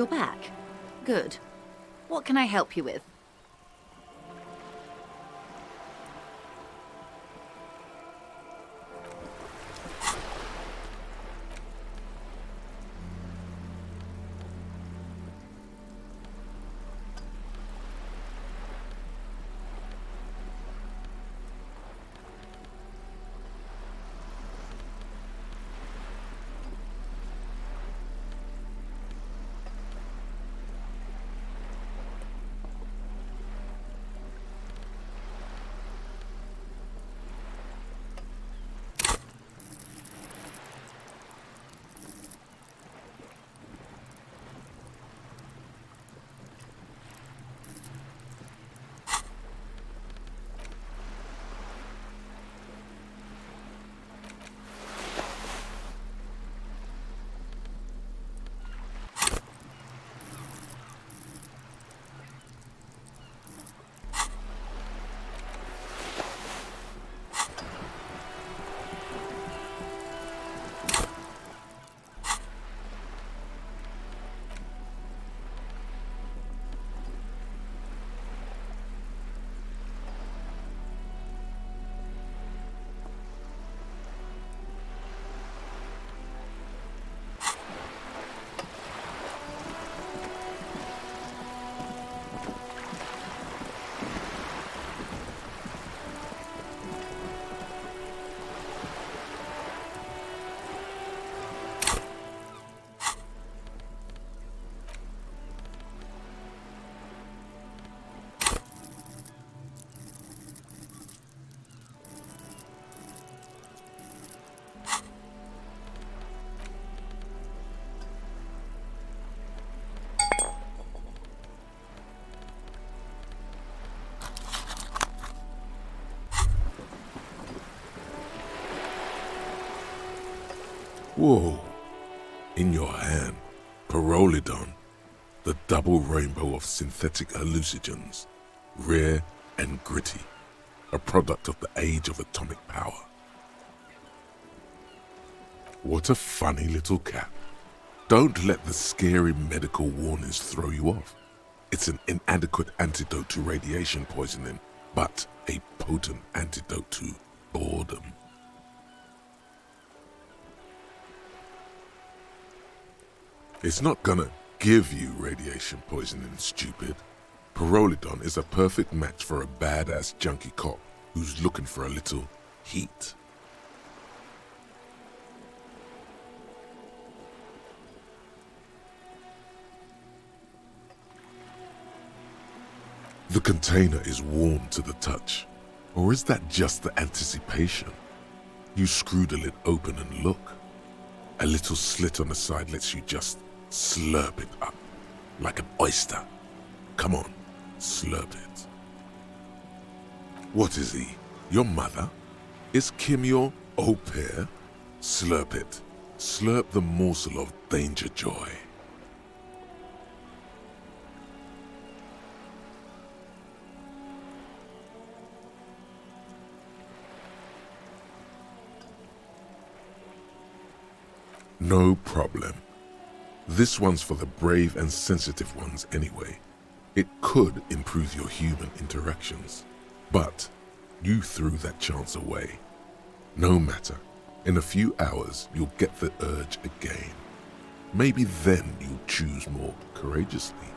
You're back. Good. What can I help you with? Whoa. In your hand, Pyrrolidon, the double rainbow of synthetic hallucinogens, rare and gritty, a product of the age of atomic power. What a funny little cap. Don't let the scary medical warnings throw you off. It's an inadequate antidote to radiation poisoning, but a potent antidote to boredom. It's not gonna give you radiation poisoning, stupid. Pyrrolidon is a perfect match for a badass junkie cop who's looking for a little heat. The container is warm to the touch, or is that just the anticipation? You screw the lid open and look. A little slit on the side lets you just slurp it up, like an oyster. Come on, slurp it. What is he? Your mother? Is Kim your au pair? Slurp it. Slurp the morsel of danger joy. No problem. This one's for the brave and sensitive ones anyway. It could improve your human interactions, but you threw that chance away. No matter, in a few hours you'll get the urge again. Maybe then you'll choose more courageously.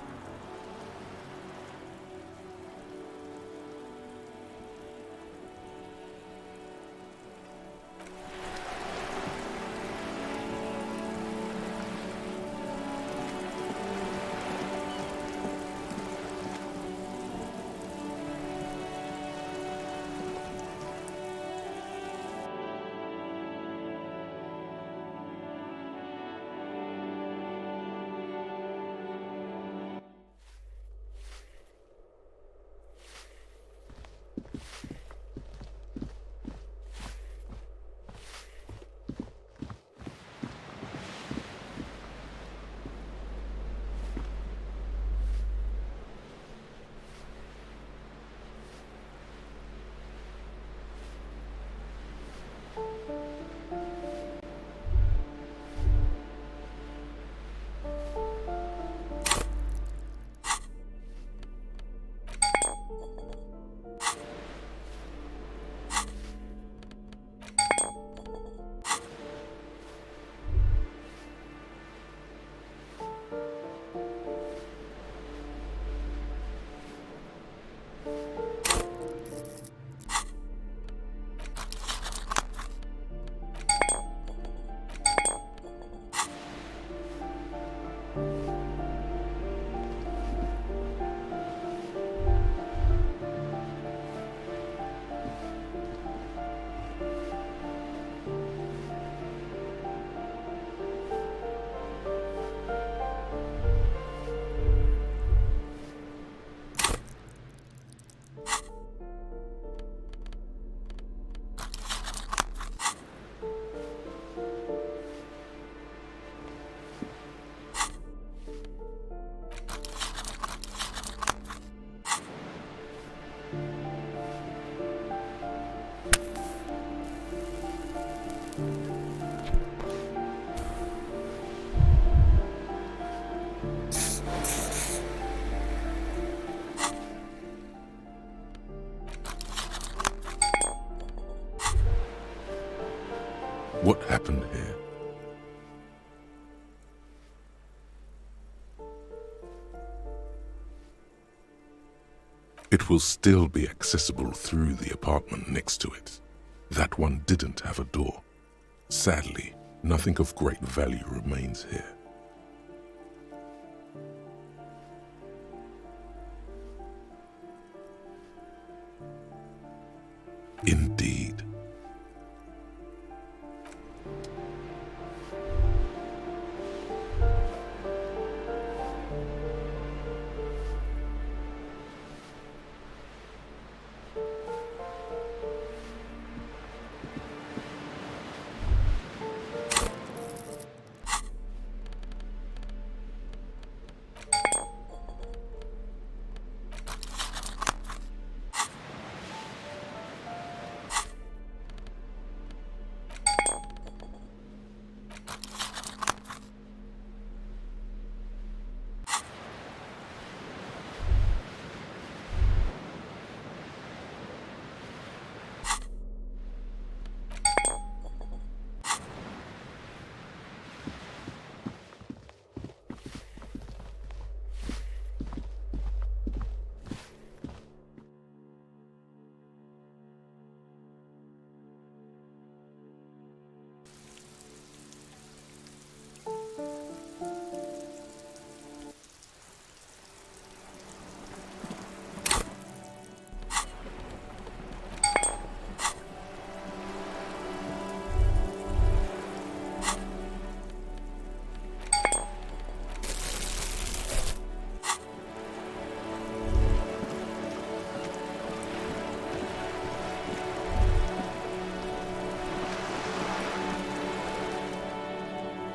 What happened here? It will still be accessible through the apartment next to it. That one didn't have a door. Sadly, nothing of great value remains here. Indeed.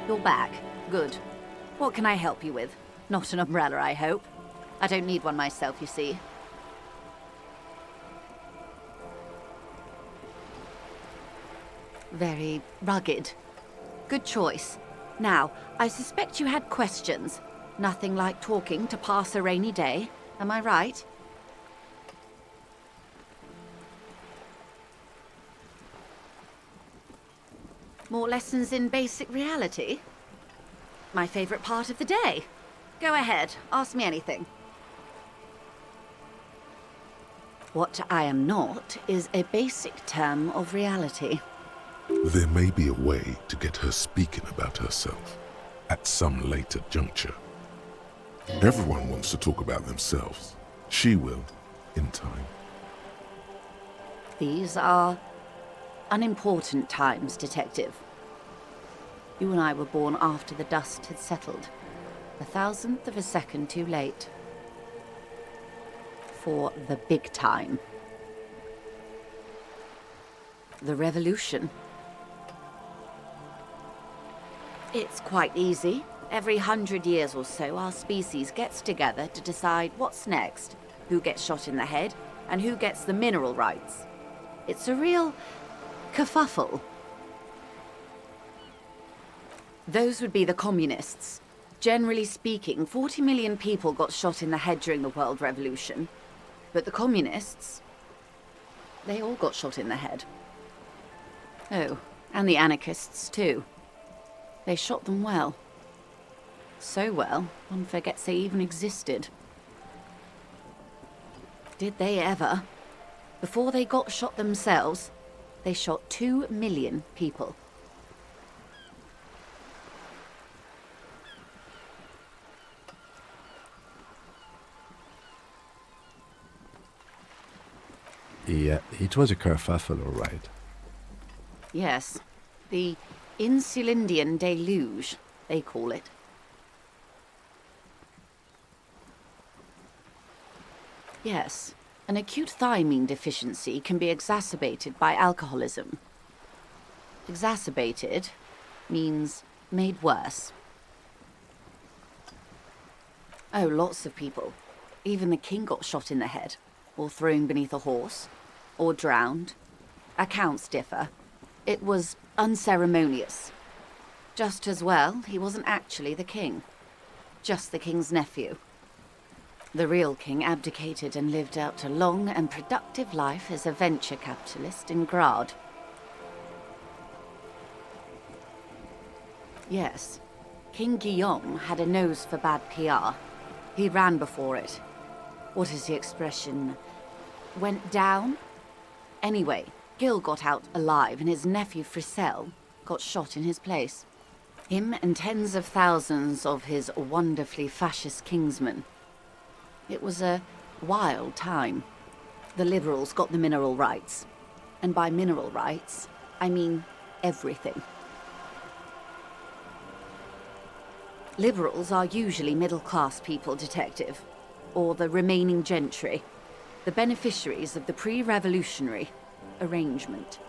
You're back. Good. What can I help you with? Not an umbrella, I hope. I don't need one myself, you see. Very rugged. Good choice. Now, I suspect you had questions. Nothing like talking to pass a rainy day. Am I right? More lessons in basic reality? My favorite part of the day. Go ahead, ask me anything. What I am not is a basic term of reality. There may be a way to get her speaking about herself at some later juncture. Everyone wants to talk about themselves. She will, in time. These are unimportant times, Detective. You and I were born after the dust had settled. 1,000th of a second too late. For the big time. The revolution. It's quite easy. Every 100 years or so, our species gets together to decide what's next, who gets shot in the head, and who gets the mineral rights. It's a real kerfuffle. Those would be the communists. Generally speaking, 40 million people got shot in the head during the World Revolution. But the communists, they all got shot in the head. Oh, and the anarchists too. They shot them well. So well, one forgets they even existed. Did they ever? Before they got shot themselves, they shot 2 million people. Yeah, it was a kerfuffle, all right. Yes, the Insulindian deluge, they call it. Yes, an acute thiamine deficiency can be exacerbated by alcoholism. Exacerbated means made worse. Oh, lots of people. Even the king got shot in the head, or thrown beneath a horse, or drowned. Accounts differ. It was unceremonious. Just as well, he wasn't actually the king. just the king's nephew. The real king abdicated and lived out a long and productive life as a venture capitalist in Grad. Yes, King Guillaume had a nose for bad PR. He ran before it. What is the expression? Went down? Anyway, Gil got out alive and his nephew Frisell got shot in his place. Him and tens of thousands of his wonderfully fascist kingsmen. It was a wild time. The liberals got the mineral rights. And by mineral rights, I mean everything. Liberals are usually middle-class people, Detective. Or the remaining gentry. The beneficiaries of the pre-revolutionary arrangement.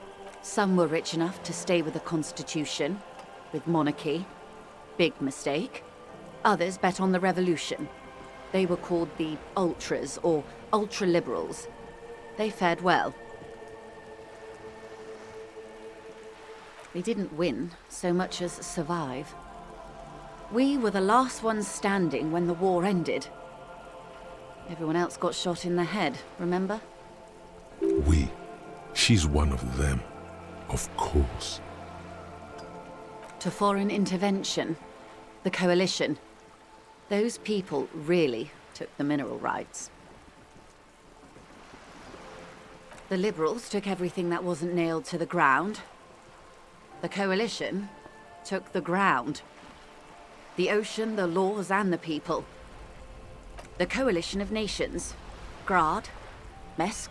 Some were rich enough to stay with the Constitution, with monarchy. Big mistake. Others bet on the revolution. They were called the ultras, or ultra-liberals. They fared well. They didn't win so much as survive. We were the last ones standing when the war ended. Everyone else got shot in the head, remember? We. She's one of them. Of course. To foreign intervention. The coalition. Those people really took the mineral rights. The liberals took everything that wasn't nailed to the ground. The coalition took the ground. The ocean, the laws, and the people. The coalition of nations. Grad, Mesk,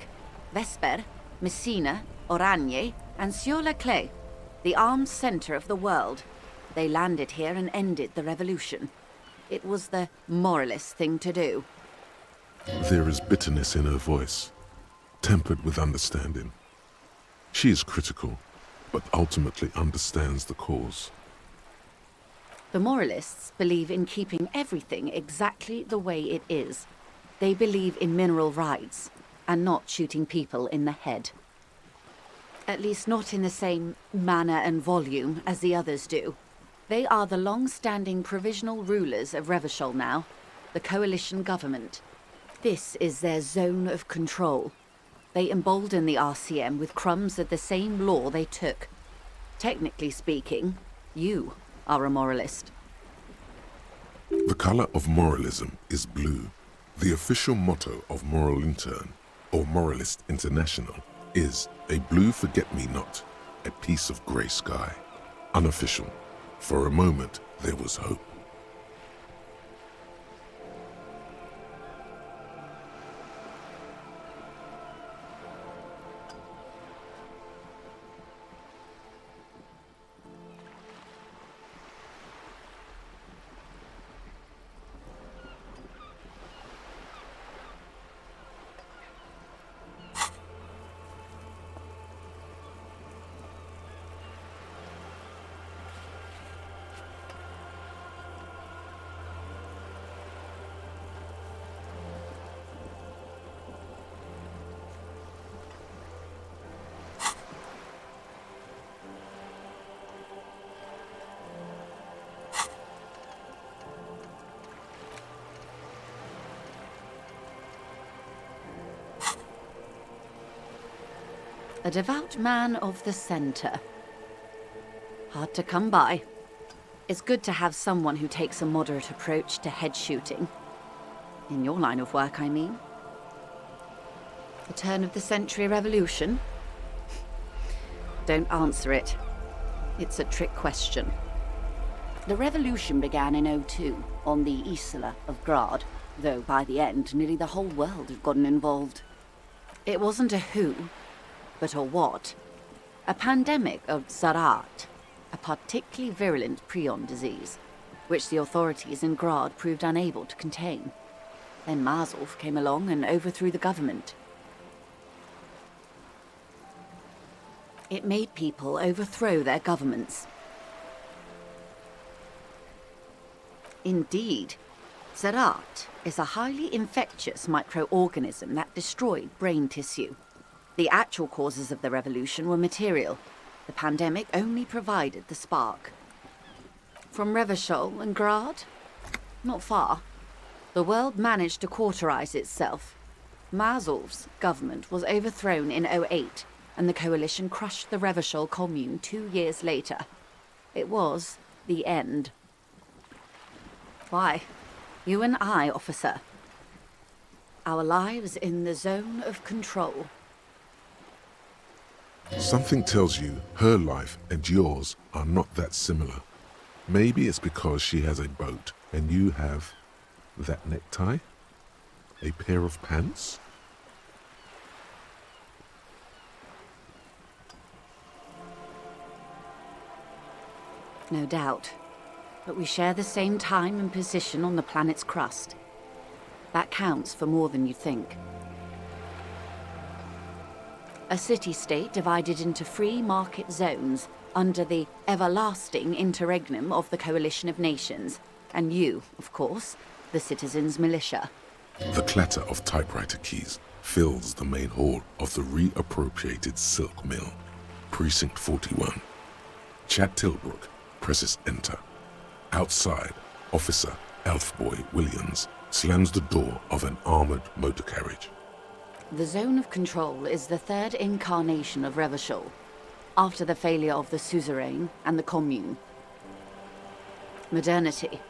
Vesper, Messina, Oranje, and Sur-le-Clay. The armed center of the world. They landed here and ended the revolution. It was the moralist thing to do. There is bitterness in her voice, tempered with understanding. She is critical, but ultimately understands the cause. The moralists believe in keeping everything exactly the way it is. They believe in mineral rights, and not shooting people in the head. At least not in the same manner and volume as the others do. They are the long-standing provisional rulers of Revachol now, the coalition government. This is their zone of control. They embolden the RCM with crumbs of the same law they took. Technically speaking, you are a moralist. The color of moralism is blue. The official motto of Moral Intern, or Moralist International, is a blue forget-me-not, a piece of grey sky. Unofficial. For a moment, there was hope. A devout man of the center. Hard to come by. It's good to have someone who takes a moderate approach to head shooting. In your line of work, I mean. The turn of the century revolution? Don't answer it. It's a trick question. The revolution began in '02 on the Isla of Grad, though by the end, nearly the whole world had gotten involved. It wasn't a who, but a what. A pandemic of Zarat, a particularly virulent prion disease, which the authorities in Grad proved unable to contain. Then Mazov came along and overthrew the government. It made people overthrow their governments. Indeed, Zarat is a highly infectious microorganism that destroyed brain tissue. The actual causes of the revolution were material. The pandemic only provided the spark. From Revachol and Grad? Not far. The world managed to cauterize itself. Mazov's government was overthrown in '08, and the coalition crushed the Revachol commune 2 years later. It was the end. Why? You and I, officer. Our lives in the zone of control. Something tells you her life and yours are not that similar. Maybe it's because she has a boat and you have that necktie? A pair of pants? No doubt. But we share the same time and position on the planet's crust. That counts for more than you think. A city-state divided into free market zones under the everlasting interregnum of the Coalition of Nations. And you, of course, the citizens' militia. The clatter of typewriter keys fills the main hall of the reappropriated silk mill. Precinct 41. Chad Tilbrook presses enter. Outside, Officer Elfboy Williams slams the door of an armored motor carriage. The Zone of Control is the third incarnation of Revachol, after the failure of the Suzerain and the Commune. Modernity.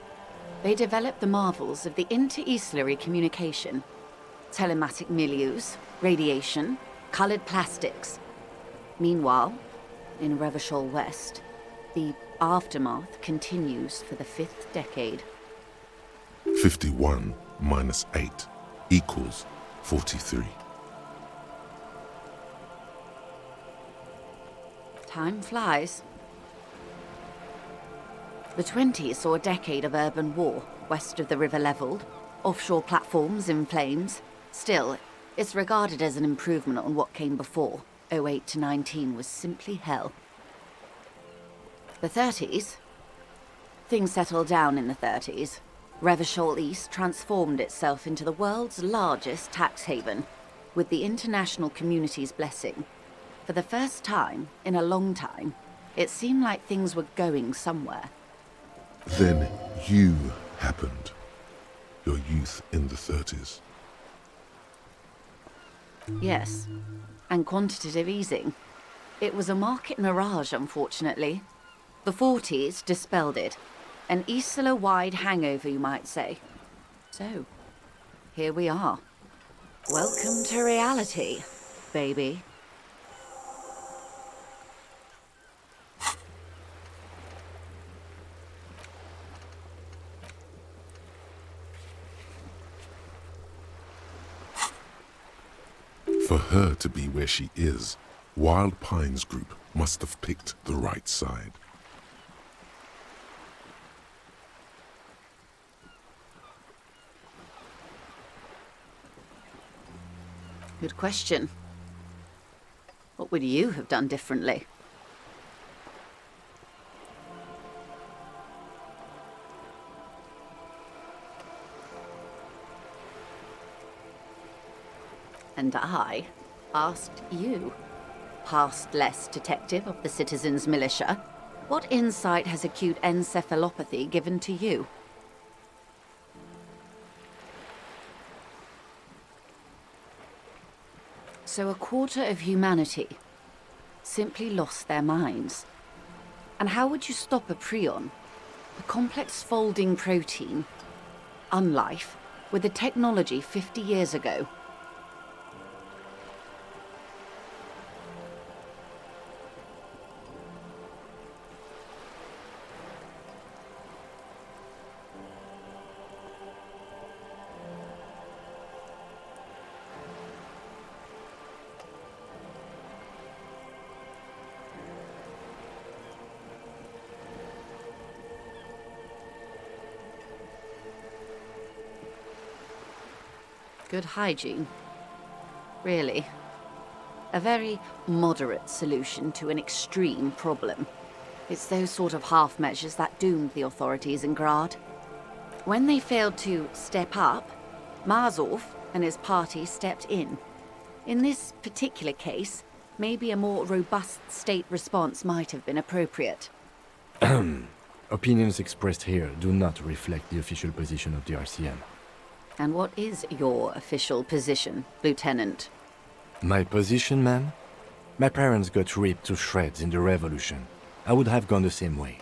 They developed the marvels of the inter-easlary communication. Telematic milieus, radiation, colored plastics. Meanwhile, in Revachol West, the aftermath continues for the 5th decade. 51 minus 8 equals 43. Time flies. The 20s saw a decade of urban war, west of the river leveled, offshore platforms in flames. Still, it's regarded as an improvement on what came before. '08 to 19 was simply hell. The 30s? Things settled down in the 30s. Revachol East transformed itself into the world's largest tax haven, with the international community's blessing. For the first time in a long time, it seemed like things were going somewhere. Then you happened. Your youth in the 30s. Yes, and quantitative easing. It was a market mirage, unfortunately. The 40s dispelled it. An Isla-wide hangover, you might say. So, here we are. Welcome to reality, baby. For her to be where she is, Wild Pines Group must have picked the right side. Good question. What would you have done differently? And I asked you, past-less detective of the Citizens Militia, what insight has acute encephalopathy given to you? So a quarter of humanity simply lost their minds. And how would you stop a prion, a complex folding protein, unlife, with the technology 50 years ago? Good hygiene. Really. A very moderate solution to an extreme problem. It's those sort of half measures that doomed the authorities in Grad. When they failed to step up, Mazov and his party stepped in. In this particular case, maybe a more robust state response might have been appropriate. Opinions expressed here do not reflect the official position of the RCM. And what is your official position, Lieutenant? My position, ma'am? My parents got ripped to shreds in the revolution. I would have gone the same way.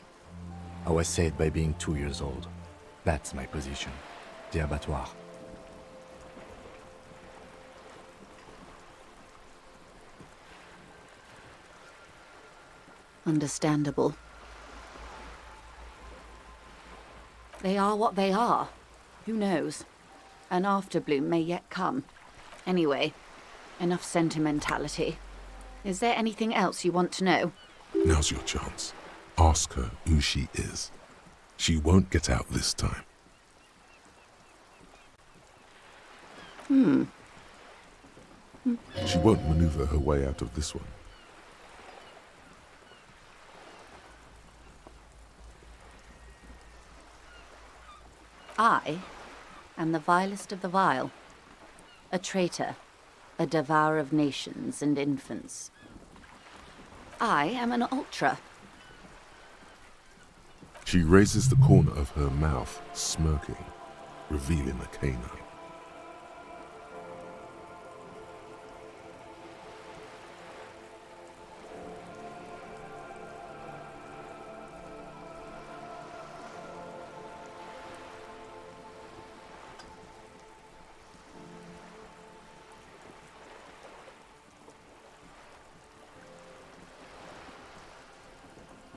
I was saved by being 2 years old. That's my position. The abattoir. Understandable. They are what they are. Who knows? An afterbloom may yet come. Anyway, enough sentimentality. Is there anything else you want to know? Now's your chance. Ask her who she is. She won't get out this time. She won't maneuver her way out of this one. I am the vilest of the vile. A traitor, a devourer of nations and infants. I am an ultra. She raises the corner of her mouth, smirking, revealing a canine.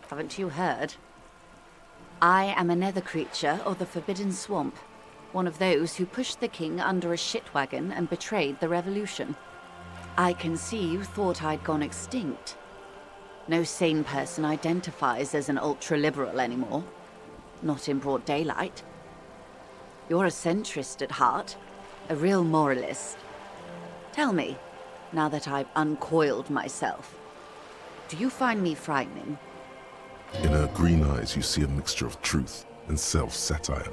Haven't you heard? I am a nether creature of the Forbidden Swamp. One of those who pushed the king under a shit wagon and betrayed the revolution. I can see you thought I'd gone extinct. No sane person identifies as an ultra-liberal anymore. Not in broad daylight. You're a centrist at heart. A real moralist. Tell me, now that I've uncoiled myself, do you find me frightening? In her green eyes, you see a mixture of truth and self-satire.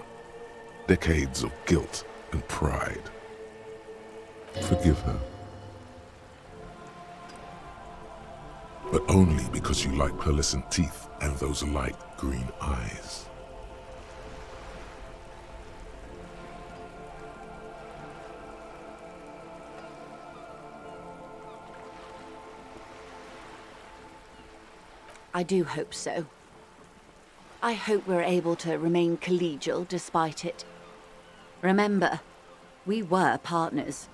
Decades of guilt and pride. Forgive her. But only because you like pearlescent teeth and those light green eyes. I do hope so. I hope we're able to remain collegial despite it. Remember, we were partners,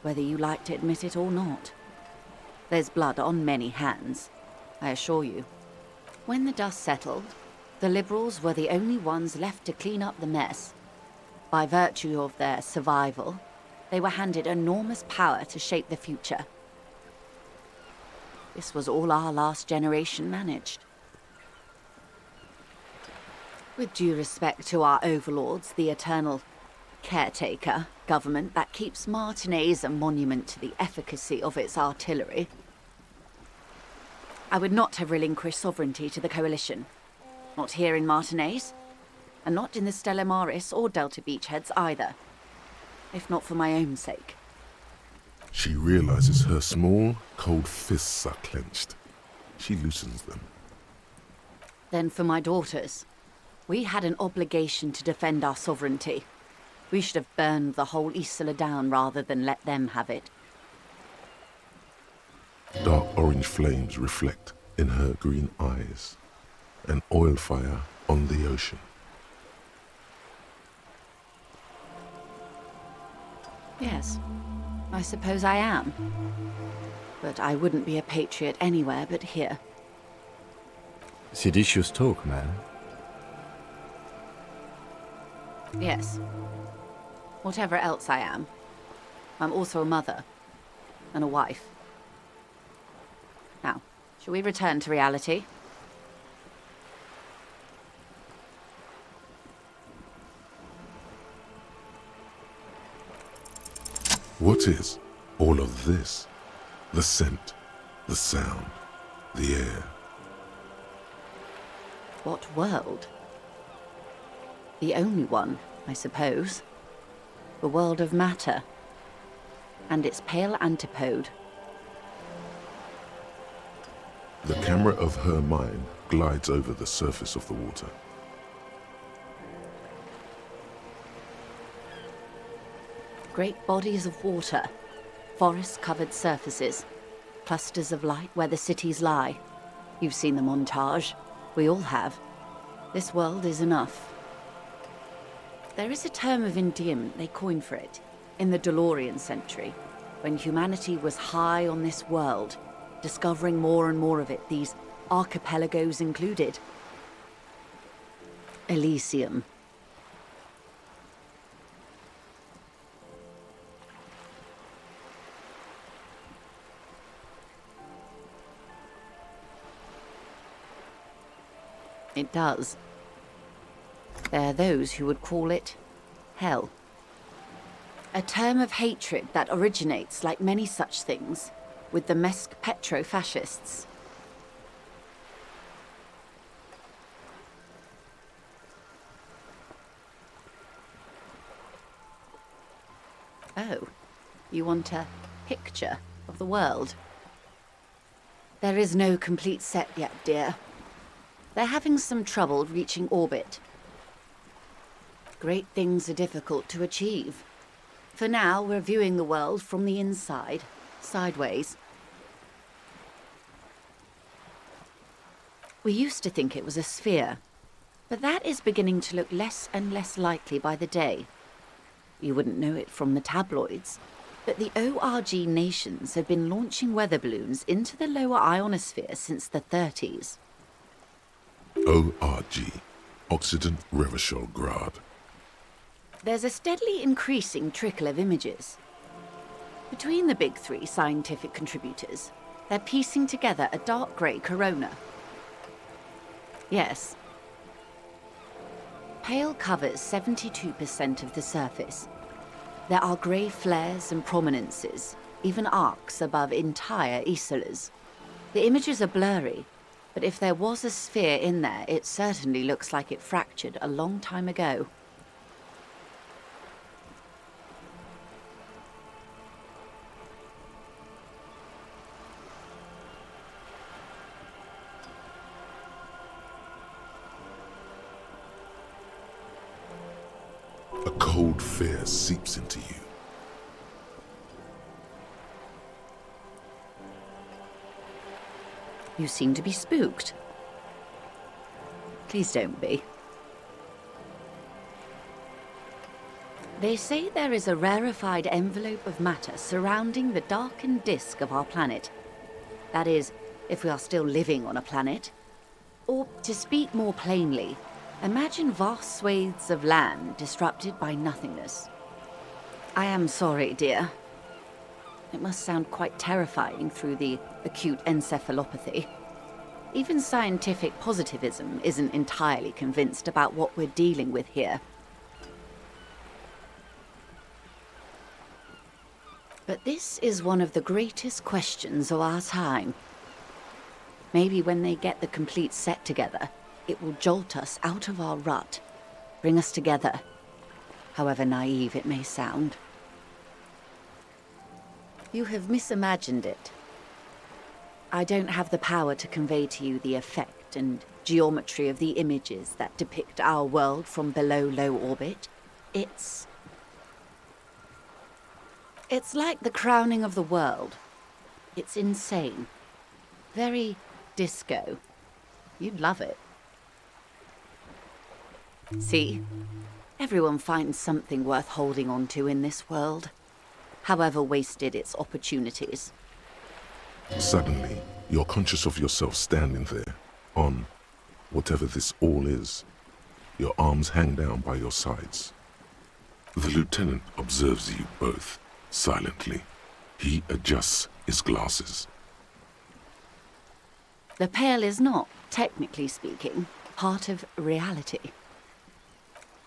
whether you like to admit it or not. There's blood on many hands, I assure you. When the dust settled, the Liberals were the only ones left to clean up the mess. By virtue of their survival, they were handed enormous power to shape the future. This was all our last generation managed. With due respect to our overlords, the eternal caretaker government that keeps Martinez a monument to the efficacy of its artillery, I would not have relinquished sovereignty to the Coalition. Not here in Martinez, and not in the Stella Maris or Delta Beachheads either. If not for my own sake. She realizes her small, cold fists are clenched. She loosens them. Then for my daughters. We had an obligation to defend our sovereignty. We should have burned the whole Isola down rather than let them have it. Dark orange flames reflect in her green eyes. An oil fire on the ocean. Yes, I suppose I am. But I wouldn't be a patriot anywhere but here. Seditious talk, man. Yes. Whatever else I am, I'm also a mother. And a wife. Now, shall we return to reality? What is all of this? The scent, the sound, the air. What world? The only one, I suppose. The world of matter. And its pale antipode. The camera of her mind glides over the surface of the water. Great bodies of water, forest-covered surfaces, clusters of light where the cities lie. You've seen the montage. We all have. This world is enough. There is a term of endearment they coined for it in the DeLorean century, when humanity was high on this world, discovering more and more of it, these archipelagos included. Elysium. It does. There are those who would call it hell. A term of hatred that originates, like many such things, with the Mesk petro-fascists. Oh, you want a picture of the world? There is no complete set yet, dear. They're having some trouble reaching orbit. Great things are difficult to achieve. For now, we're viewing the world from the inside, sideways. We used to think it was a sphere, but that is beginning to look less and less likely by the day. You wouldn't know it from the tabloids, but the ORG nations have been launching weather balloons into the lower ionosphere since the 30s. ORG, Occident Revachol Grad. There's a steadily increasing trickle of images. Between the big three scientific contributors, they're piecing together a dark grey corona. Yes. Pale covers 72% of the surface. There are grey flares and prominences, even arcs above entire isolas. The images are blurry, but if there was a sphere in there, it certainly looks like it fractured a long time ago. A cold fear seeps into you. You seem to be spooked. Please don't be. They say there is a rarefied envelope of matter surrounding the darkened disk of our planet. That is, if we are still living on a planet. Or, to speak more plainly, imagine vast swathes of land disrupted by nothingness. I am sorry, dear. It must sound quite terrifying through the acute encephalopathy. Even scientific positivism isn't entirely convinced about what we're dealing with here. But this is one of the greatest questions of our time. Maybe when they get the complete set together, it will jolt us out of our rut, bring us together, however naive it may sound. You have misimagined it. I don't have the power to convey to you the effect and geometry of the images that depict our world from below low orbit. It's like the crowning of the world. It's insane. Very disco. You'd love it. See? Everyone finds something worth holding on to in this world, however wasted its opportunities. Suddenly, you're conscious of yourself standing there, on whatever this all is. Your arms hang down by your sides. The lieutenant observes you both, silently. He adjusts his glasses. The Pale is not, technically speaking, part of reality.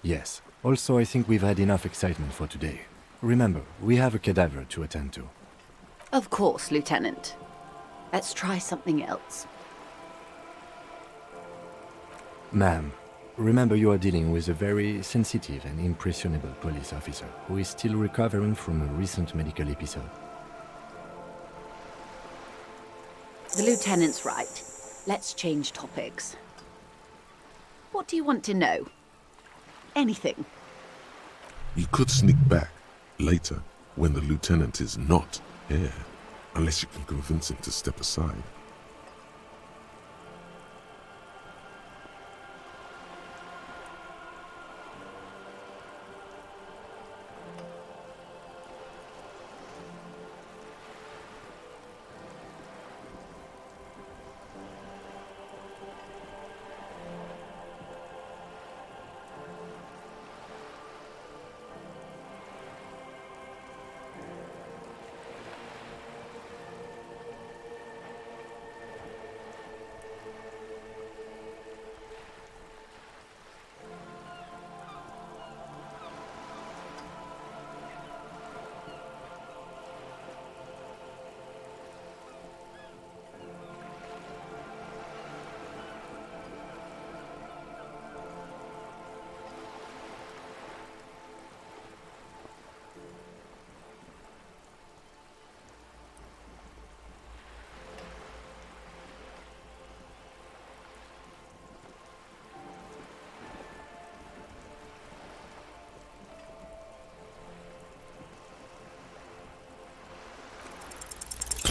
Yes. Also, I think we've had enough excitement for today. Remember, we have a cadaver to attend to. Of course, Lieutenant. Let's try something else. Ma'am, remember you are dealing with a very sensitive and impressionable police officer who is still recovering from a recent medical episode. The Lieutenant's right. Let's change topics. What do you want to know? Anything. You could sneak back, Later, when the lieutenant is not here, unless you can convince him to step aside.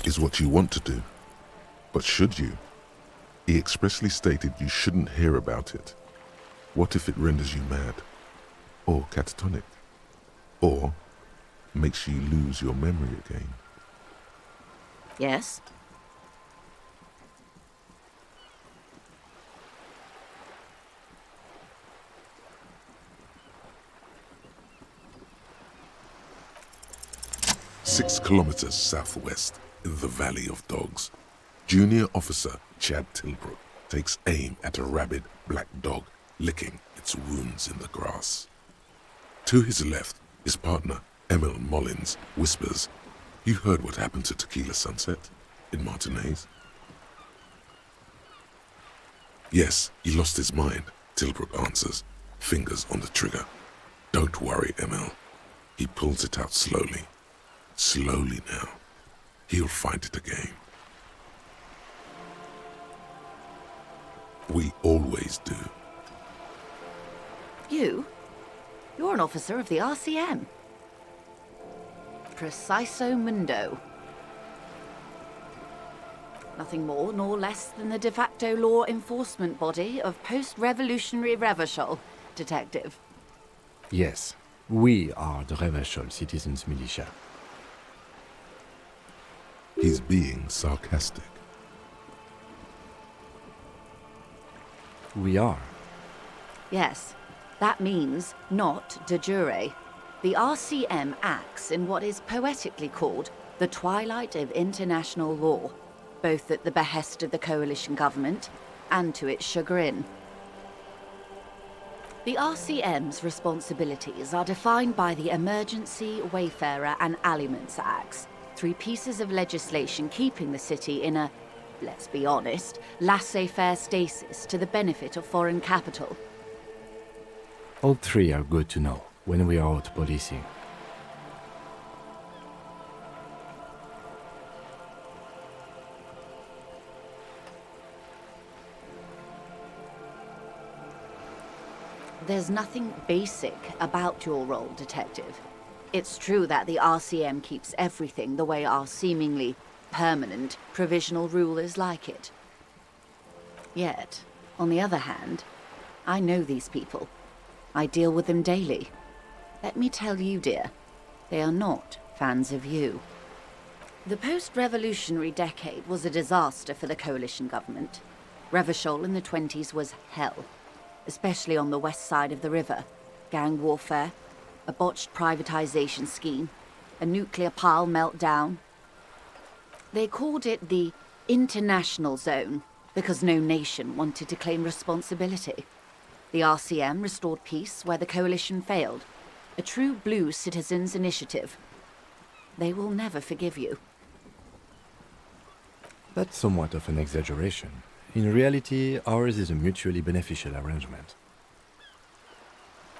Is what you want to do. But should you? He expressly stated you shouldn't hear about it. What if it renders you mad? Or catatonic? Or makes you lose your memory again? Yes? Six kilometers southwest, in the Valley of Dogs, Junior Officer Chad Tilbrook takes aim at a rabid black dog licking its wounds in the grass. To his left, his partner, Emil Mullins, whispers, "You heard what happened to Tequila Sunset in Martinez?" "Yes, he lost his mind," Tilbrook answers, fingers on the trigger. "Don't worry, Emil." He pulls it out slowly. Slowly now. He'll find it again. We always do. You're an officer of the RCM. Preciso mundo. Nothing more nor less than the de facto law enforcement body of post-revolutionary Revachol, Detective. Yes, we are the Revachol Citizens Militia. He's being sarcastic. We are. Yes, that means not de jure. The RCM acts in what is poetically called the twilight of international law, both at the behest of the coalition government and to its chagrin. The RCM's responsibilities are defined by the Emergency, Wayfarer and Aliments Acts, three pieces of legislation keeping the city in a, let's be honest, laissez-faire stasis to the benefit of foreign capital. All three are good to know when we are out policing. There's nothing basic about your role, Detective. It's true that the RCM keeps everything the way our seemingly permanent provisional rulers like it. Yet, on the other hand, I know these people. I deal with them daily. Let me tell you, dear, they are not fans of you. The post-revolutionary decade was a disaster for the coalition government. Revachol in the 20s was hell, especially on the west side of the river. Gang warfare, a botched privatization scheme, a nuclear pile meltdown. They called it the international zone because no nation wanted to claim responsibility. The RCM restored peace where the coalition failed, a true blue citizens' initiative. They will never forgive you. That's somewhat of an exaggeration. In reality, ours is a mutually beneficial arrangement.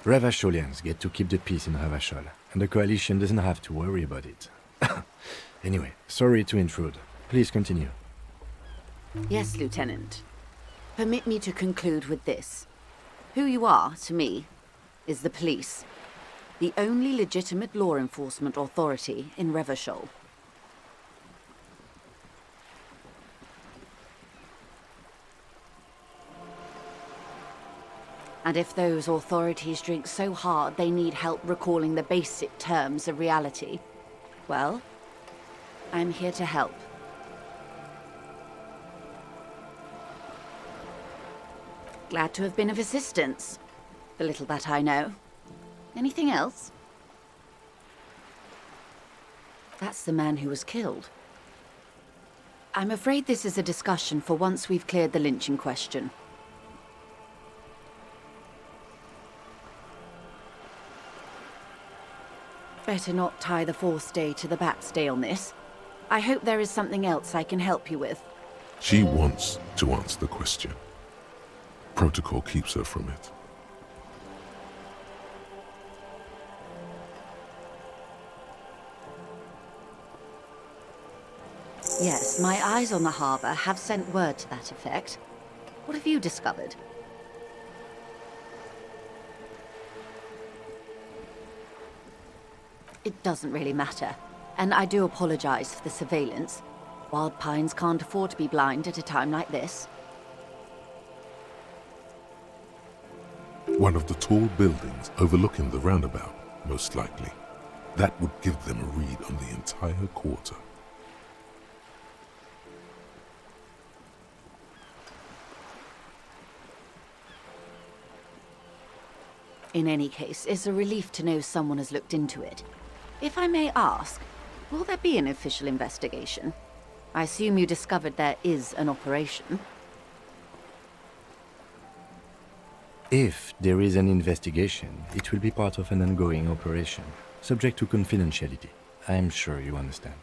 Revacholians get to keep the peace in Revachol, and the coalition doesn't have to worry about it. Anyway, sorry to intrude. Please continue. Yes, Lieutenant. Permit me to conclude with this. Who you are, to me, is the police. The the only legitimate law enforcement authority in Revachol. And if those authorities drink so hard they need help recalling the basic terms of reality, well, I'm here to help. Glad to have been of assistance, the little that I know. Anything else? That's the man who was killed. I'm afraid this is a discussion for once we've cleared the lynching question. Better not tie the fourth day to the bat's day on this. I hope there is something else I can help you with. She wants to answer the question. Protocol keeps her from it. Yes, my eyes on the harbor have sent word to that effect. What have you discovered? It doesn't really matter, and I do apologize for the surveillance. Wild Pines can't afford to be blind at a time like this. One of the tall buildings overlooking the roundabout, most likely. That would give them a read on the entire quarter. In any case, it's a relief to know someone has looked into it. If I may ask, will there be an official investigation? I assume you discovered there is an operation. If there is an investigation, it will be part of an ongoing operation, subject to confidentiality. I'm sure you understand.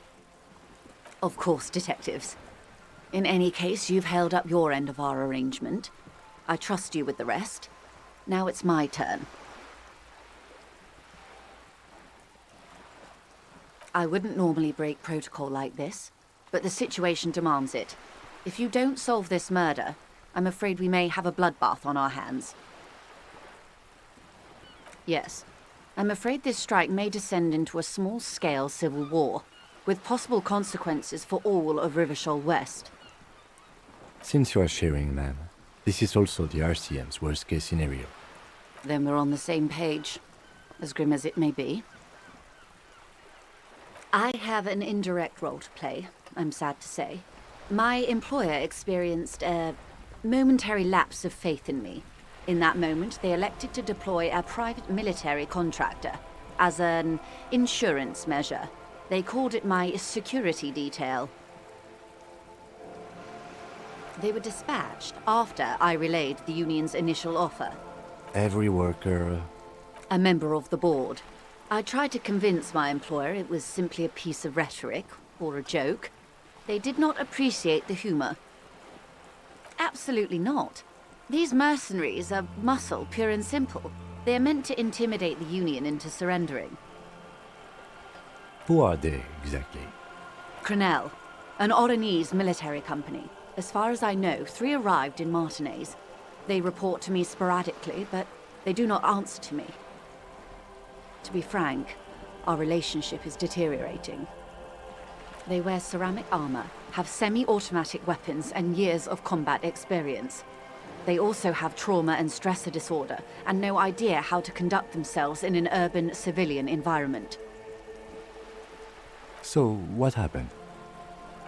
Of course, detectives. In any case, you've held up your end of our arrangement. I trust you with the rest. Now it's my turn. I wouldn't normally break protocol like this, but the situation demands it. If you don't solve this murder, I'm afraid we may have a bloodbath on our hands. Yes, I'm afraid this strike may descend into a small-scale civil war, with possible consequences for all of Revachol West. Since you are sharing, ma'am, this is also the RCM's worst-case scenario. Then we're on the same page, as grim as it may be. I have an indirect role to play, I'm sad to say. My employer experienced a momentary lapse of faith in me. In that moment, they elected to deploy a private military contractor as an insurance measure. They called it my security detail. They were dispatched after I relayed the union's initial offer. Every worker... A member of the board. I tried to convince my employer it was simply a piece of rhetoric, or a joke. They did not appreciate the humor. Absolutely not. These mercenaries are muscle, pure and simple. They are meant to intimidate the Union into surrendering. Who are they, exactly? Crenel, an Oranese military company. As far as I know, 3 arrived in Martinez. They report to me sporadically, but they do not answer to me. To be frank, our relationship is deteriorating. They wear ceramic armor, have semi-automatic weapons, and years of combat experience. They also have trauma and stressor disorder, and no idea how to conduct themselves in an urban civilian environment. So, what happened?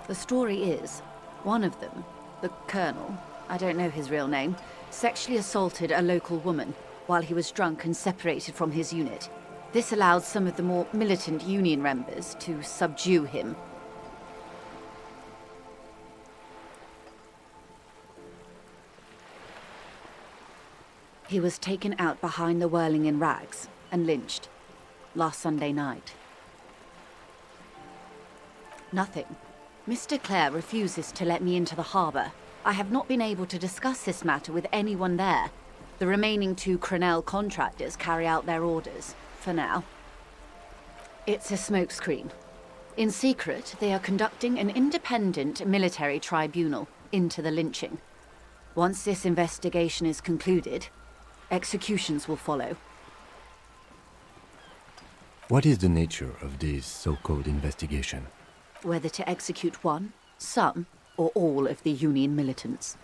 The story is, one of them, the Colonel, I don't know his real name, sexually assaulted a local woman while he was drunk and separated from his unit. This allowed some of the more militant Union members to subdue him. He was taken out behind the whirling in rags and lynched last Sunday night. Nothing. Mr. Clare refuses to let me into the harbor. I have not been able to discuss this matter with anyone there. The remaining 2 Crenel contractors carry out their orders, for now. It's a smokescreen. In secret, they are conducting an independent military tribunal into the lynching. Once this investigation is concluded, executions will follow. What is the nature of this so-called investigation? Whether to execute one, some, or all of the Union militants.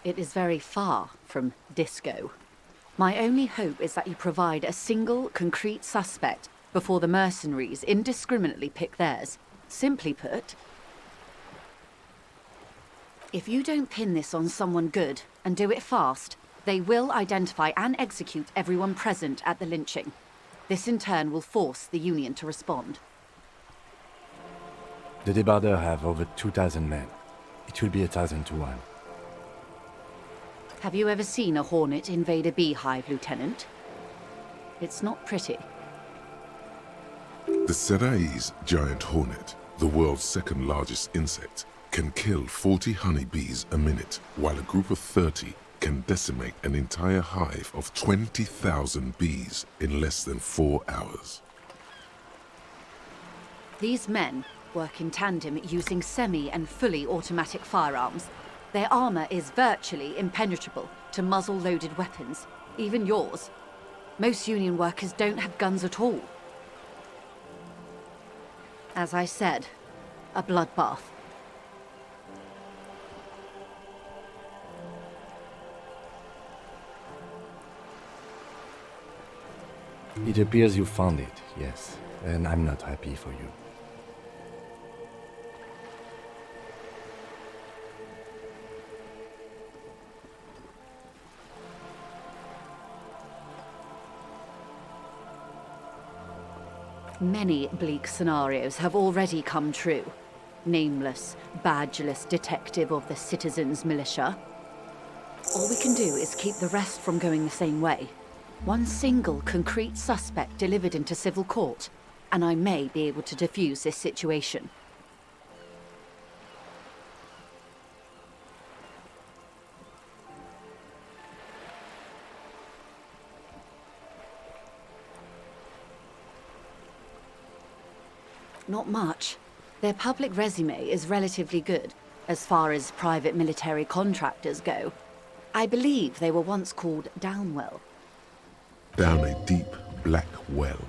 It is very far from disco. My only hope is that you provide a single, concrete suspect before the mercenaries indiscriminately pick theirs. Simply put, if you don't pin this on someone good, and do it fast, they will identify and execute everyone present at the lynching. This in turn will force the Union to respond. The débardeurs have over 2,000 men. It will be 1,000 to 1. Have you ever seen a hornet invade a beehive, Lieutenant? It's not pretty. The Serai's giant hornet, the world's second largest insect, can kill 40 honeybees a minute, while a group of 30 can decimate an entire hive of 20,000 bees in less than 4 hours. These men work in tandem using semi- and fully automatic firearms. Their armor is virtually impenetrable to muzzle-loaded weapons, even yours. Most Union workers don't have guns at all. As I said, a bloodbath. It appears you found it, yes, and I'm not happy for you. Many bleak scenarios have already come true. Nameless, badgeless detective of the citizens' militia. All we can do is keep the rest from going the same way. One single concrete suspect delivered into civil court, and I may be able to defuse this situation. Not much. Their public resume is relatively good, as far as private military contractors go. I believe they were once called Downwell. Down a deep, black well.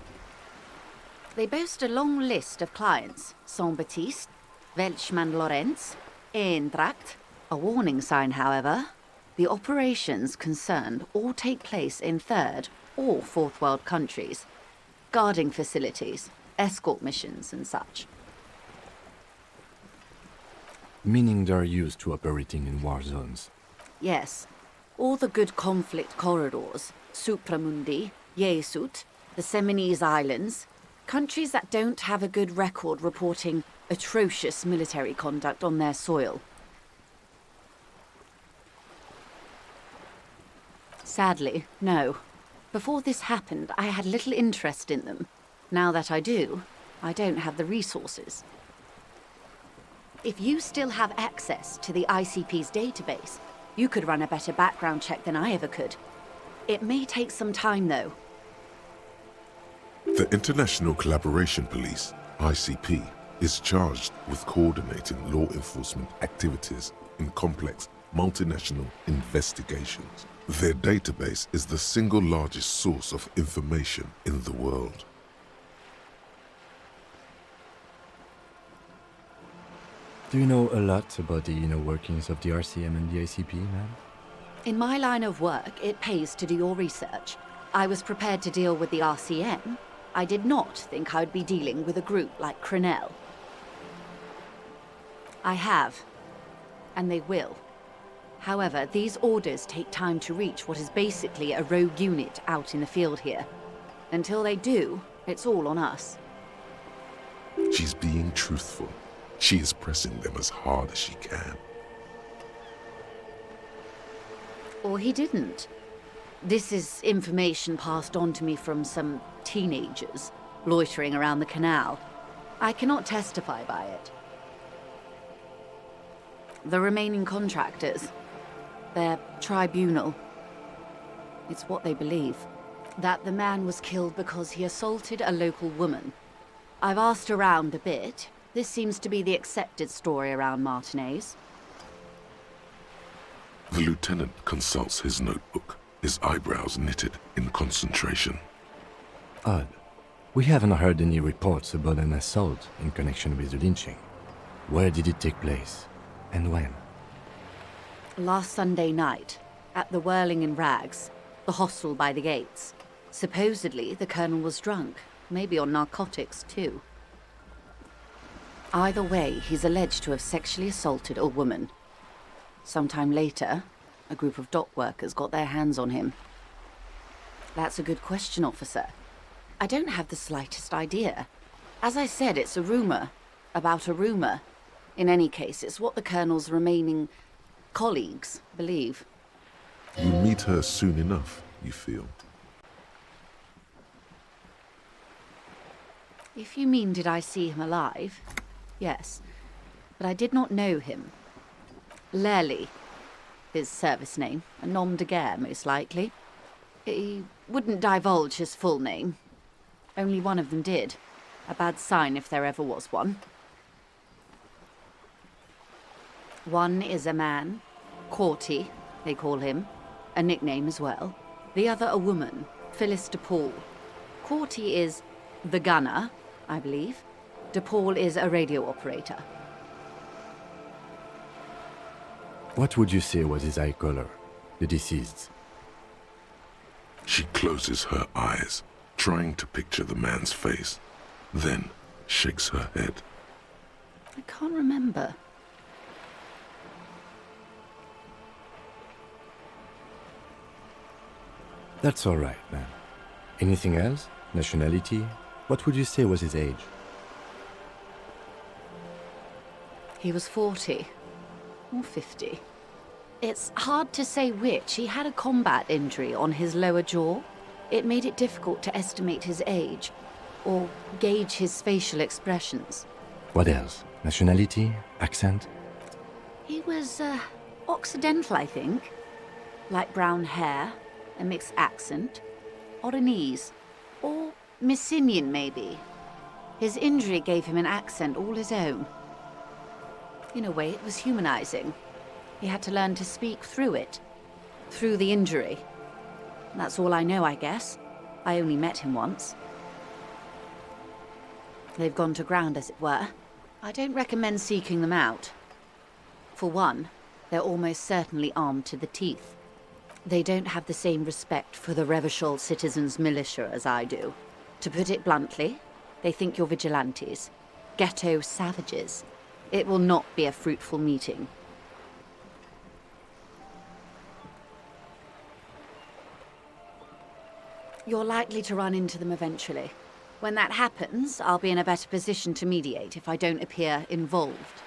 They boast a long list of clients. Saint-Baptiste, Welchman-Lorenz, Eintracht. A warning sign, however. The operations concerned all take place in third or fourth world countries. Guarding facilities, escort missions and such. Meaning they're used to operating in war zones. Yes. All the good conflict corridors, Supramundi, Yesut, the Seminese Islands, countries that don't have a good record reporting atrocious military conduct on their soil. Sadly, no. Before this happened, I had little interest in them. Now that I do, I don't have the resources. If you still have access to the ICP's database, you could run a better background check than I ever could. It may take some time, though. The International Collaboration Police, ICP, is charged with coordinating law enforcement activities in complex multinational investigations. Their database is the single largest source of information in the world. Do you know a lot about the inner workings of the RCM and the ICP, ma'am? In my line of work, it pays to do your research. I was prepared to deal with the RCM. I did not think I'd be dealing with a group like Crenel. I have, and they will. However, these orders take time to reach what is basically a rogue unit out in the field here. Until they do, it's all on us. She's being truthful. She is pressing them as hard as she can. Or he didn't. This is information passed on to me from some teenagers loitering around the canal. I cannot testify by it. The remaining contractors, their tribunal. It's what they believe. That the man was killed because he assaulted a local woman. I've asked around a bit. This seems to be the accepted story around Martinez. The lieutenant consults his notebook, his eyebrows knitted in concentration. Odd. We haven't heard any reports about an assault in connection with the lynching. Where did it take place? And when? Last Sunday night, at the Whirling in Rags, the hostel by the gates. Supposedly, the colonel was drunk, maybe on narcotics too. Either way, he's alleged to have sexually assaulted a woman. Sometime later, a group of dock workers got their hands on him. That's a good question, officer. I don't have the slightest idea. As I said, it's a rumor about a rumor. In any case, it's what the colonel's remaining colleagues believe. You'll meet her soon enough, you feel. If you mean did I see him alive, yes. But I did not know him. Lely, his service name, a nom de guerre most likely. He wouldn't divulge his full name. Only one of them did. A bad sign if there ever was one. One is a man, Corty, they call him, a nickname as well. The other a woman, Phyllis DePaul. Corty is the gunner, I believe. DePaul is a radio operator. What would you say was his eye color, the deceased's? She closes her eyes, trying to picture the man's face, then shakes her head. I can't remember. That's all right, man. Anything else? Nationality? What would you say was his age? He was 40. Or 50. It's hard to say which. He had a combat injury on his lower jaw. It made it difficult to estimate his age, or gauge his facial expressions. What else? Nationality? Accent? He was, Occidental, I think. Light brown hair, a mixed accent, Oranese, or Messinian, maybe. His injury gave him an accent all his own. In a way, it was humanizing. He had to learn to speak through it, through the injury. That's all I know, I guess. I only met him once. They've gone to ground, as it were. I don't recommend seeking them out. For one, they're almost certainly armed to the teeth. They don't have the same respect for the Revachol citizens' militia as I do. To put it bluntly, they think you're vigilantes. Ghetto savages. It will not be a fruitful meeting. You're likely to run into them eventually. When that happens, I'll be in a better position to mediate if I don't appear involved.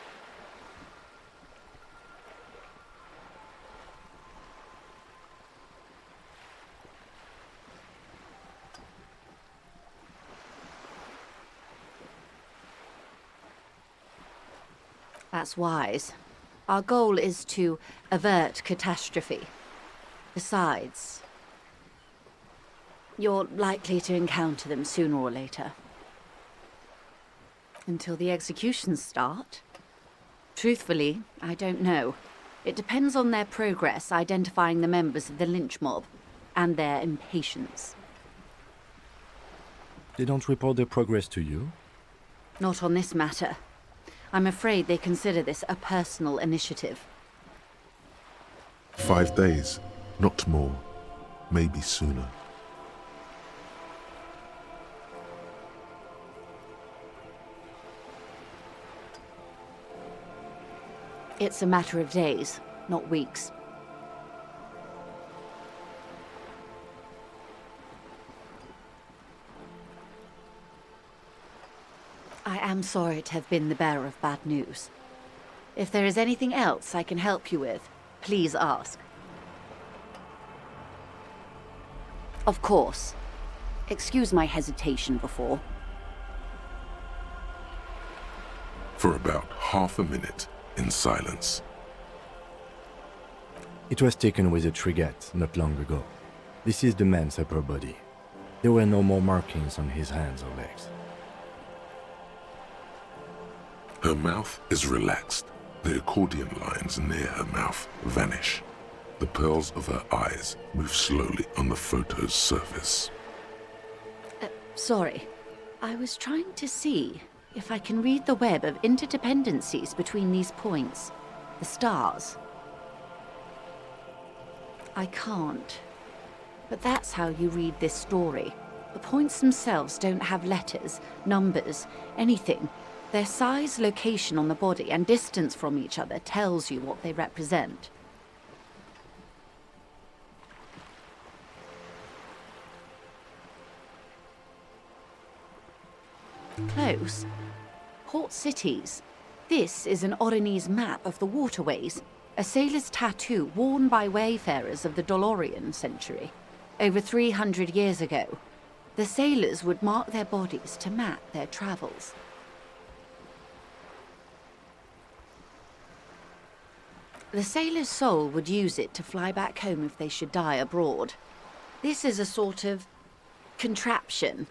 That's wise. Our goal is to avert catastrophe. Besides, you're likely to encounter them sooner or later. Until the executions start? Truthfully, I don't know. It depends on their progress identifying the members of the lynch mob, and their impatience. They don't report their progress to you? Not on this matter. I'm afraid they consider this a personal initiative. 5 days, not more, maybe sooner. It's a matter of days, not weeks. I am sorry to have been the bearer of bad news. If there is anything else I can help you with, please ask. Of course. Excuse my hesitation before. For about half a minute, in silence. It was taken with a Interrogate not long ago. This is the man's upper body. There were no more markings on his hands or legs. Her mouth is relaxed. The accordion lines near her mouth vanish. The pearls of her eyes move slowly on the photo's surface. Sorry. I was trying to see if I can read the web of interdependencies between these points. The stars. I can't. But that's how you read this story. The points themselves don't have letters, numbers, anything. Their size, location on the body, and distance from each other tells you what they represent. Close. Port cities. This is an Oronese map of the waterways, a sailor's tattoo worn by wayfarers of the Dolorian century. Over 300 years ago, the sailors would mark their bodies to map their travels. The sailor's soul would use it to fly back home if they should die abroad. This is a sort of contraption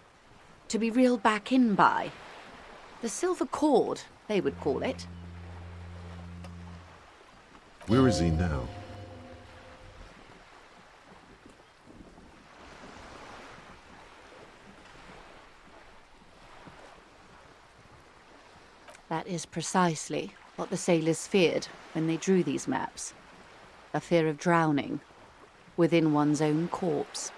to be reeled back in by. The silver cord, they would call it. Where is he now? That is precisely what the sailors feared when they drew these maps. A fear of drowning within one's own corpse.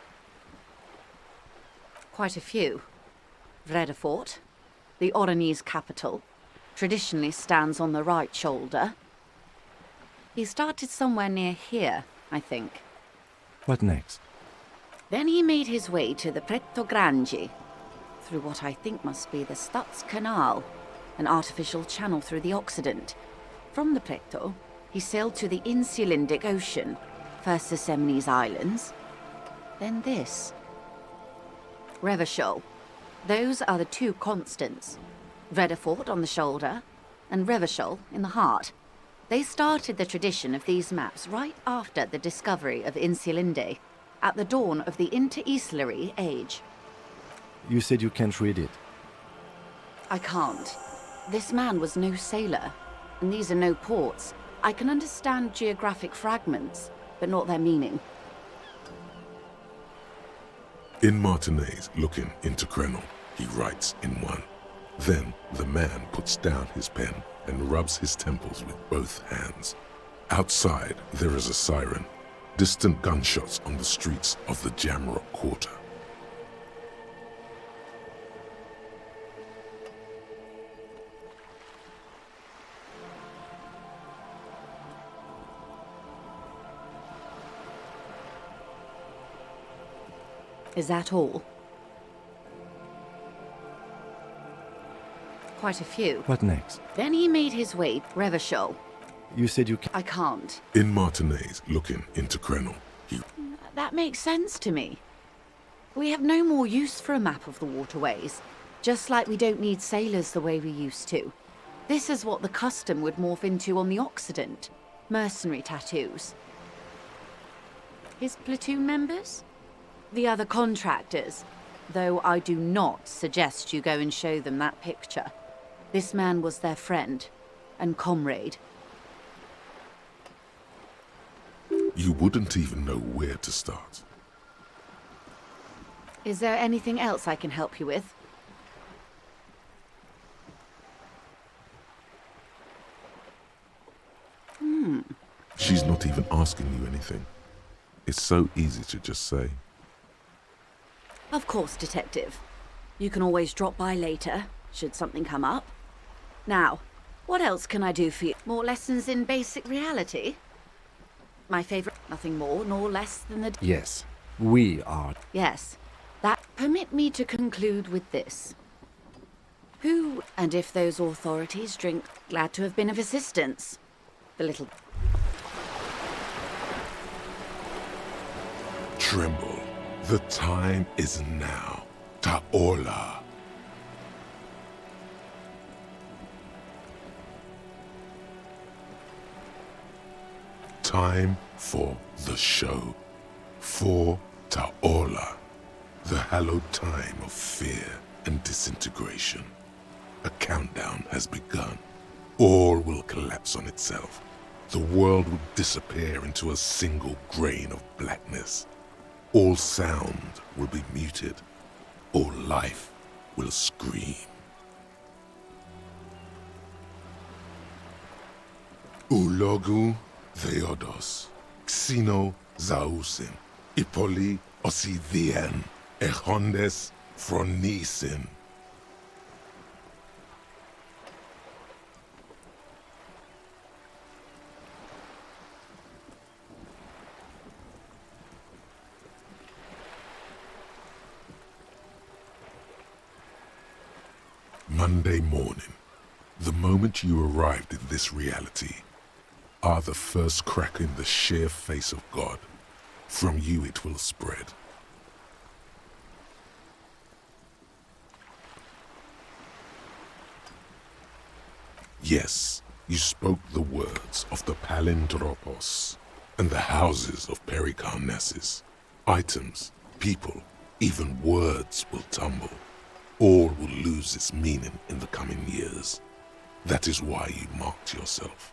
Quite a few. Vredefort, the Oronese capital, traditionally stands on the right shoulder. He started somewhere near here, I think. What next? Then he made his way to the Pretto Grande, through what I think must be the Stutz Canal, an artificial channel through the Occident. From the Pretto, he sailed to the Insulindic Ocean, first the Semnes Islands, then this. Revachol. Those are the two constants. Vredefort on the shoulder, and Revachol in the heart. They started the tradition of these maps right after the discovery of Insulinde, at the dawn of the Interinsulary Age. You said you can't read it. I can't. This man was no sailor, and these are no ports. I can understand geographic fragments, but not their meaning. In Martinez, looking into Krenel, he writes in one. Then the man puts down his pen and rubs his temples with both hands. Outside, there is a siren. Distant gunshots on the streets of the Jamrock Quarter. Is that all? Quite a few. What next? Then he made his way to Revachol. You said you can't. I can't. In Martinez, looking into Krenel, he... That makes sense to me. We have no more use for a map of the waterways, just like we don't need sailors the way we used to. This is what the custom would morph into on the Occident. Mercenary tattoos. His platoon members? The other contractors, though I do not suggest you go and show them that picture. This man was their friend and comrade. You wouldn't even know where to start. Is there anything else I can help you with? She's not even asking you anything. It's so easy to just say. Of course, Detective. You can always drop by later, should something come up. Now, what else can I do for you? More lessons in basic reality? My favorite, nothing more nor less than the... Yes, we are. Yes, that... Permit me to conclude with this. Who, and if those authorities drink, glad to have been of assistance. The little... Tremble. The time is now. Taola. Time for the show. For Taola. The hallowed time of fear and disintegration. A countdown has begun. all will collapse on itself. The world would disappear into a single grain of blackness. All sound will be muted. All life will scream. Ulogu theodos, xino zausin, ipoli osithien, echondes fronisin. Monday morning, the moment you arrived in this reality, are the first crack in the sheer face of God. From you it will spread. Yes, you spoke the words of the palindropos and the houses of Pericarnassus. Items, people, even words will tumble. All will lose its meaning in the coming years. That is why you marked yourself.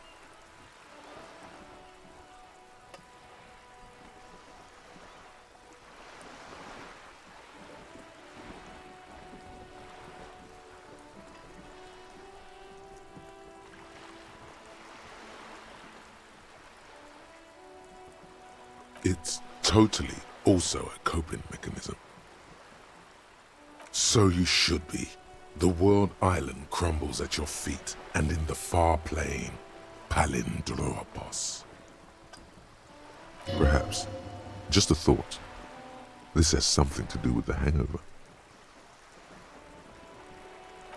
It's totally also a coping mechanism. So you should be. The world island crumbles at your feet, and in the far plain, Palindropos. Perhaps, just a thought, this has something to do with the hangover.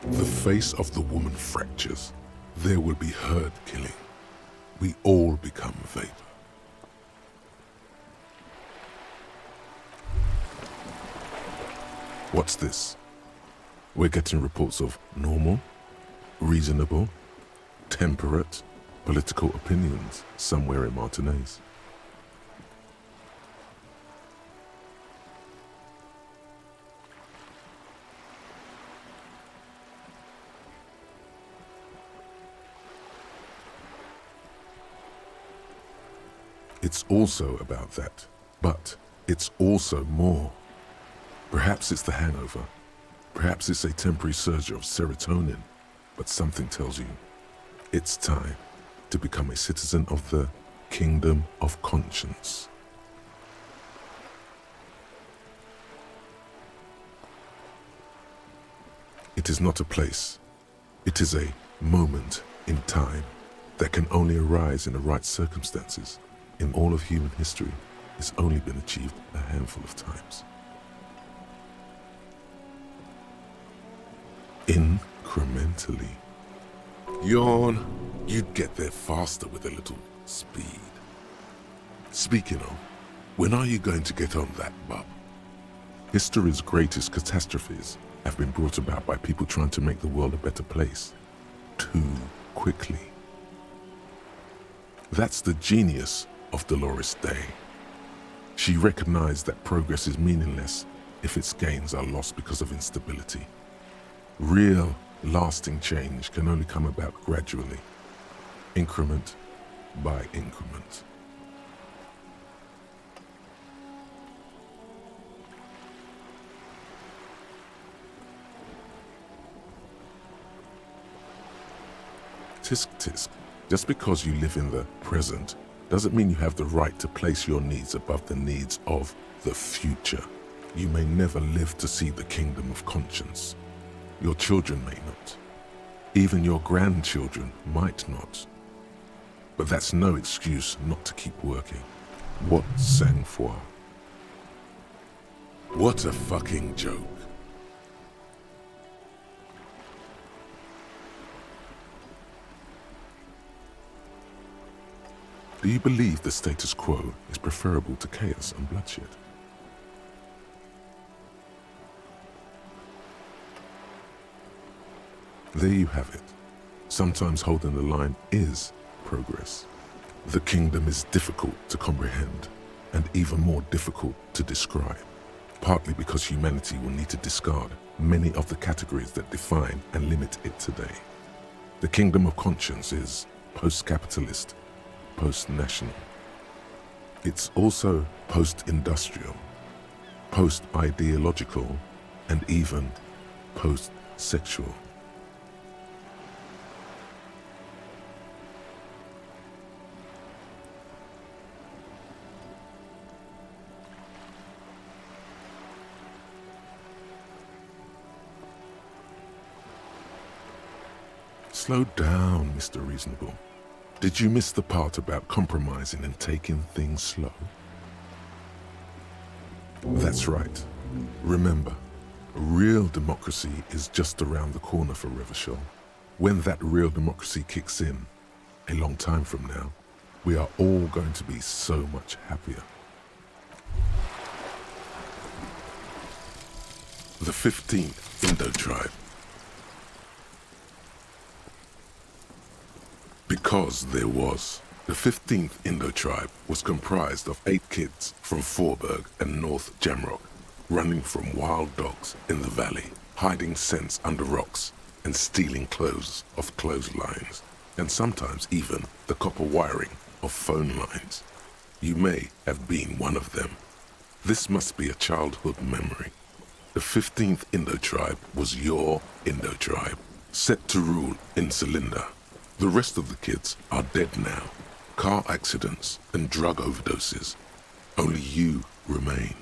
The face of the woman fractures. There will be herd killing. We all become vapor. What's this? We're getting reports of normal, reasonable, temperate political opinions somewhere in Martinez. It's also about that, but it's also more. Perhaps it's the hangover. Perhaps it's a temporary surge of serotonin, but something tells you it's time to become a citizen of the kingdom of conscience. It is not a place. It is a moment in time that can only arise in the right circumstances. In all of human history, it's only been achieved a handful of times. Incrementally. Yawn, you'd get there faster with a little speed. Speaking of, when are you going to get on that, bub? History's greatest catastrophes have been brought about by people trying to make the world a better place. Too quickly. That's the genius of Dolores Day. She recognized that progress is meaningless if its gains are lost because of instability. Real, lasting change can only come about gradually, increment by increment. Tisk tisk, just because you live in the present doesn't mean you have the right to place your needs above the needs of the future. You may never live to see the kingdom of conscience. Your children may not. Even your grandchildren might not. But that's no excuse not to keep working. What sang-froid? What a fucking joke. Do you believe the status quo is preferable to chaos and bloodshed? There you have it. Sometimes holding the line is progress. The kingdom is difficult to comprehend and even more difficult to describe, partly because humanity will need to discard many of the categories that define and limit it today. The kingdom of conscience is post-capitalist, post-national. It's also post-industrial, post-ideological, and even post-sexual. Slow down, Mr. Reasonable. Did you miss the part about compromising and taking things slow? That's right. Remember, real democracy is just around the corner for Revachol. When that real democracy kicks in, a long time from now, we are all going to be so much happier. The 15th Indo tribe. Because there was. The 15th Indo tribe was comprised of 8 kids from Forberg and North Jamrock, running from wild dogs in the valley, hiding scents under rocks, and stealing clothes off clotheslines, and sometimes even the copper wiring of phone lines. You may have been one of them. This must be a childhood memory. The 15th Indo tribe was your Indo tribe, set to rule in Cylinder. The rest of the kids are dead now. Car accidents and drug overdoses. Only you remain.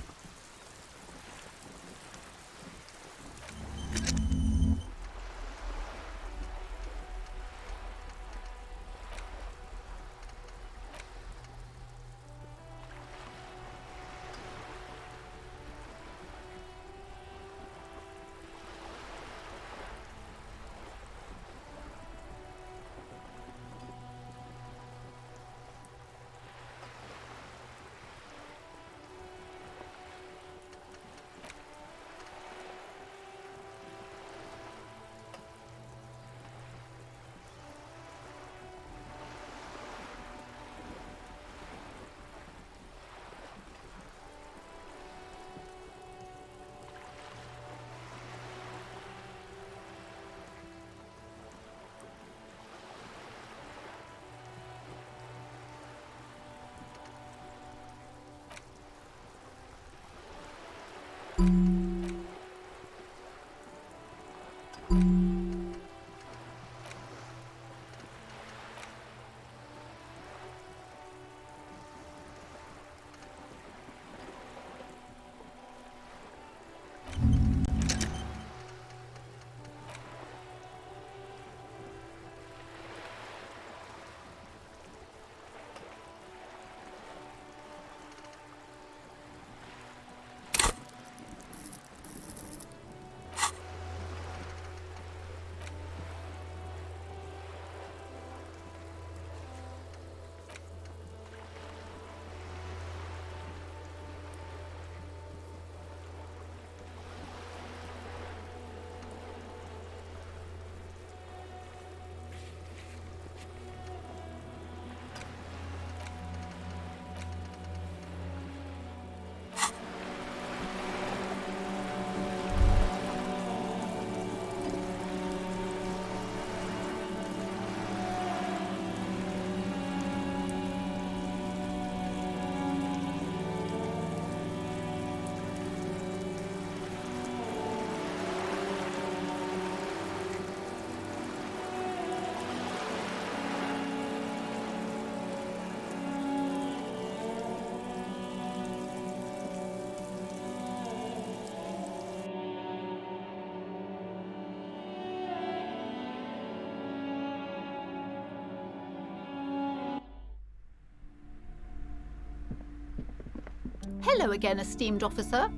Hello again, esteemed officer.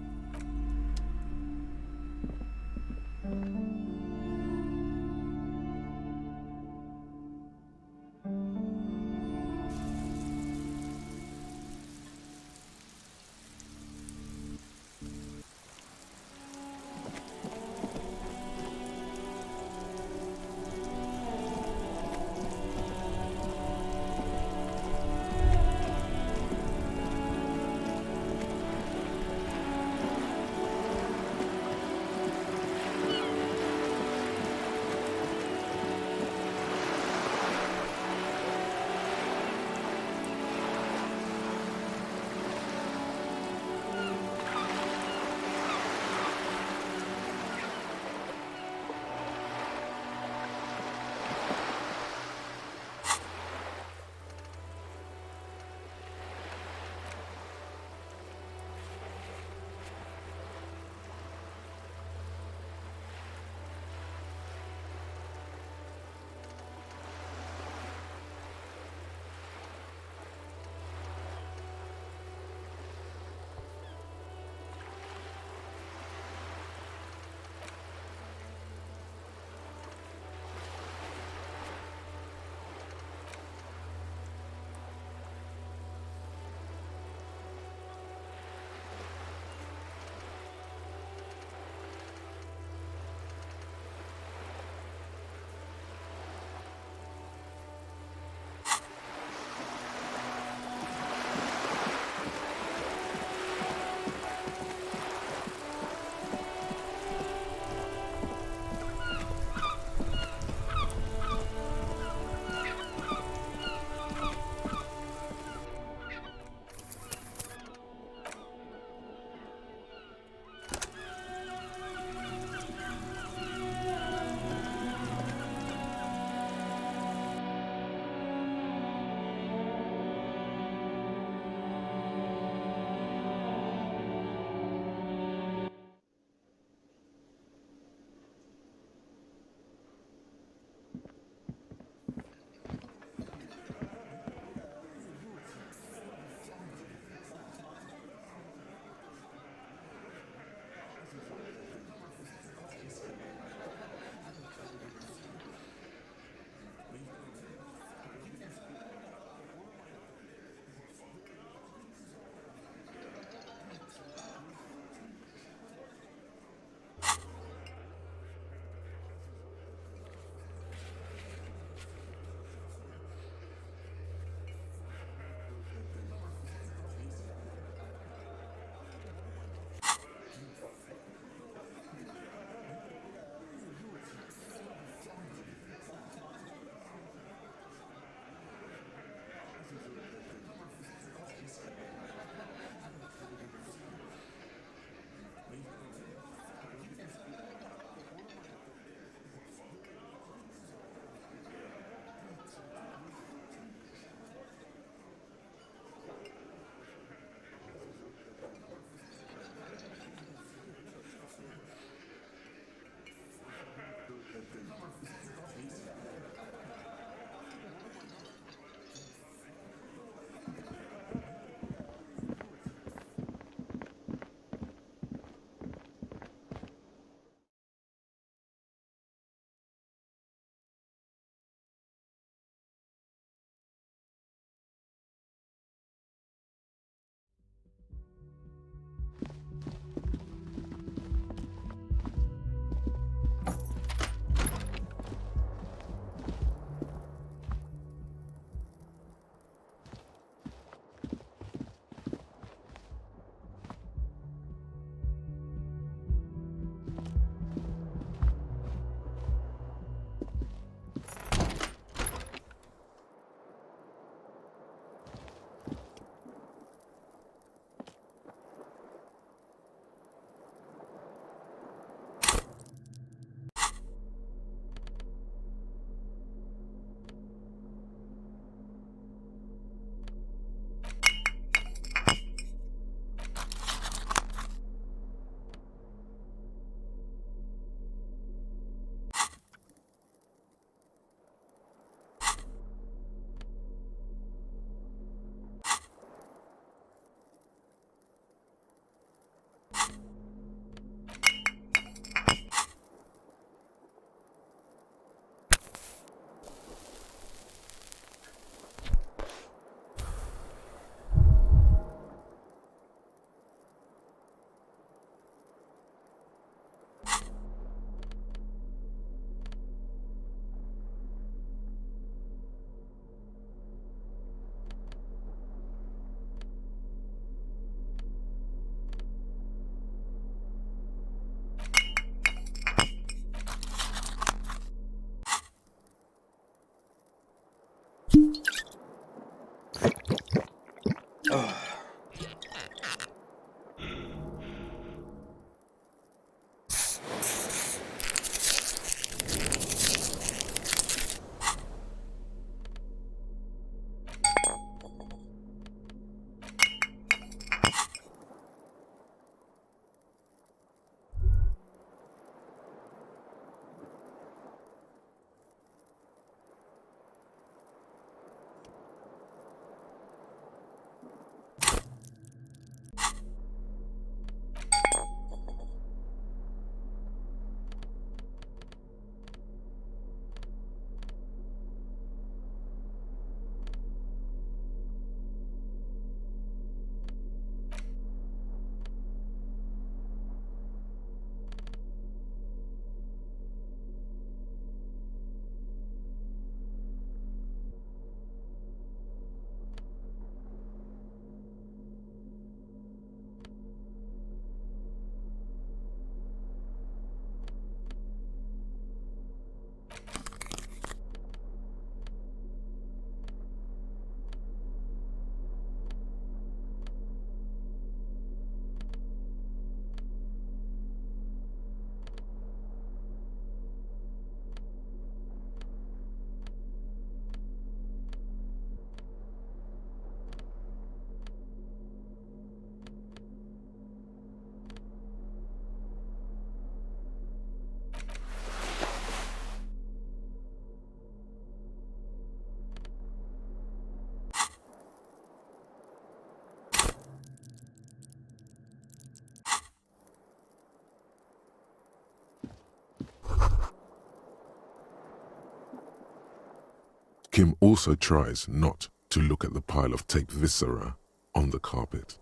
Kim also tries not to look at the pile of taped viscera on the carpet,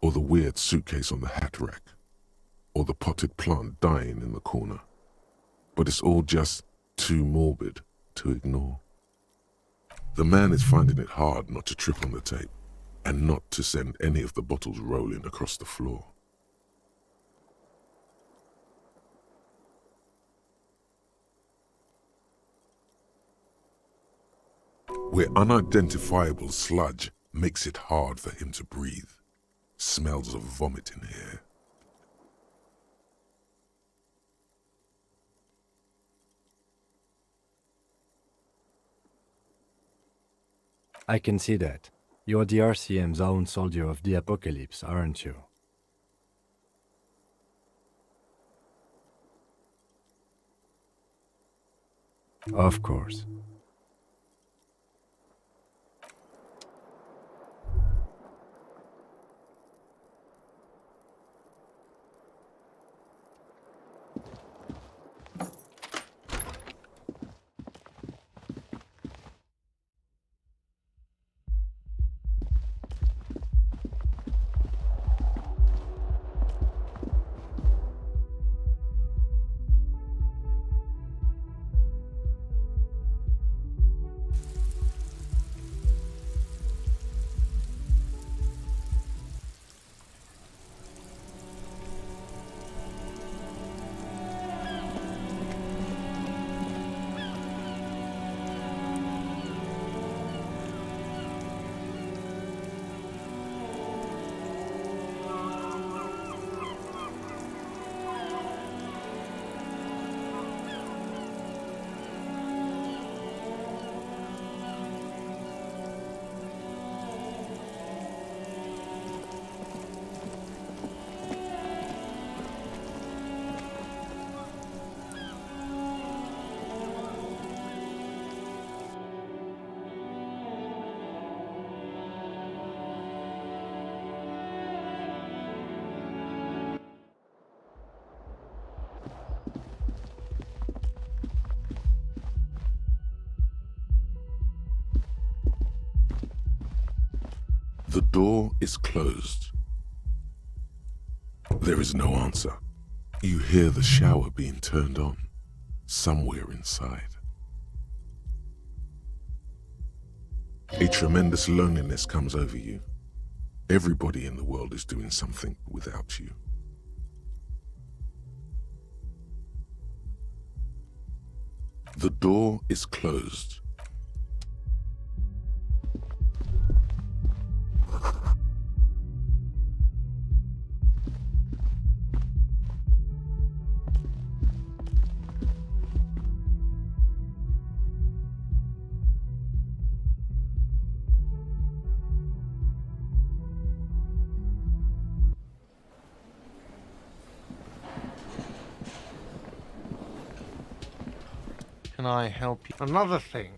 or the weird suitcase on the hat rack, or the potted plant dying in the corner. But it's all just too morbid to ignore. The man is finding it hard not to trip on the tape, and not to send any of the bottles rolling across the floor. Where unidentifiable sludge makes it hard for him to breathe. Smells of vomit in here. I can see that. You're the RCM's own soldier of the apocalypse, aren't you? Of course. The door is closed. There is no answer. You hear the shower being turned on, somewhere inside. A tremendous loneliness comes over you. Everybody in the world is doing something without you. The door is closed. Can I help you? Another thing.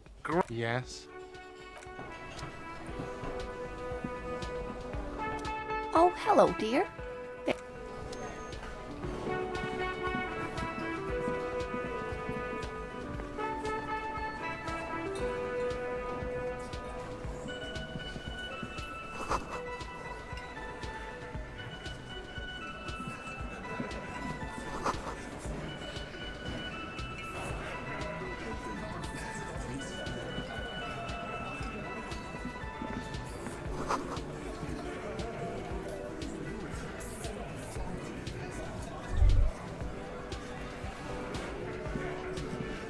Yes. Oh, hello, dear.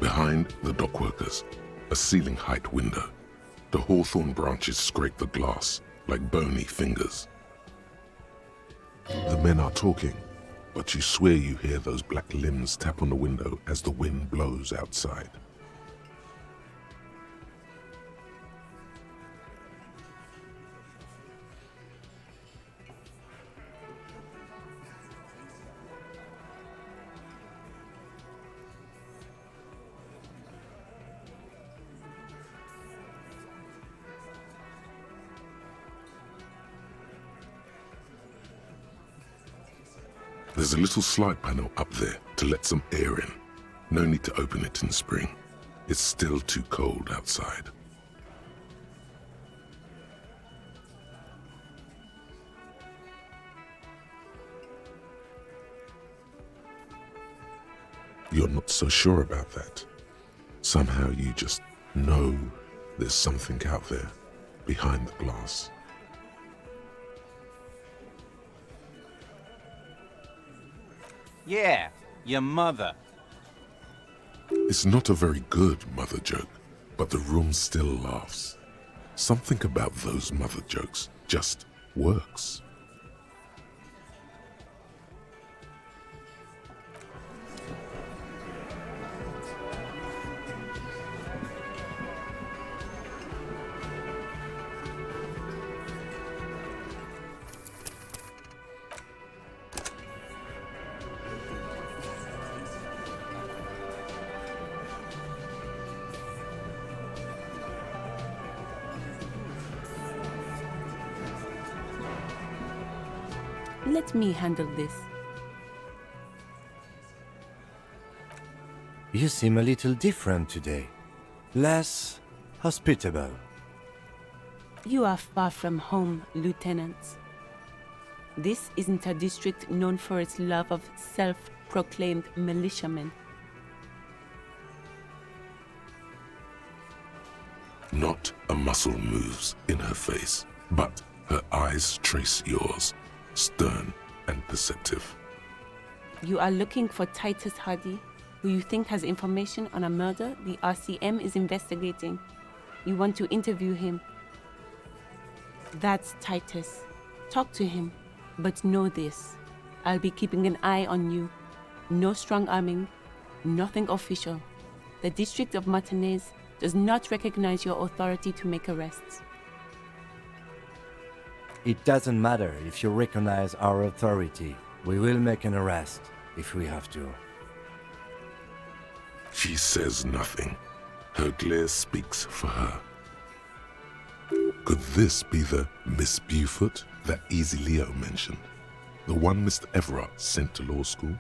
Behind the dockworkers, a ceiling-height window. The hawthorn branches scrape the glass like bony fingers. The men are talking, but you swear you hear those black limbs tap on the window as the wind blows outside. There's a little slide panel up there to let some air in. No need to open it in spring. It's still too cold outside. you're not so sure about that. Somehow you just know there's something out there behind the glass. Yeah, your mother. It's not a very good mother joke, but the room still laughs. Something about those mother jokes just works. Let me handle this. You seem a little different today. Less hospitable. You are far from home, Lieutenant. This isn't a district known for its love of self-proclaimed militiamen. Not a muscle moves in her face, but her eyes trace yours, stern and perceptive. You are looking for Titus Hardie, who you think has information on a murder the RCM is investigating. You want to interview him. That's Titus. Talk to him, but know this. I'll be keeping an eye on you. No strong arming, nothing official. The District of Martinez does not recognize your authority to make arrests. It doesn't matter if you recognize our authority. We will make an arrest if we have to. She says nothing. Her glare speaks for her. Could this be the Miss Beaufort that Easy Leo mentioned? The one Mr. Everett sent to law school?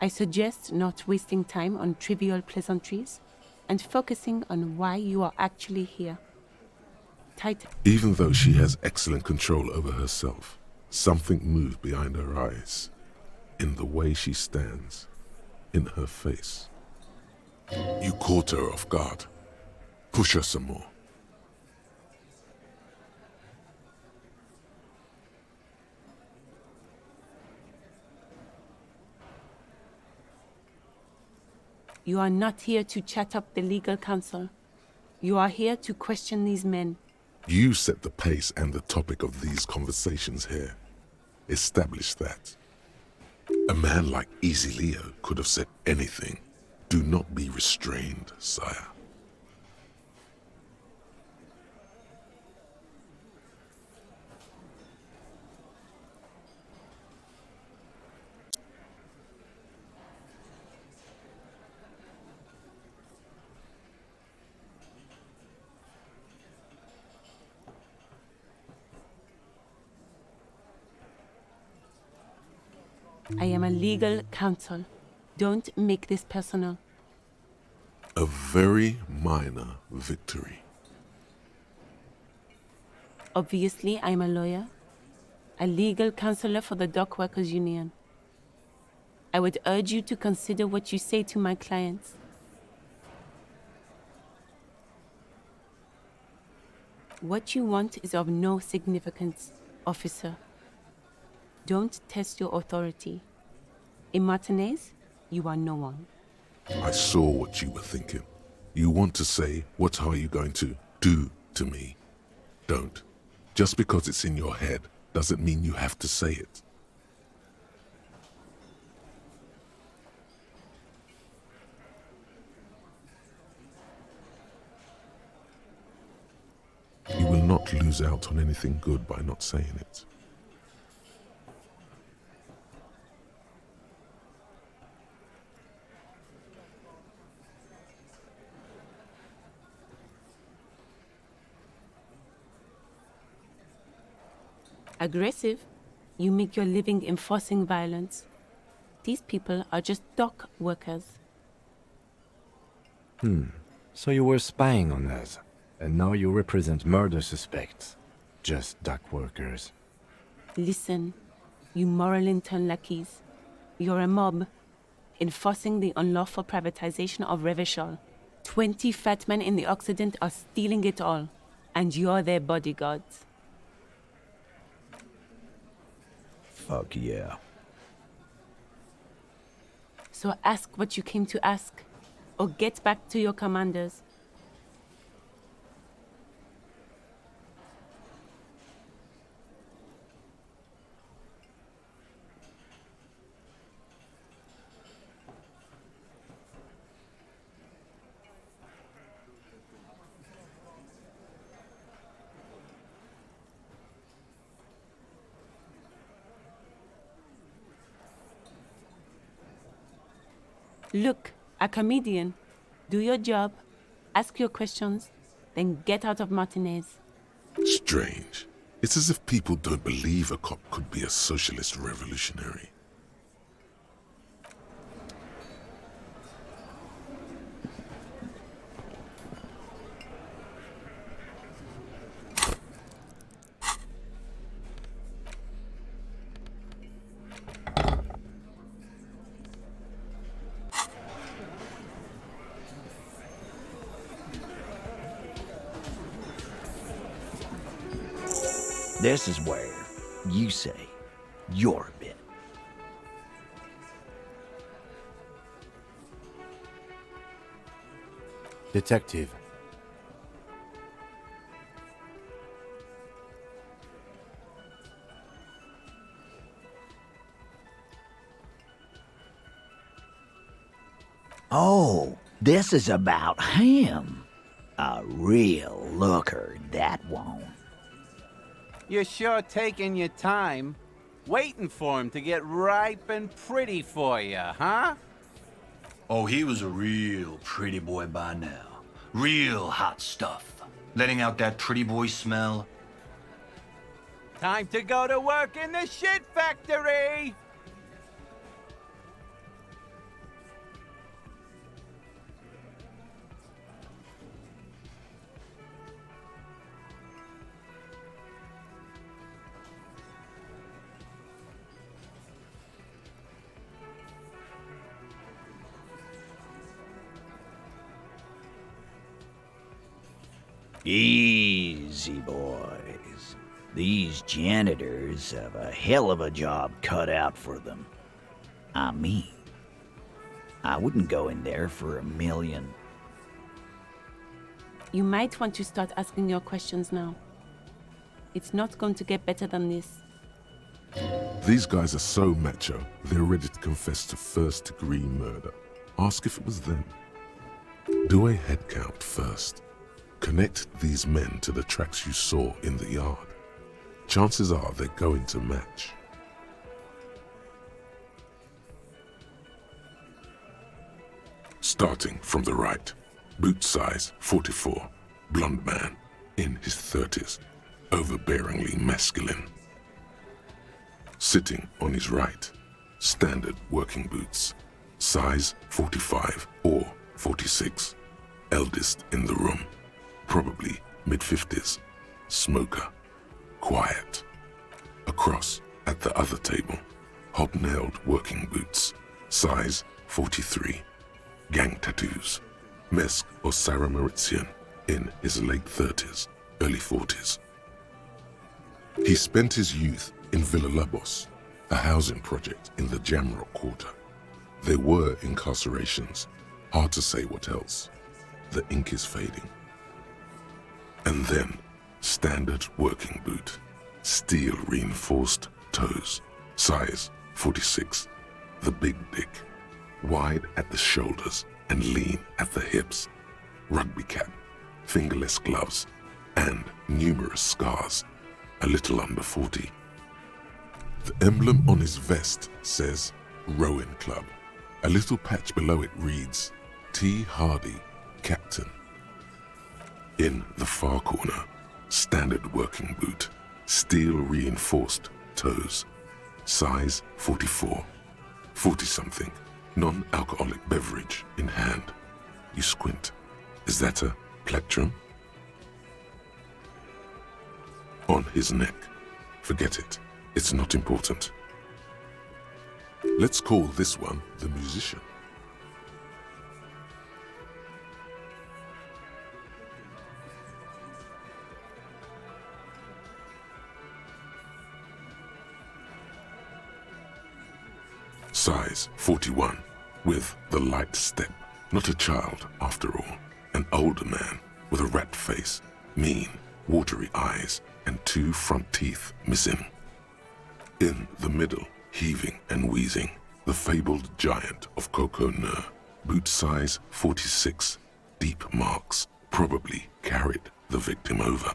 I suggest not wasting time on trivial pleasantries and focusing on why you are actually here. Titus. Even though she has excellent control over herself, something moved behind her eyes, in the way she stands, in her face. You caught her off guard. Push her some more. You are not here to chat up the legal counsel. You are here to question these men. You set the pace and the topic of these conversations here. Establish that. A man like Easy Leo could have said anything. Do not be restrained, sire. I am a legal counsel. Don't make this personal. A very minor victory. Obviously, I'm a lawyer, a legal counselor for the Dock Workers Union. I would urge you to consider what you say to my clients. What you want is of no significance, officer. Don't test your authority. In Martinez, you are no one. I saw what you were thinking. You want to say, what are you going to do to me? Don't. Just because it's in your head doesn't mean you have to say it. You will not lose out on anything good by not saying it. Aggressive? You make your living enforcing violence. These people are just dock workers. So you were spying on us, and now you represent murder suspects. Just dock workers. Listen, you moral intern lackeys. You're a mob, enforcing the unlawful privatization of Revachol. 20 fat men in the Occident are stealing it all, and you're their bodyguards. Fuck yeah. So ask what you came to ask, or get back to your commanders. Look, a comedian. Do your job, ask your questions, then get out of Martinez. Strange. It's as if people don't believe a cop could be a socialist revolutionary. This is where you say your bit. Detective. Oh, this is about him. A real looker, that one. You're sure taking your time, waiting for him to get ripe and pretty for you, huh? Oh, he was a real pretty boy by now. Real hot stuff. Letting out that pretty boy smell. Time to go to work in the shit factory! Easy, boys. These janitors have a hell of a job cut out for them. I mean, I wouldn't go in there for $1 million. You might want to start asking your questions now. It's not going to get better than this. These guys are so macho, they're ready to confess to first-degree murder. Ask if it was them. Do a head count first. Connect these men to the tracks you saw in the yard. Chances are they're going to match. Starting from the right, boot size 44, blonde man, in his 30s, overbearingly masculine. Sitting on his right, standard working boots, size 45 or 46, eldest in the room. Probably mid-50s, smoker, quiet. Across at the other table, hobnailed working boots, size 43, gang tattoos, Mesk or Sarah Mauritian, in his late 30s, early 40s. He spent his youth in Villa Labos, a housing project in the Jamrock Quarter. There were incarcerations, hard to say what else. The ink is fading. And then, standard working boot, steel reinforced toes, size 46, the big dick, wide at the shoulders and lean at the hips, rugby cap, fingerless gloves, and numerous scars, a little under 40. The emblem on his vest says Rowing Club. A little patch below it reads T. Hardie, Captain. In the far corner, standard working boot, steel reinforced toes, Size 44. 40-something. Non-alcoholic beverage in hand. You squint. Is that a plectrum? On his neck. Forget it. It's not important. Let's call this one the musician. Size 41, with the light step. Not a child, after all. An older man with a rat face, mean, watery eyes, and 2 front teeth missing. In the middle, heaving and wheezing, the fabled giant of Coco Nur. Boot size 46, deep marks, probably carried the victim over.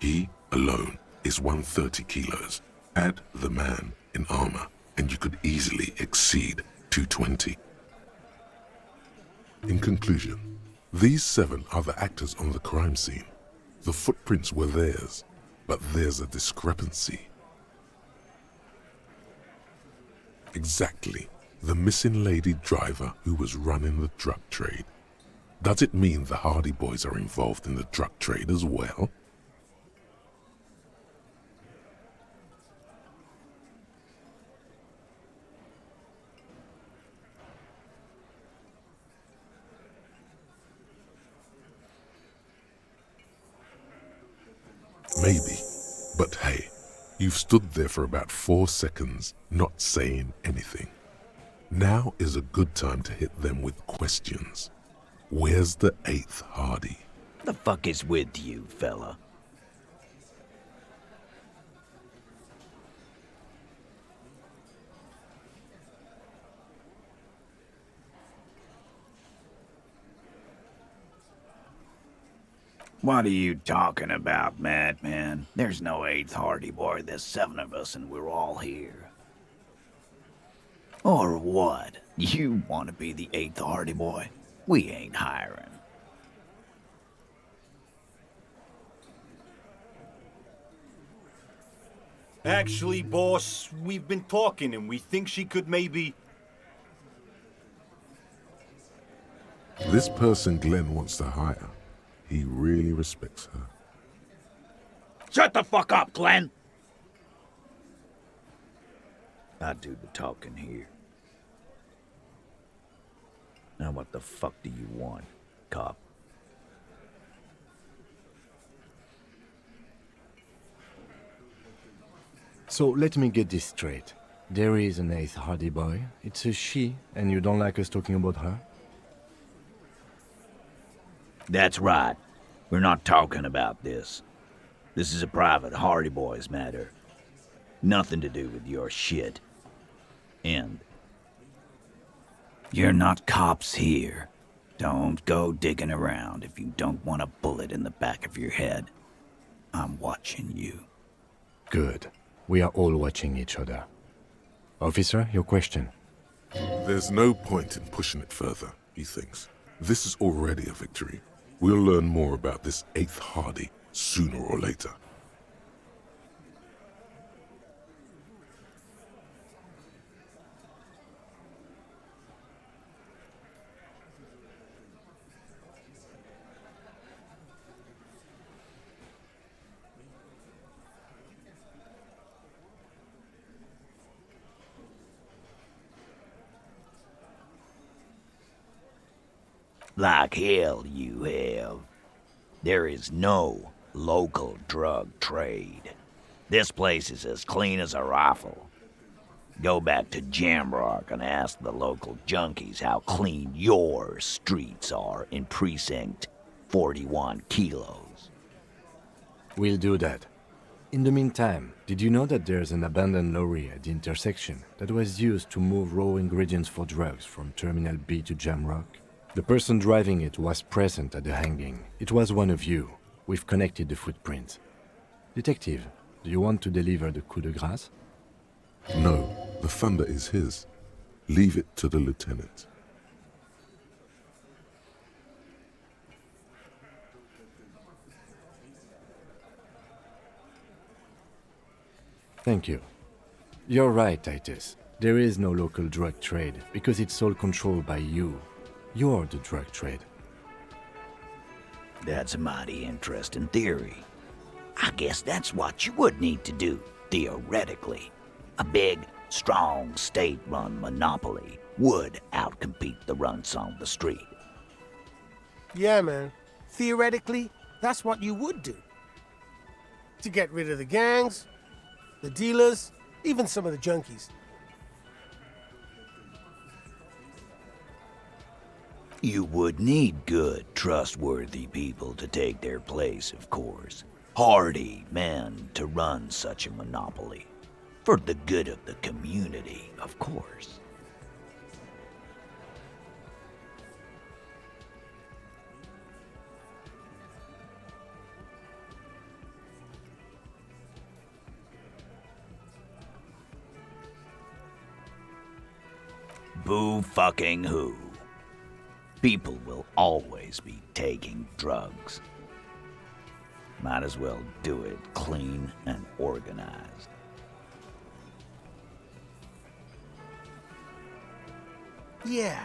He alone is 130 kilos. Add the man in armor, and you could easily exceed 220. In conclusion, these 7 are the actors on the crime scene. The footprints were theirs, but there's a discrepancy. Exactly, the missing lady driver who was running the drug trade. Does it mean the Hardie boys are involved in the drug trade as well? Maybe, but hey, you've stood there for about 4 seconds, not saying anything. Now is a good time to hit them with questions. Where's the 8th Hardie? The fuck is with you, fella? What are you talking about, madman? There's no 8th Hardie boy. There's 7 of us and we're all here. Or what? You want to be the 8th Hardie boy? We ain't hiring. Actually, boss, we've been talking and we think she could maybe... This person Glenn wants to hire, he really respects her. Shut the fuck up, Glenn! I do the talking here. Now what the fuck do you want, cop? So let me get this straight. There is an 8th Hardie boy. It's a she, and you don't like us talking about her? That's right. We're not talking about this. This is a private Hardie Boys matter. Nothing to do with your shit. End. You're not cops here. Don't go digging around if you don't want a bullet in the back of your head. I'm watching you. Good. We are all watching each other. Officer, your question. There's no point in pushing it further, he thinks. This is already a victory. We'll learn more about this 8th Hardie sooner or later. Like hell you have. There is no local drug trade. This place is as clean as a rifle. Go back to Jamrock and ask the local junkies how clean your streets are in Precinct 41 kilos. We'll do that. In the meantime, did you know that there's an abandoned lorry at the intersection that was used to move raw ingredients for drugs from Terminal B to Jamrock? The person driving it was present at the hanging. It was one of you. We've connected the footprint. Detective, do you want to deliver the coup de grâce? No, the thunder is his. Leave it to the lieutenant. Thank you. You're right, Titus. There is no local drug trade because it's all controlled by you. You're the drug trade. That's a mighty interesting theory. I guess that's what you would need to do, theoretically. A big, strong, state-run monopoly would outcompete the runts on the street. Yeah, man. Theoretically, that's what you would do. To get rid of the gangs, the dealers, even some of the junkies. You would need good, trustworthy people to take their place, of course. Hardy men to run such a monopoly. For the good of the community, of course. Boo fucking who. People will always be taking drugs. Might as well do it clean and organized. Yeah,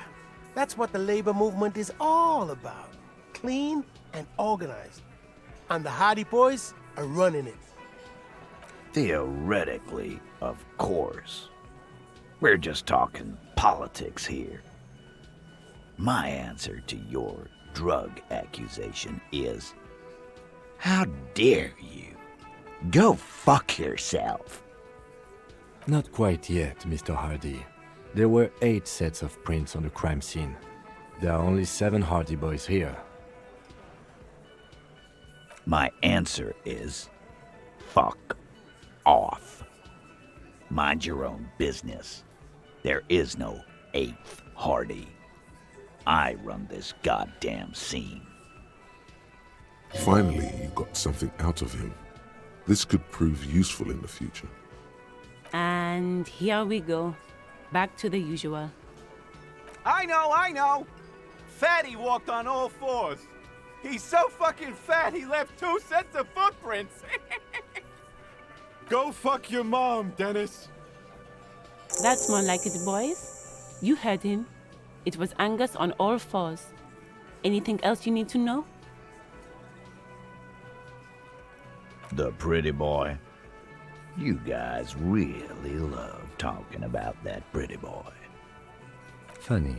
that's what the labor movement is all about. Clean and organized. And the Hardie boys are running it. Theoretically, of course. We're just talking politics here. My answer to your drug accusation is, how dare you? Go fuck yourself. Not quite yet, Mr. Hardie. There were 8 sets of prints on the crime scene. There are only 7 Hardie boys here. My answer is, fuck off. Mind your own business. There is no 8th Hardie. I run this goddamn scene. Finally, you got something out of him. This could prove useful in the future. And here we go. Back to the usual. I know! Fatty walked on all 4s. He's so fucking fat he left 2 sets of footprints. Go fuck your mom, Dennis. That's more like it, boys. You heard him. It was Angus on all 4s. Anything else you need to know? The pretty boy. You guys really love talking about that pretty boy. Funny.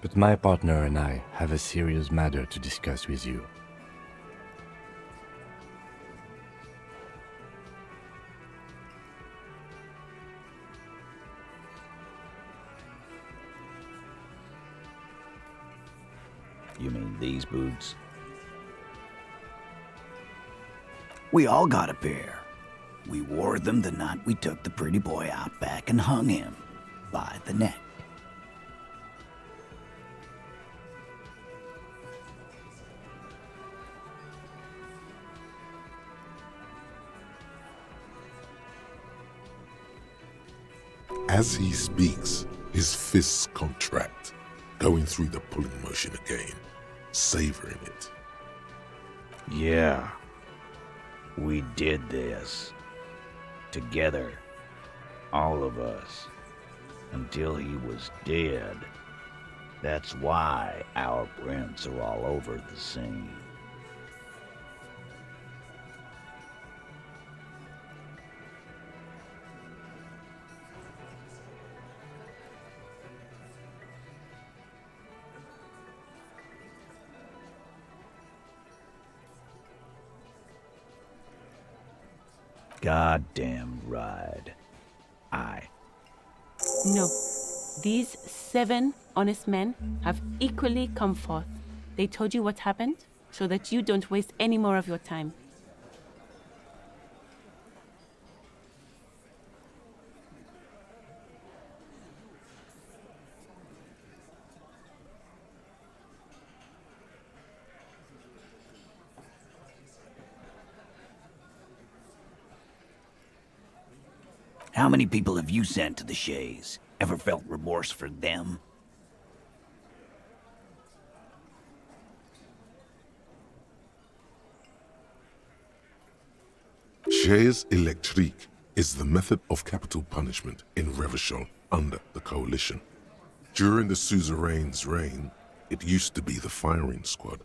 But my partner and I have a serious matter to discuss with you. You mean these boots? We all got a pair. We wore them the night we took the pretty boy out back and hung him by the neck. As he speaks, his fists contract, going through the pulling motion again, savoring it. Yeah, we did this. Together, all of us, until he was dead. That's why our prints are all over the scene. Goddamn right. No. These 7 honest men have equally come forth. They told you what happened so that you don't waste any more of your time. How many people have you sent to the Shays? Ever felt remorse for them? Chaise électrique is the method of capital punishment in Revachol under the Coalition. During the suzerain's reign, it used to be the firing squad.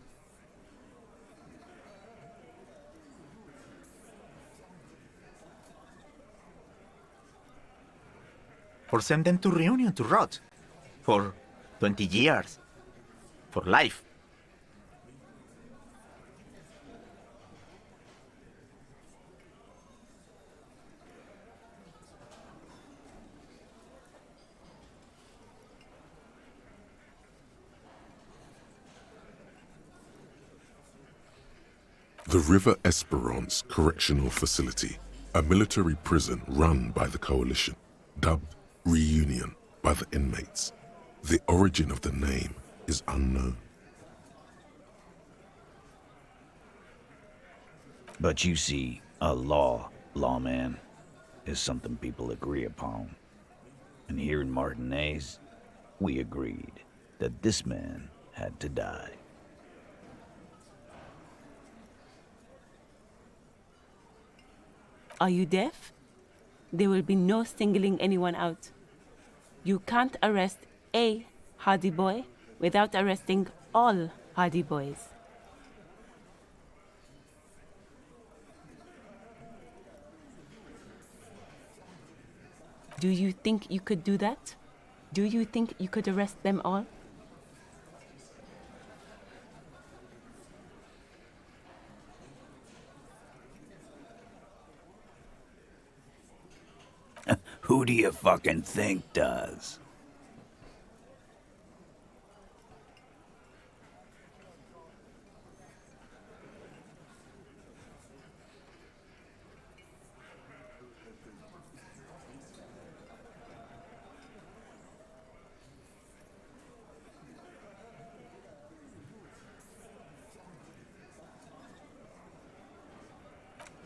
Or send them to Reunion to rot. For 20 years. For life. The River Esperance Correctional Facility, a military prison run by the Coalition, dubbed Reunion by the inmates. The origin of the name is unknown. But you see, a lawman, is something people agree upon. And here in Martinez, we agreed that this man had to die. Are you deaf? There will be no singling anyone out. You can't arrest a Hardie boy without arresting all Hardie boys. Do you think you could do that? Do you think you could arrest them all? Who do you fucking think does?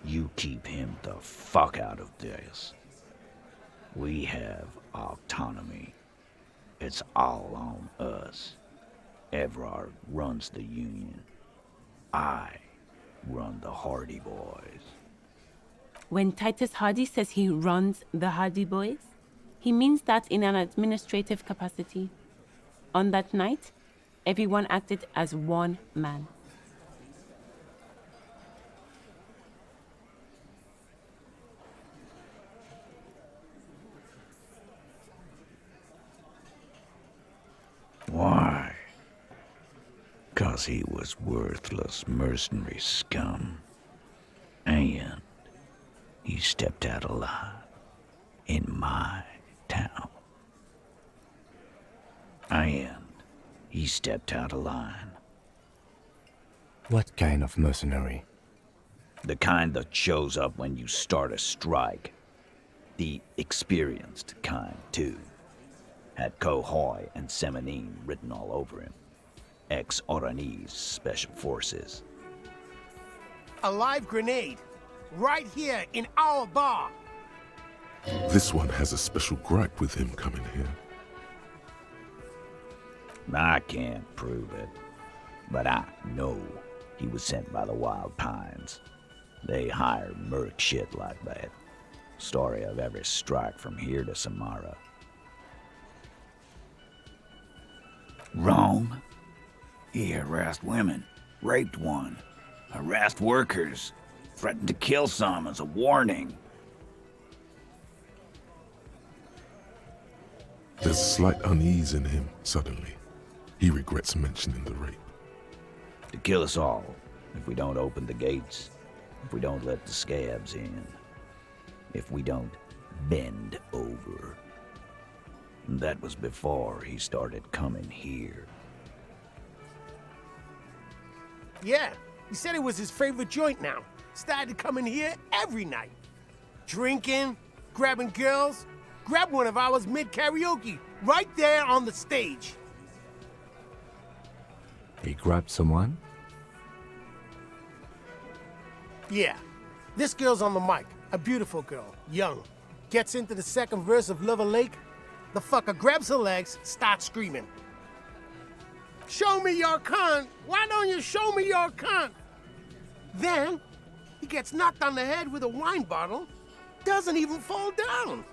You keep him the fuck out of this. We have autonomy. It's all on us. Everard runs the Union. I run the Hardie boys. When Titus Hardie says he runs the Hardie boys, he means that in an administrative capacity. On that night, everyone acted as one man. Why? 'Cause he was worthless mercenary scum. And he stepped out alive in my town. And he stepped out of line. What kind of mercenary? The kind that shows up when you start a strike. The experienced kind, too. Had Cohoy and Semenine written all over him. Ex-Oranese Special Forces. A live grenade. Right here in our bar. This one has a special gripe with him coming here. I can't prove it, but I know he was sent by the Wild Pines. They hire merc shit like that. Story of every strike from here to Samara. Wrong. He harassed women, raped one, harassed workers, threatened to kill some as a warning. There's a slight unease in him suddenly. He regrets mentioning the rape. To kill us all, if we don't open the gates, if we don't let the scabs in, if we don't bend over. That was before he started coming here. Yeah, he said it was his favorite joint now. Started coming here every night. Drinking, grabbing girls. Grabbed one of ours mid-karaoke, right there on the stage. He grabbed someone? Yeah, this girl's on the mic. A beautiful girl, young. Gets into the second verse of Lover Lake. The fucker grabs her legs, starts screaming. Show me your cunt! Why don't you show me your cunt? Then, he gets knocked on the head with a wine bottle, doesn't even fall down.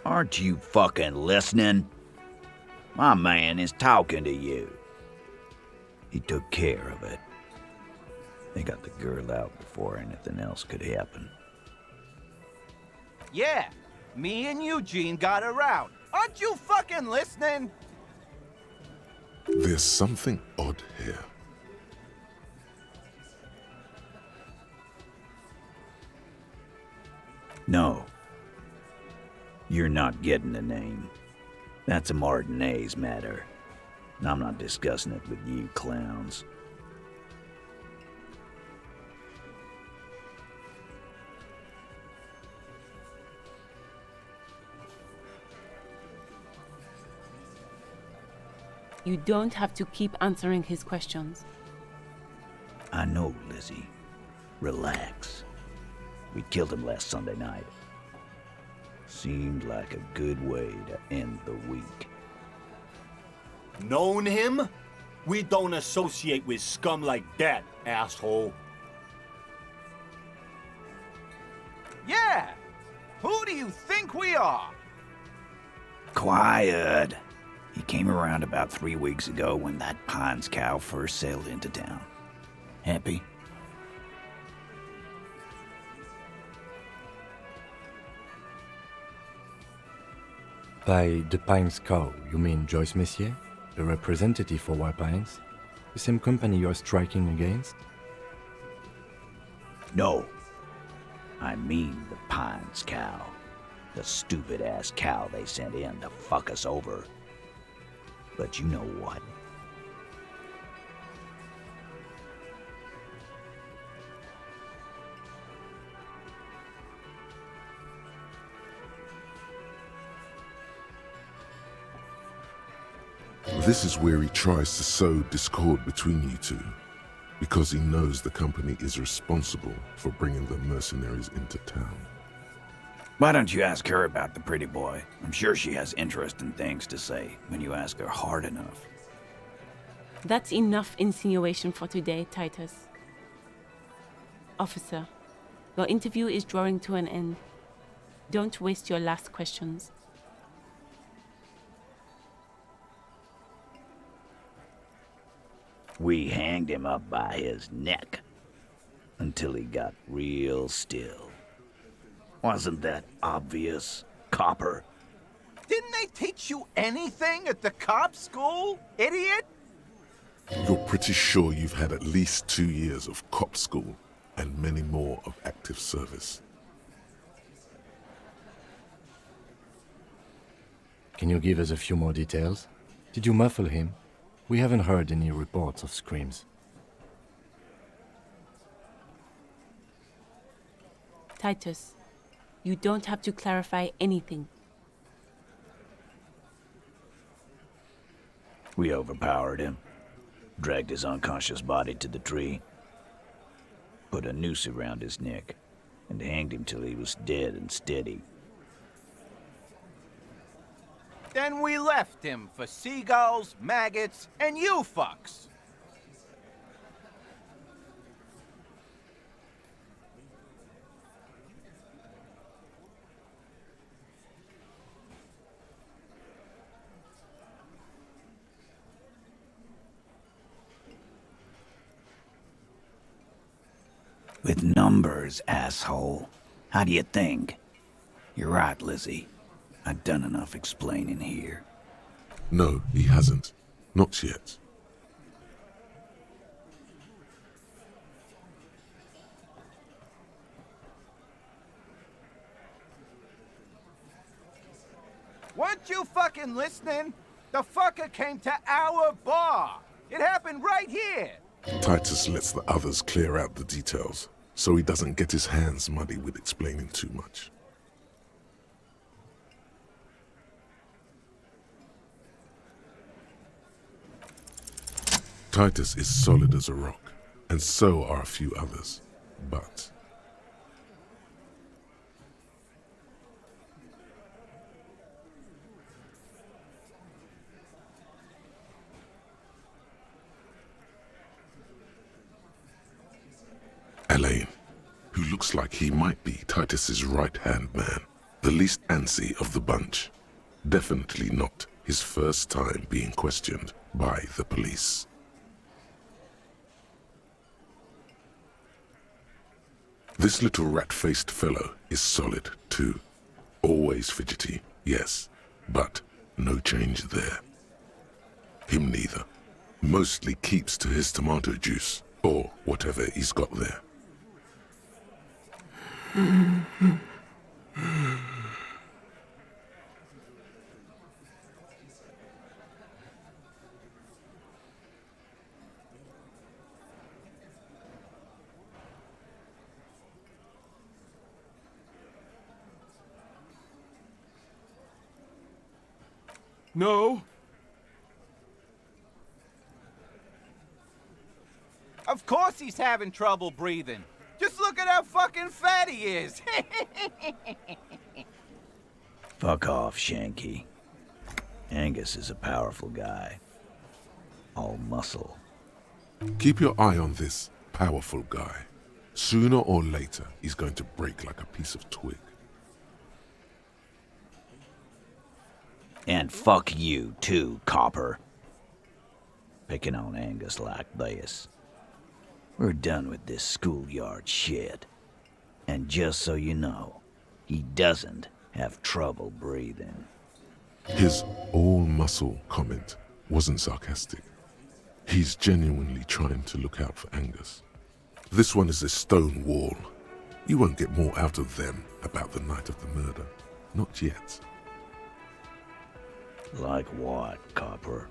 Aren't you fucking listening? My man is talking to you. He took care of it. They got the girl out before anything else could happen. Yeah, me and Eugene got her out. Aren't you fucking listening? There's something odd here. No. You're not getting the name. That's a Martinez matter. And I'm not discussing it with you clowns. You don't have to keep answering his questions. I know, Lizzie. Relax. We killed him last Sunday night. Seemed like a good way to end the week. Known him? We don't associate with scum like that, asshole. Yeah! Who do you think we are? Quiet. He came around about 3 weeks ago when that Pines cow first sailed into town. Happy? By the Pines cow, you mean Joyce Messier, the representative for White Pines? The same company you're striking against? No. I mean the Pines cow. The stupid-ass cow they sent in to fuck us over. But you know what? This is where he tries to sow discord between you two, because he knows the company is responsible for bringing the mercenaries into town. Why don't you ask her about the pretty boy? I'm sure she has interesting things to say when you ask her hard enough. That's enough insinuation for today, Titus. Officer, your interview is drawing to an end. Don't waste your last questions. We hanged him up by his neck until he got real still. Wasn't that obvious, copper? Didn't they teach you anything at the cop school, idiot? You're pretty sure you've had at least 2 years of cop school and many more of active service. Can you give us a few more details? Did you muffle him? We haven't heard any reports of screams. Titus, you don't have to clarify anything. We overpowered him, dragged his unconscious body to the tree, put a noose around his neck, and hanged him till he was dead and steady. Then we left him for seagulls, maggots, and you fucks. With numbers, asshole. How do you think? You're right, Lizzie. I've done enough explaining here. No, he hasn't. Not yet. Weren't you fucking listening? The fucker came to our bar. It happened right here. Titus lets the others clear out the details, so he doesn't get his hands muddy with explaining too much. Titus is solid as a rock, and so are a few others, but... Elaine, who looks like he might be Titus's right-hand man, the least antsy of the bunch. Definitely not his first time being questioned by the police. This little rat-faced fellow is solid, too. Always fidgety, yes, but no change there. Him neither. Mostly keeps to his tomato juice, or whatever he's got there. No. Of course he's having trouble breathing. Just look at how fucking fat he is. Fuck off, Shanky. Angus is a powerful guy. All muscle. Keep your eye on this powerful guy. Sooner or later, he's going to break like a piece of twig. And fuck you, too, copper. Picking on Angus like this. We're done with this schoolyard shit. And just so you know, he doesn't have trouble breathing. His all-muscle comment wasn't sarcastic. He's genuinely trying to look out for Angus. This one is a stone wall. You won't get more out of them about the night of the murder. Not yet. Like what, copper?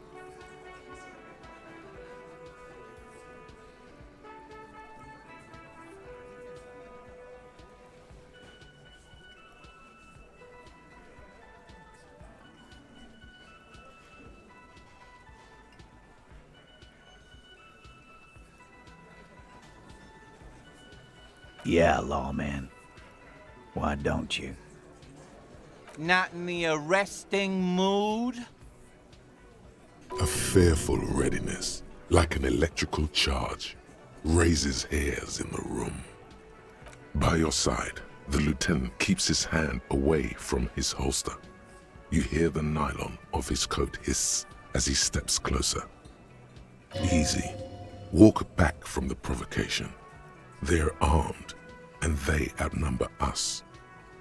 Yeah, lawman. Why don't you? Not in the arresting mood? A fearful readiness, like an electrical charge, raises hairs in the room. By your side, the lieutenant keeps his hand away from his holster. You hear the nylon of his coat hiss as he steps closer. Easy. Walk back from the provocation. They're armed, and they outnumber us.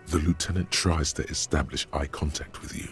The lieutenant tries to establish eye contact with you.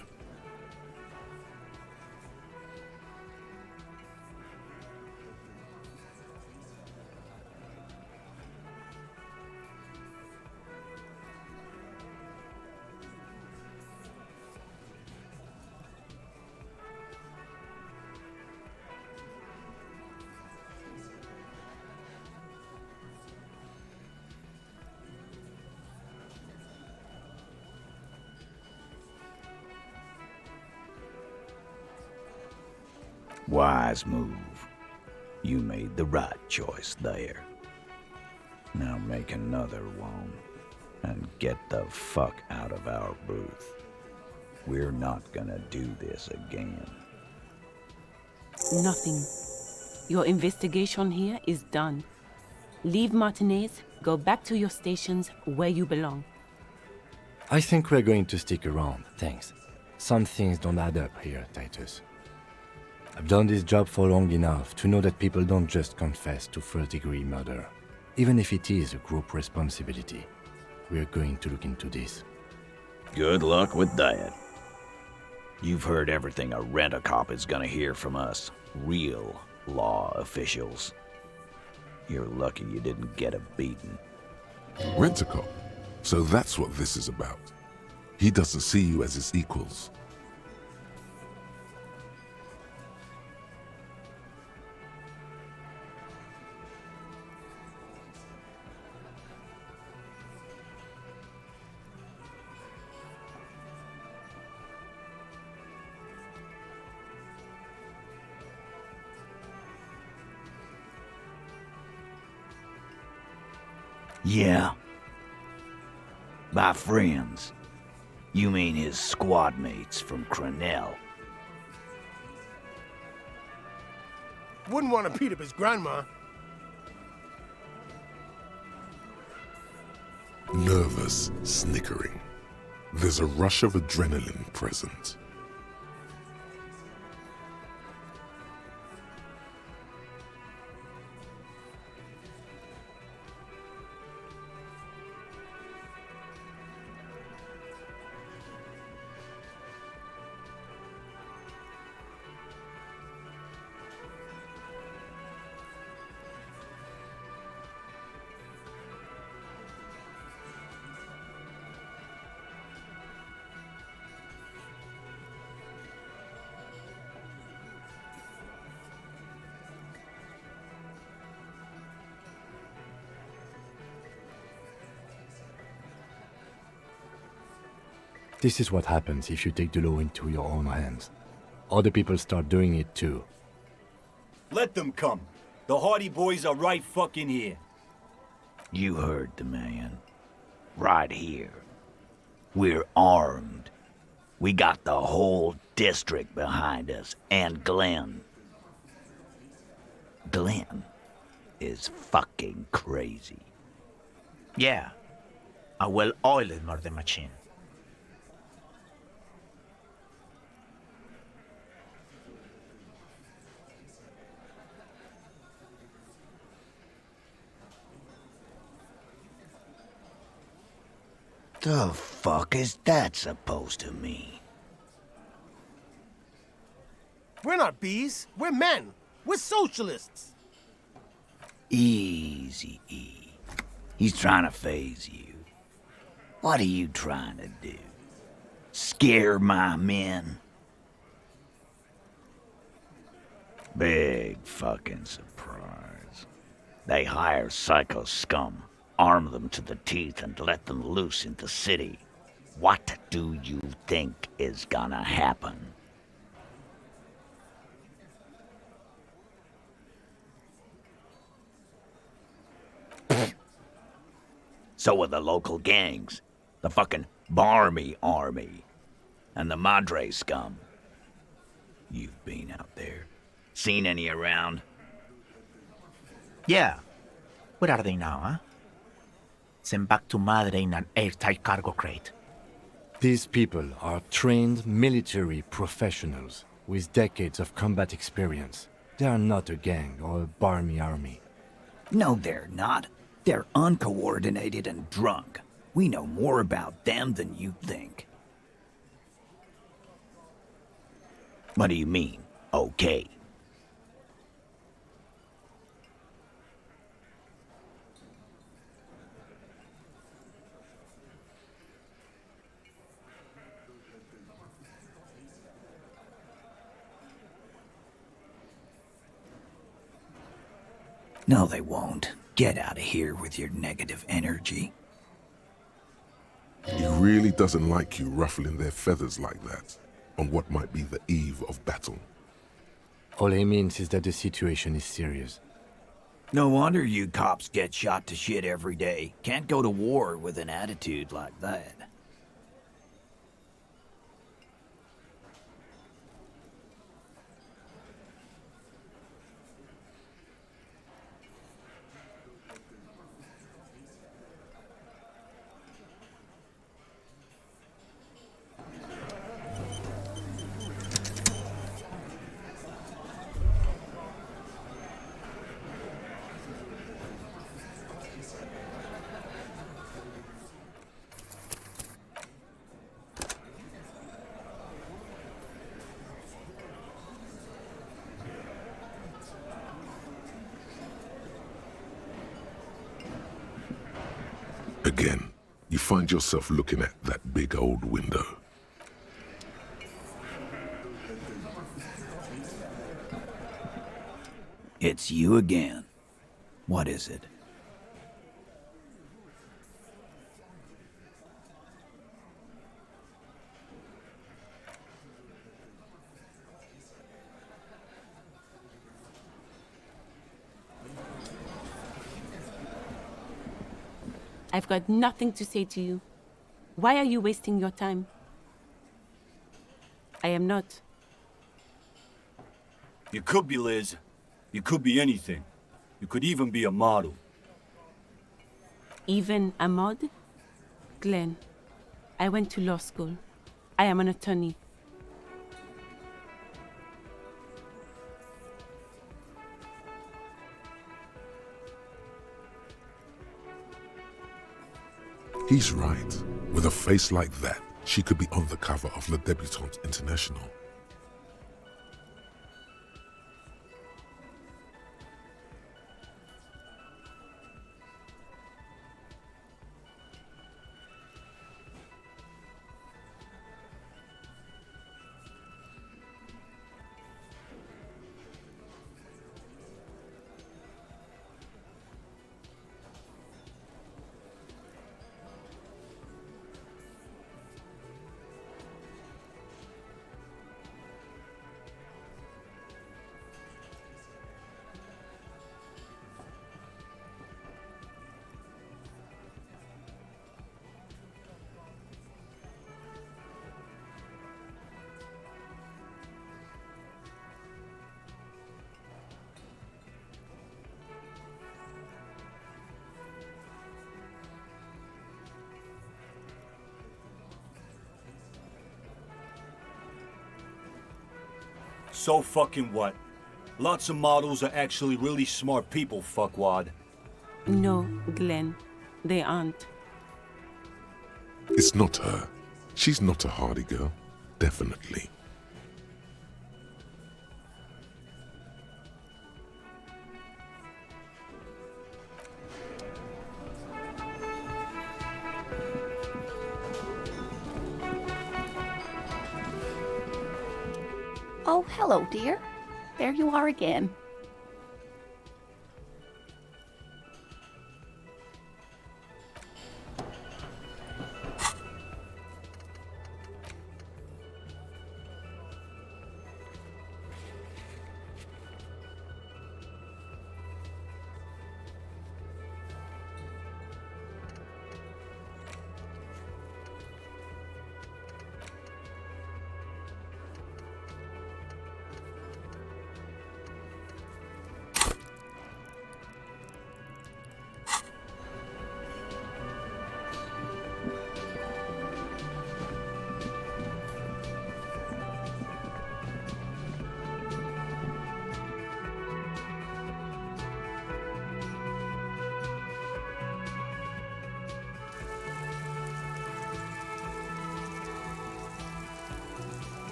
Wise move. You made the right choice there. Now make another one, and get the fuck out of our booth. We're not gonna do this again. Nothing. Your investigation here is done. Leave Martinez, go back to your stations where you belong. I think we're going to stick around, thanks. Some things don't add up here, Titus. I've done this job for long enough to know that people don't just confess to first-degree murder. Even if it is a group responsibility, we're going to look into this. Good luck with that. You've heard everything a rent-a-cop is gonna hear from us, real law officials. You're lucky you didn't get a beating. Rent-a-cop? So that's what this is about. He doesn't see you as his equals. Yeah. By friends, you mean his squad mates from Crenell. Wouldn't want to beat up his grandma. nervous snickering. There's a rush of adrenaline present. This is what happens if you take the law into your own hands. Other people start doing it too. Let them come. The Hardie boys are right fucking here. You heard the man. Right here. We're armed. We got the whole district behind us, and Glenn. Glenn is fucking crazy. Yeah. A well-oiled murder machine. The fuck is that supposed to mean? We're not bees. We're men. We're socialists. Easy, E. He's trying to phase you. What are you trying to do? Scare my men? Big fucking surprise. They hire psycho scum, arm them to the teeth, and let them loose in the city. What do you think is gonna happen? So are the local gangs, the fucking Barmy Army, and the Madre scum. You've been out there. Seen any around? Yeah. Where are they now, huh? Sent back to Madre in an airtight cargo crate. These people are trained military professionals with decades of combat experience. They are not a gang or a barmy army. No, they're not. They're uncoordinated and drunk. We know more about them than you think. What do you mean, okay? No, they won't. Get out of here with your negative energy. He really doesn't like you ruffling their feathers like that on what might be the eve of battle. All he means is that the situation is serious. No wonder you cops get shot to shit every day. Can't go to war with an attitude like that. Again, you find yourself looking at that big old window. It's you again. What is it? I've got nothing to say to you. Why are you wasting your time? I am not. You could be Liz. You could be anything. You could even be a model. Even a mod? Glenn, I went to law school. I am an attorney. He's right. With a face like that, she could be on the cover of Le Debutante International. So fucking what? Lots of models are actually really smart people, fuckwad. No, Glenn, they aren't. It's not her. She's not a Hardie girl. Definitely. Oh, hello, dear. There you are again.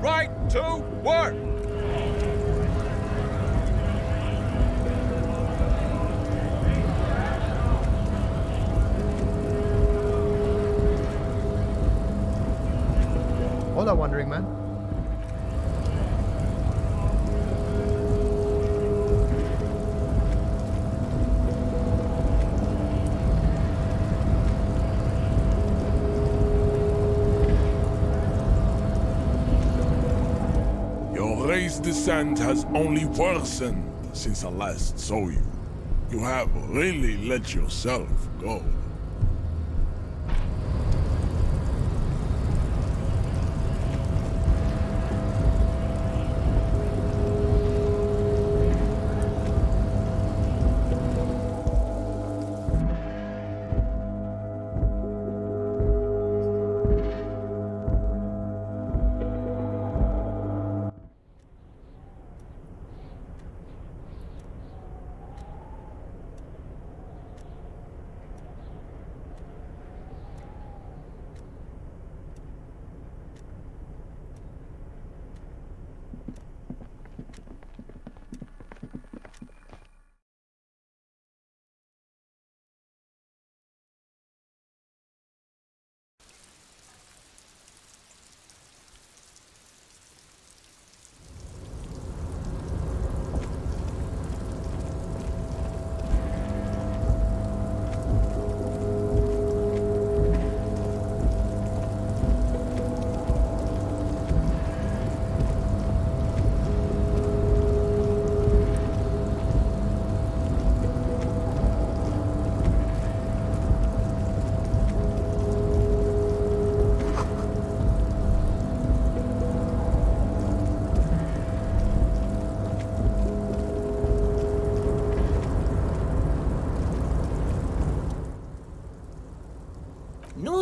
Right to work! Hola, Wandering Man. Your race descent has only worsened since I last saw you. You have really let yourself go.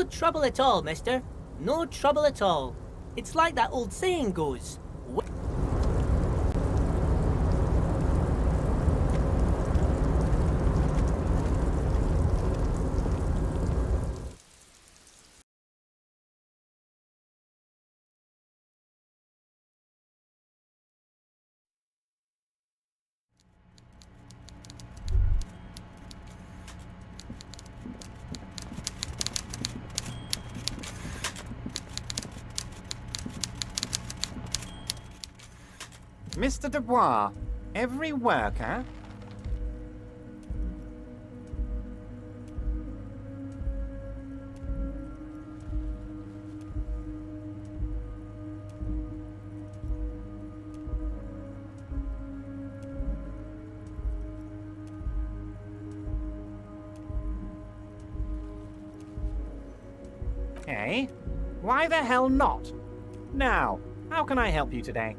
No trouble at all, mister. No trouble at all. It's like that old saying goes. Mr. Dubois, every worker... Eh? Why the hell not? Now, how can I help you today?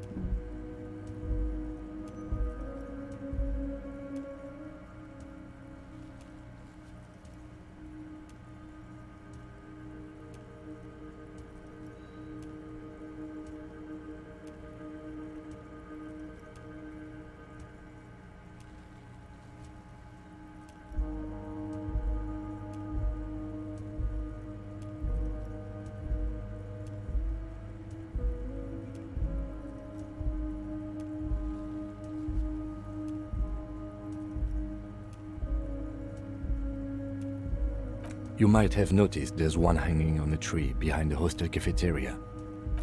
You might have noticed there's one hanging on a tree behind the hostel cafeteria.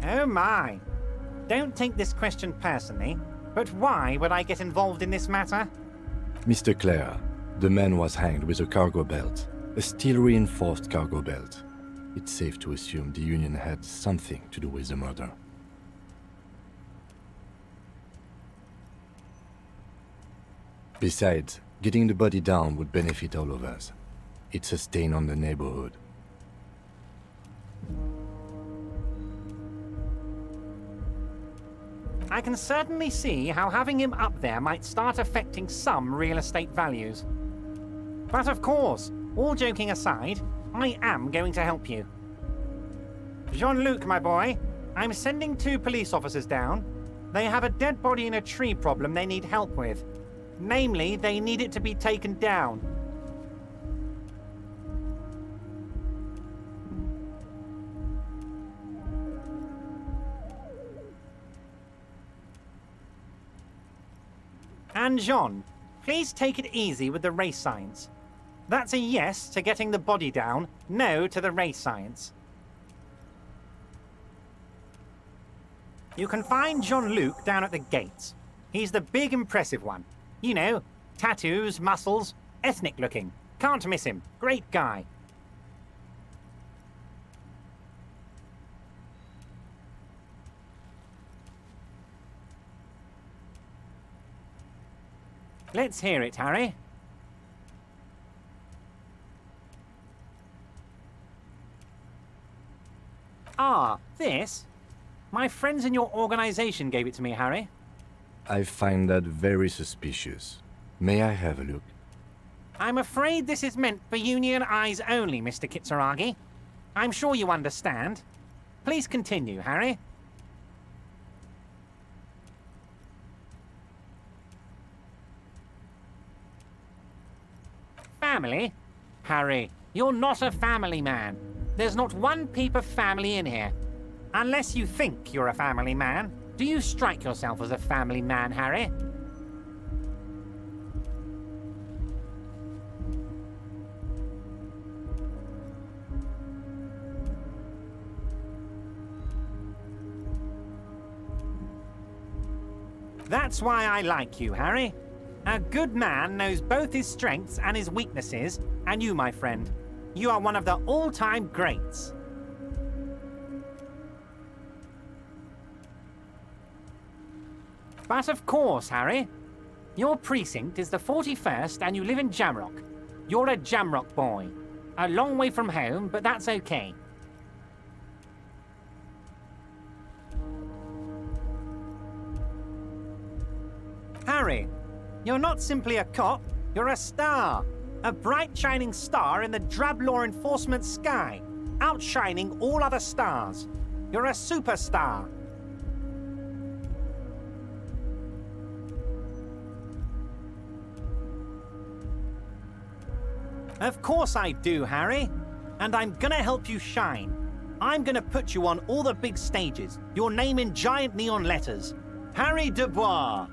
Oh my! Don't take this question personally, but why would I get involved in this matter? Mr. Clare, the man was hanged with a cargo belt, a steel-reinforced cargo belt. It's safe to assume the Union had something to do with the murder. Besides, getting the body down would benefit all of us. It's a stain on the neighborhood. I can certainly see how having him up there might start affecting some real estate values. But of course, all joking aside, I am going to help you. Jean-Luc, my boy, I'm sending 2 police officers down. They have a dead body in a tree problem they need help with. Namely, they need it to be taken down. And Jean, please take it easy with the race science. That's a yes to getting the body down, no to the race science. You can find Jean-Luc down at the gates. He's the big impressive one. You know, tattoos, muscles, ethnic looking. Can't miss him. Great guy. Let's hear it, Harry. Ah, this? My friends in your organization gave it to me, Harry. I find that very suspicious. May I have a look? I'm afraid this is meant for Union eyes only, Mr. Kitsuragi. I'm sure you understand. Please continue, Harry. Family? Harry, you're not a family man. There's not one peep of family in here. Unless you think you're a family man, do you strike yourself as a family man, Harry? That's why I like you, Harry. A good man knows both his strengths and his weaknesses, and you, my friend, you are one of the all-time greats. But of course, Harry, your precinct is the 41st and you live in Jamrock. You're a Jamrock boy. A long way from home, but that's okay. Harry, you're not simply a cop, you're a star. A bright shining star in the drab law enforcement sky. outshining all other stars. You're a superstar. Of course I do, Harry. And I'm gonna help you shine. I'm gonna put you on all the big stages. Your name in giant neon letters. Harry Dubois.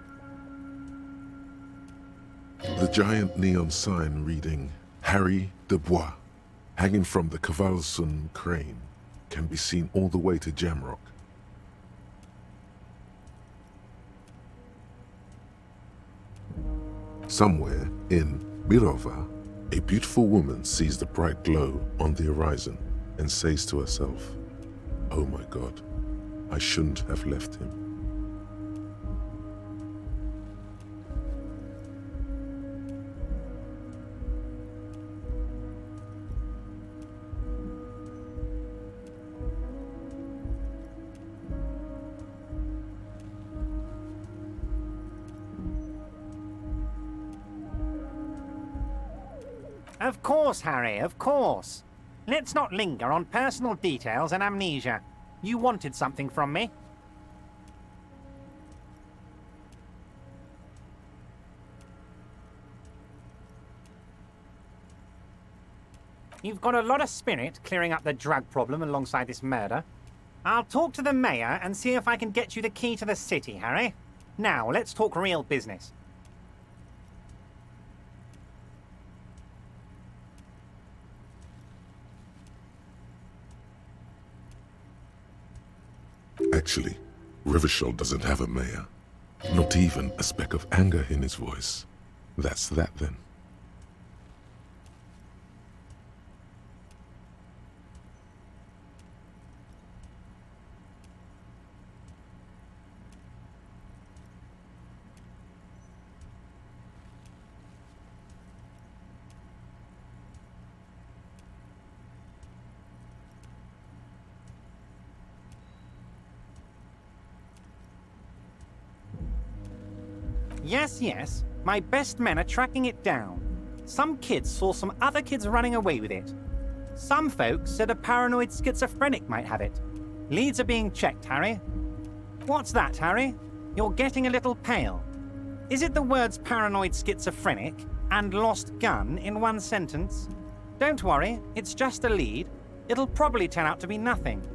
The giant neon sign reading Harry Dubois, hanging from the Cavalsun crane, can be seen all the way to Jamrock. Somewhere in Birova, a beautiful woman sees the bright glow on the horizon and says to herself, "Oh my God, I shouldn't have left him." Of course, Harry, of course. Let's not linger on personal details and amnesia. You wanted something from me. You've got a lot of spirit clearing up the drug problem alongside this murder. I'll talk to the mayor and see if I can get you the key to the city, Harry. Now, let's talk real business. Actually, Rivershell doesn't have a mayor. Not even a speck of anger in his voice. That's that then. Yes, yes. My best men are tracking it down. Some kids saw some other kids running away with it. Some folks said a paranoid schizophrenic might have it. Leads are being checked, Harry. What's that, Harry? You're getting a little pale. Is it the words paranoid schizophrenic and lost gun in one sentence? Don't worry, it's just a lead. It'll probably turn out to be nothing.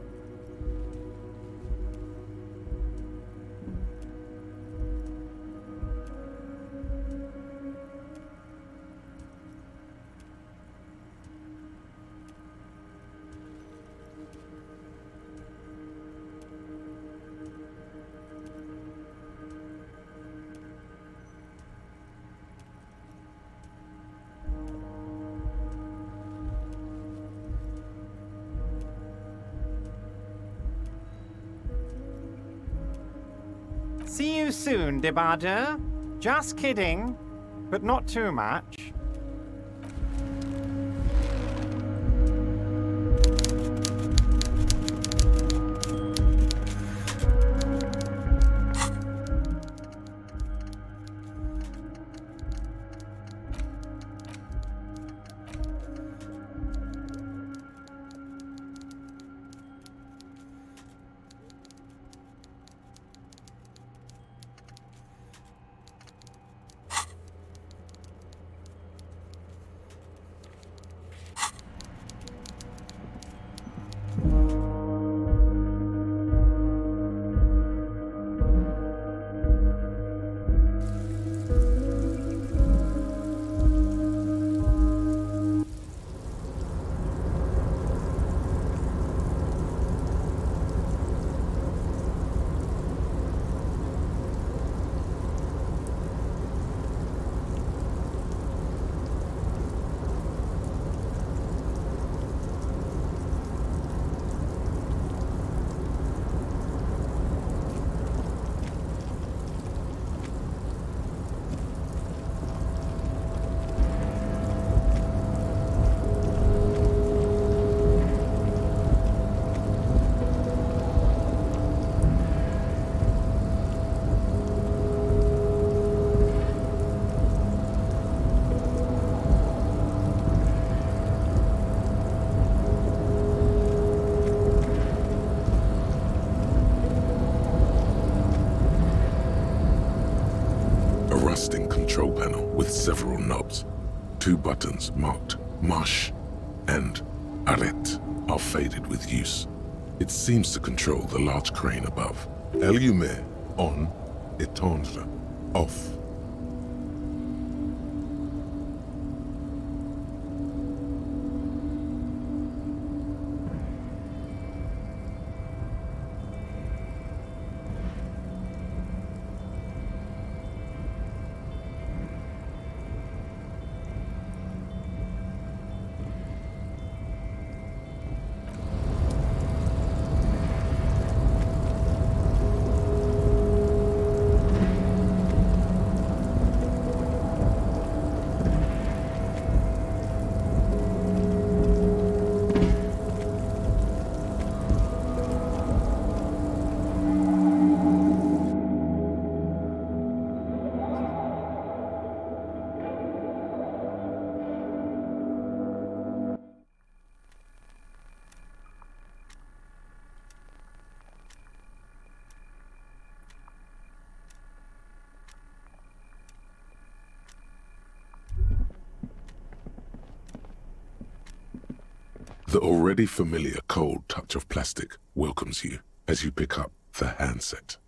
See you soon, Debardeur. Just kidding, but not too much. rusting control panel with several knobs. 2 buttons marked Marche and Arrête are faded with use. It seems to control the large crane above. Allumer on, éteindre off. The already familiar cold touch of plastic welcomes you as you pick up the handset.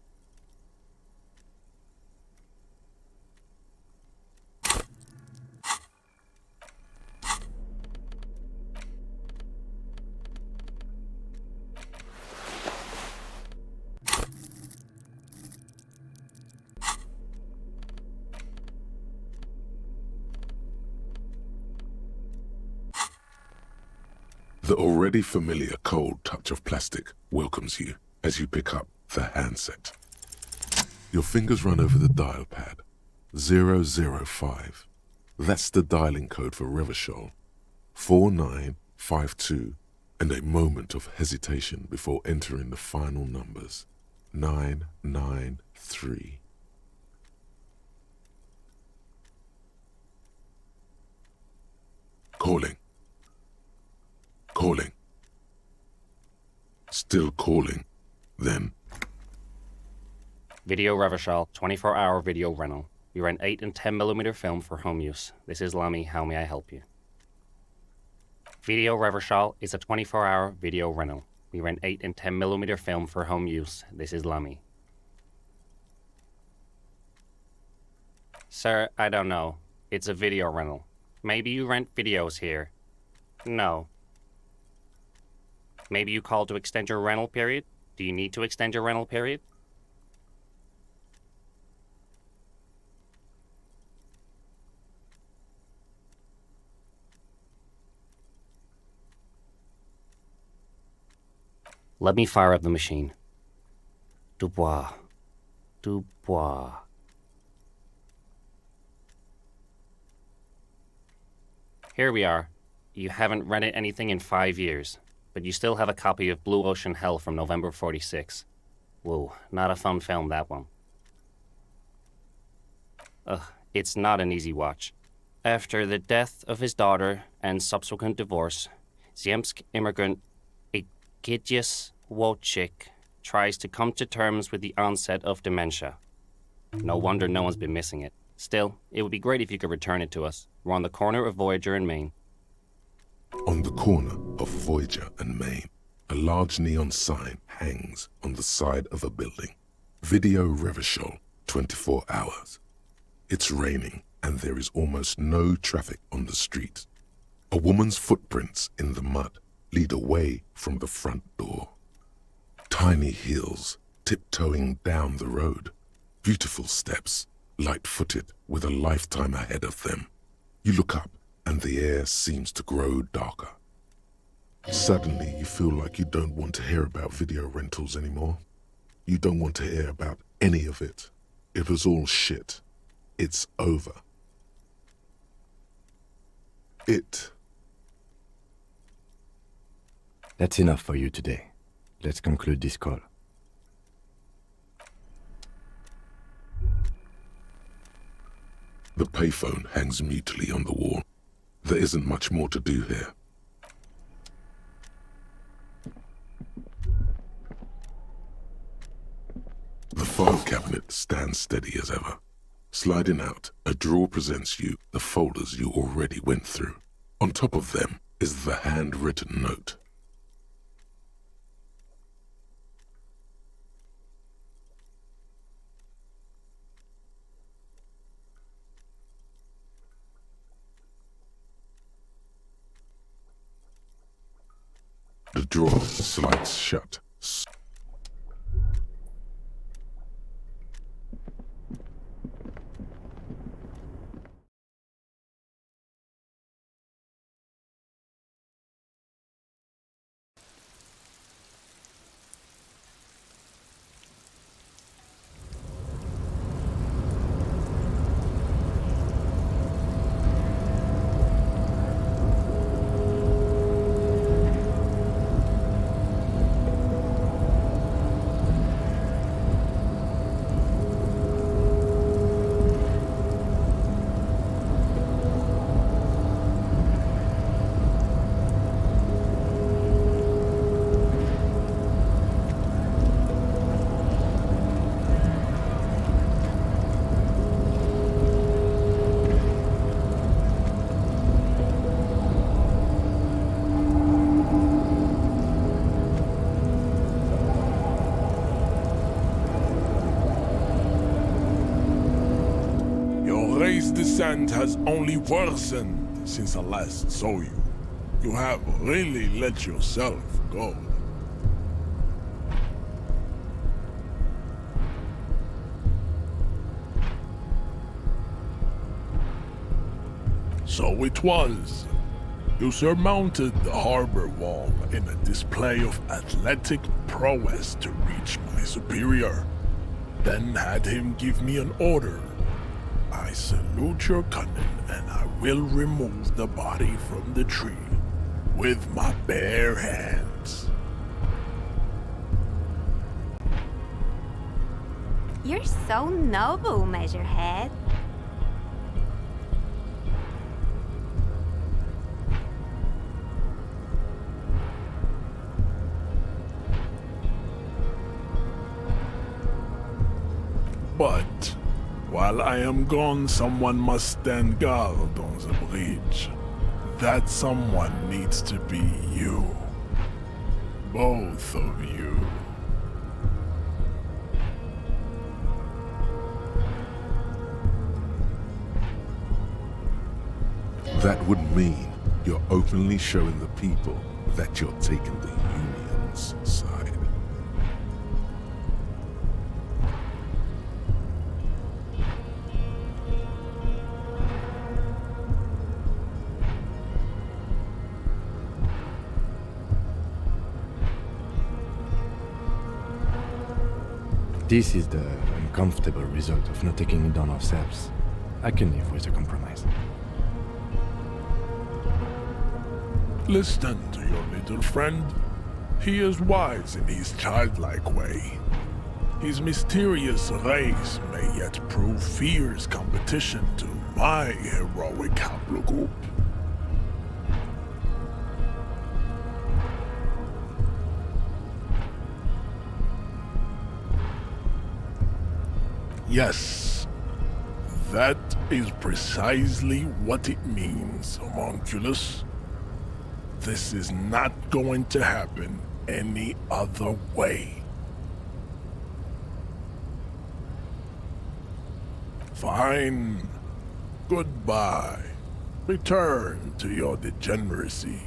The already familiar cold touch of plastic welcomes you as you pick up the handset. Your fingers run over the dial pad. 005. That's the dialing code for Revachol. 4952, and a moment of hesitation before entering the final numbers. 993. Calling. Calling. Still calling. Then. Video Revachol, 24-hour video rental. We rent 8 and 10mm film for home use. This is Lamy. How may I help you? Video Revachol is a 24-hour video rental. We rent 8 and 10mm film for home use. This is Lamy. Sir, I don't know. It's a video rental. Maybe you rent videos here. No. Maybe you called to extend your rental period? Do you need to extend your rental period? Let me fire up the machine. Dubois. Dubois. Here we are. You haven't rented anything in 5 years, but you still have a copy of Blue Ocean Hell from November 46. Whoa, not a fun film, that one. It's not an easy watch. After the death of his daughter and subsequent divorce, Ziemsk immigrant Egidius Wojcik tries to come to terms with the onset of dementia. No wonder no one's been missing it. Still, it would be great if you could return it to us. We're on the corner of Voyager and Main. On the corner of Voyager and Main, a large neon sign hangs on the side of a building. Video Revachol, 24 hours. It's raining and there is almost no traffic on the street. A woman's footprints in the mud lead away from the front door. Tiny heels tiptoeing down the road. Beautiful steps, light-footed with a lifetime ahead of them. You look up and the air seems to grow darker. Suddenly you feel like you don't want to hear about video rentals anymore. You don't want to hear about any of it. It was all shit. It's over. That's enough for you today. Let's conclude this call. The payphone hangs mutely on the wall. There isn't much more to do here. The file cabinet stands steady as ever. Sliding out, a drawer presents you the folders you already went through. On top of them is the handwritten note. The drawer slides shut. Descent has only worsened since I last saw you. You have really let yourself go. So it was. You surmounted the harbor wall in a display of athletic prowess to reach my superior, then had him give me an order. I salute your cunning, and I will remove the body from the tree with my bare hands. You're so noble, Measurehead. But while I am gone, someone must stand guard on the bridge. That someone needs to be you. Both of you. That would mean you're openly showing the people that you're taking the Union's side. This is the uncomfortable result of not taking it down ourselves. I can live with a compromise. Listen to your little friend. He is wise in his childlike way. His mysterious race may yet prove fierce competition to my heroic haplogroup. Yes, that is precisely what it means, homunculus. This is not going to happen any other way. Fine. Goodbye. Return to your degeneracy.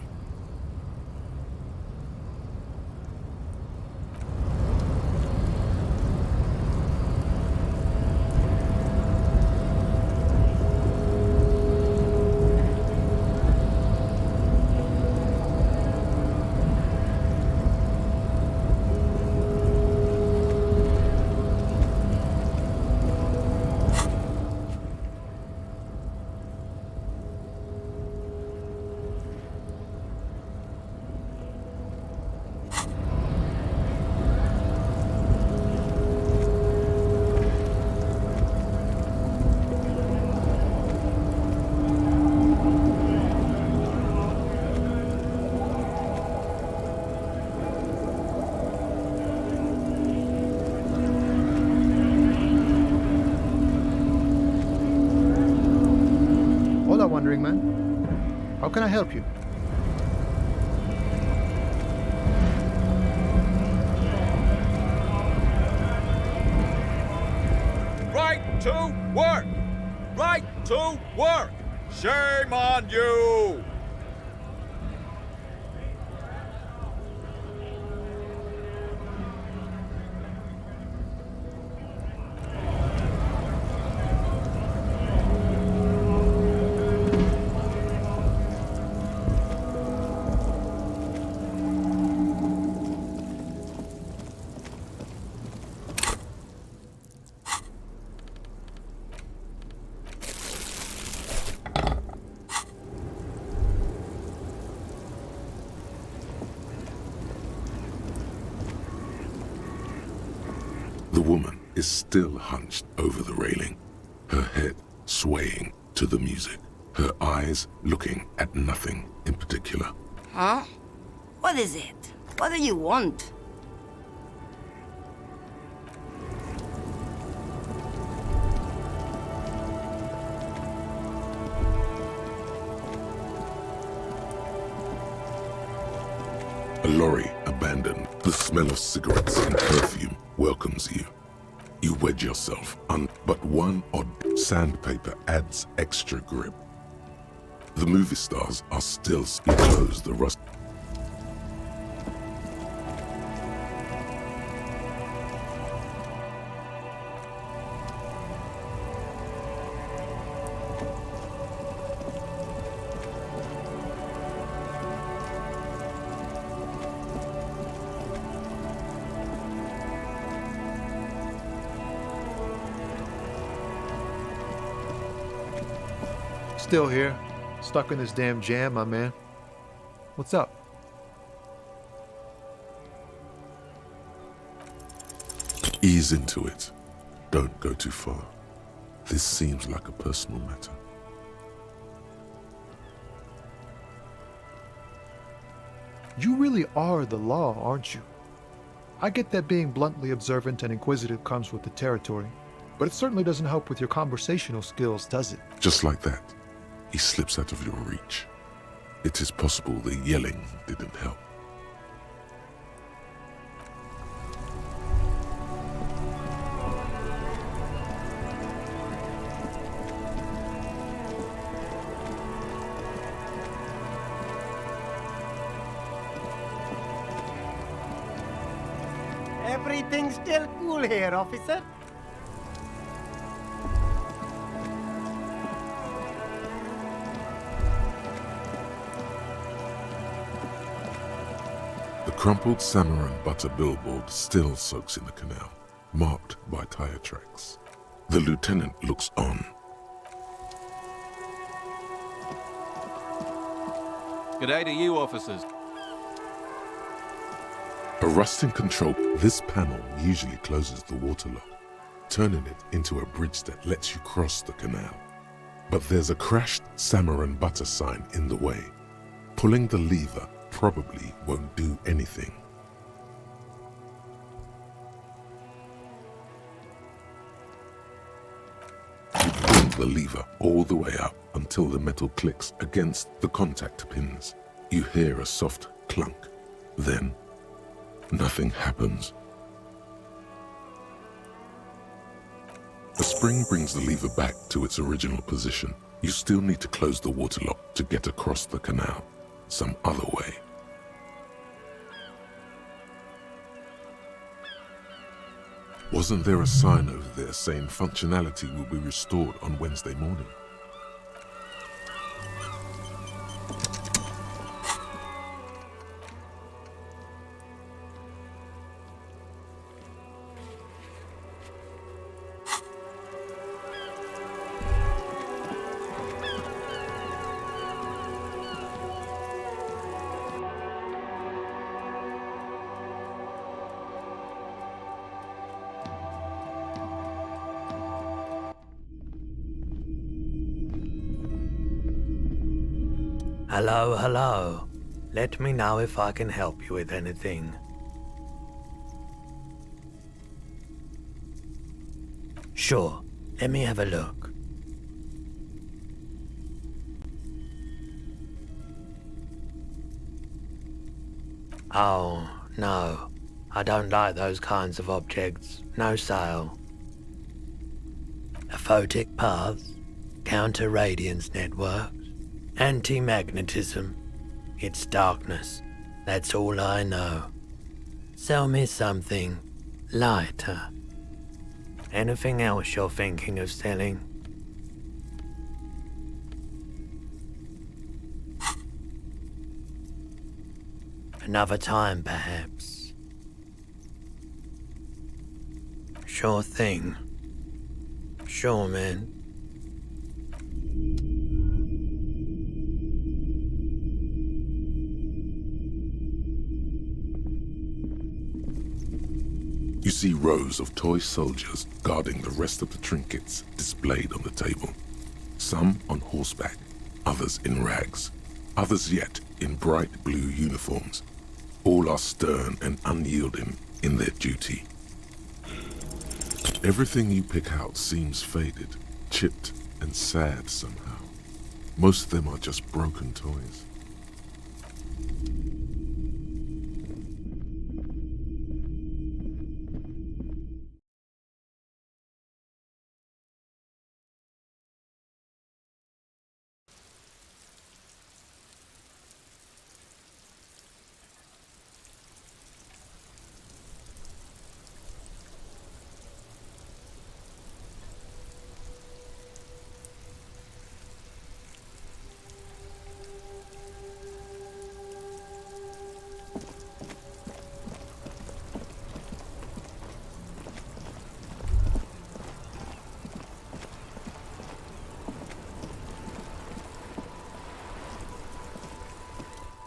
wandering man. How can I help you? Right to work! Right to work! Shame on you! The woman is still hunched over the railing, her head swaying to the music, her eyes looking at nothing in particular. Huh? What is it? What do you want? A lorry abandoned. The smell of cigarettes and perfume welcomes you. You wedge yourself but one odd sandpaper adds extra grip. The movie stars are still close the rust. Still here. Stuck in this damn jam, my man. What's up? Ease into it. Don't go too far. This seems like a personal matter. You really are the law, aren't you? I get that being bluntly observant and inquisitive comes with the territory, but it certainly doesn't help with your conversational skills, does it? Just like that, he slips out of your reach. It is possible the yelling didn't help. Everything's still cool here, officer. The crumpled salmon and butter billboard still soaks in the canal, marked by tire tracks. The lieutenant looks on. G'day to you, officers. A rusting control. This panel usually closes the water lock, turning it into a bridge that lets you cross the canal. But there's a crashed salmon and butter sign in the way. Pulling the lever probably won't do anything. You pull the lever all the way up until the metal clicks against the contact pins. You hear a soft clunk. Then, nothing happens. The spring brings the lever back to its original position. You still need to close the water lock to get across the canal some other way. Wasn't there a sign over there saying functionality will be restored on Wednesday morning? Hello, hello. Let me know if I can help you with anything. Sure, let me have a look. Oh, no. I don't like those kinds of objects. No sale. Aphotic paths, counter-radiance networks, anti-magnetism. It's darkness. That's all I know. Sell me something lighter. Anything else you're thinking of selling? Another time, perhaps. Sure thing. Sure, man. You see rows of toy soldiers guarding the rest of the trinkets displayed on the table. Some on horseback, others in rags, others yet in bright blue uniforms. All are stern and unyielding in their duty. Everything you pick out seems faded, chipped, and sad somehow. Most of them are just broken toys.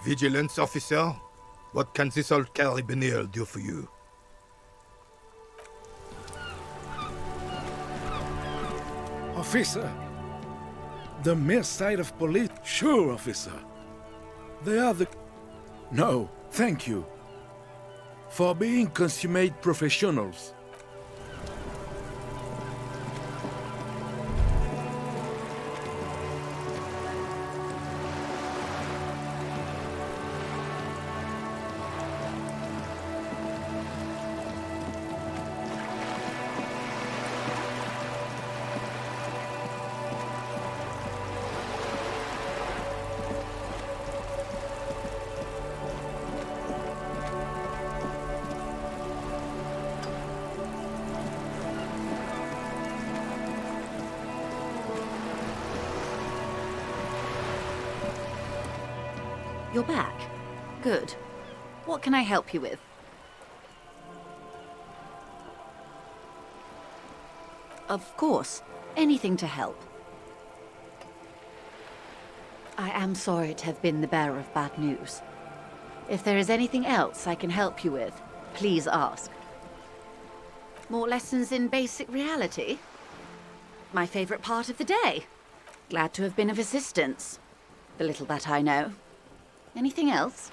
Vigilance officer, what can this old carabiner do for you? Officer, the mere sight of police. Sure, officer. They are the... No, thank you. For being consummate professionals. You're back. Good. What can I help you with? Of course. Anything to help. I am sorry to have been the bearer of bad news. If there is anything else I can help you with, please ask. More lessons in basic reality? My favorite part of the day. Glad to have been of assistance. The little that I know. Anything else?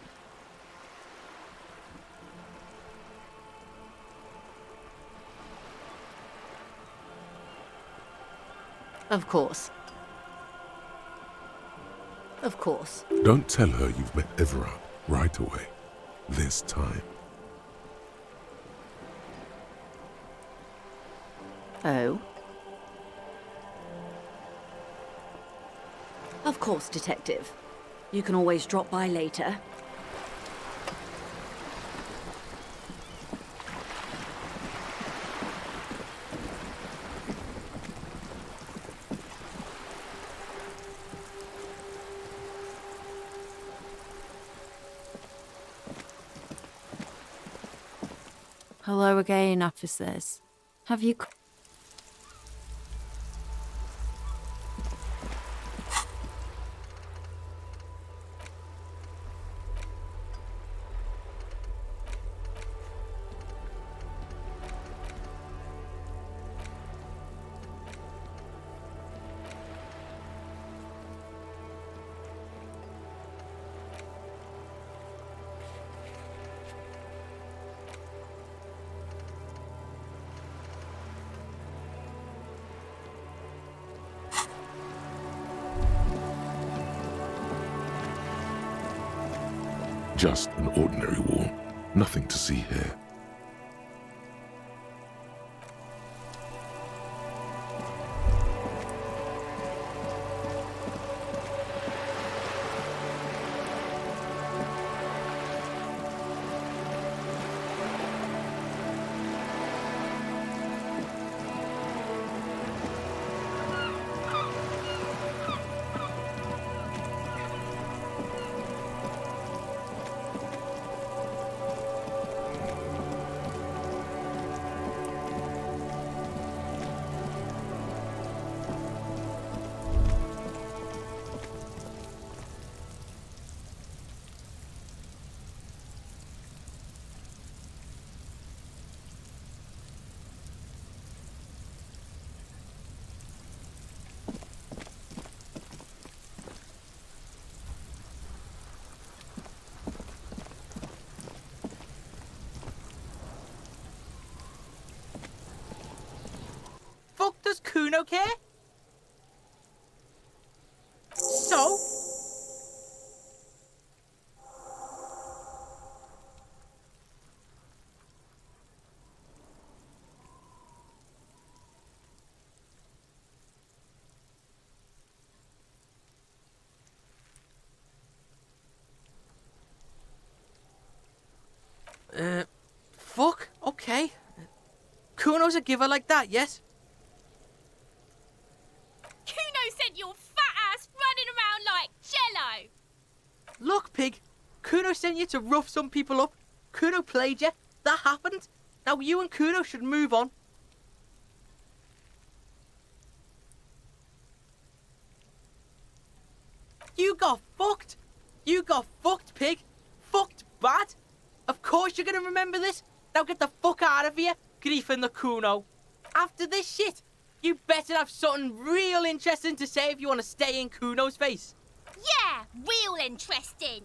Of course. Of course. Don't tell her you've met Everard right away. There's time. Oh? Of course, Detective. You can always drop by later. Hello again, officers. Have you... Just an ordinary wall. Nothing to see here. Fuck does Kuno care? So? Fuck, okay. Kuno's a giver like that, yes? Kuno sent your fat ass running around like jello. Look, pig. Kuno sent you to rough some people up. Kuno played you. That happened. Now you and Kuno should move on. You got fucked. You got fucked, pig. Fucked bad. Of course you're gonna remember this. Now get the fuck out of here, griefing the Kuno. After this shit, you better have something real interesting to say if you want to stay in Kuno's face. Yeah, real interesting.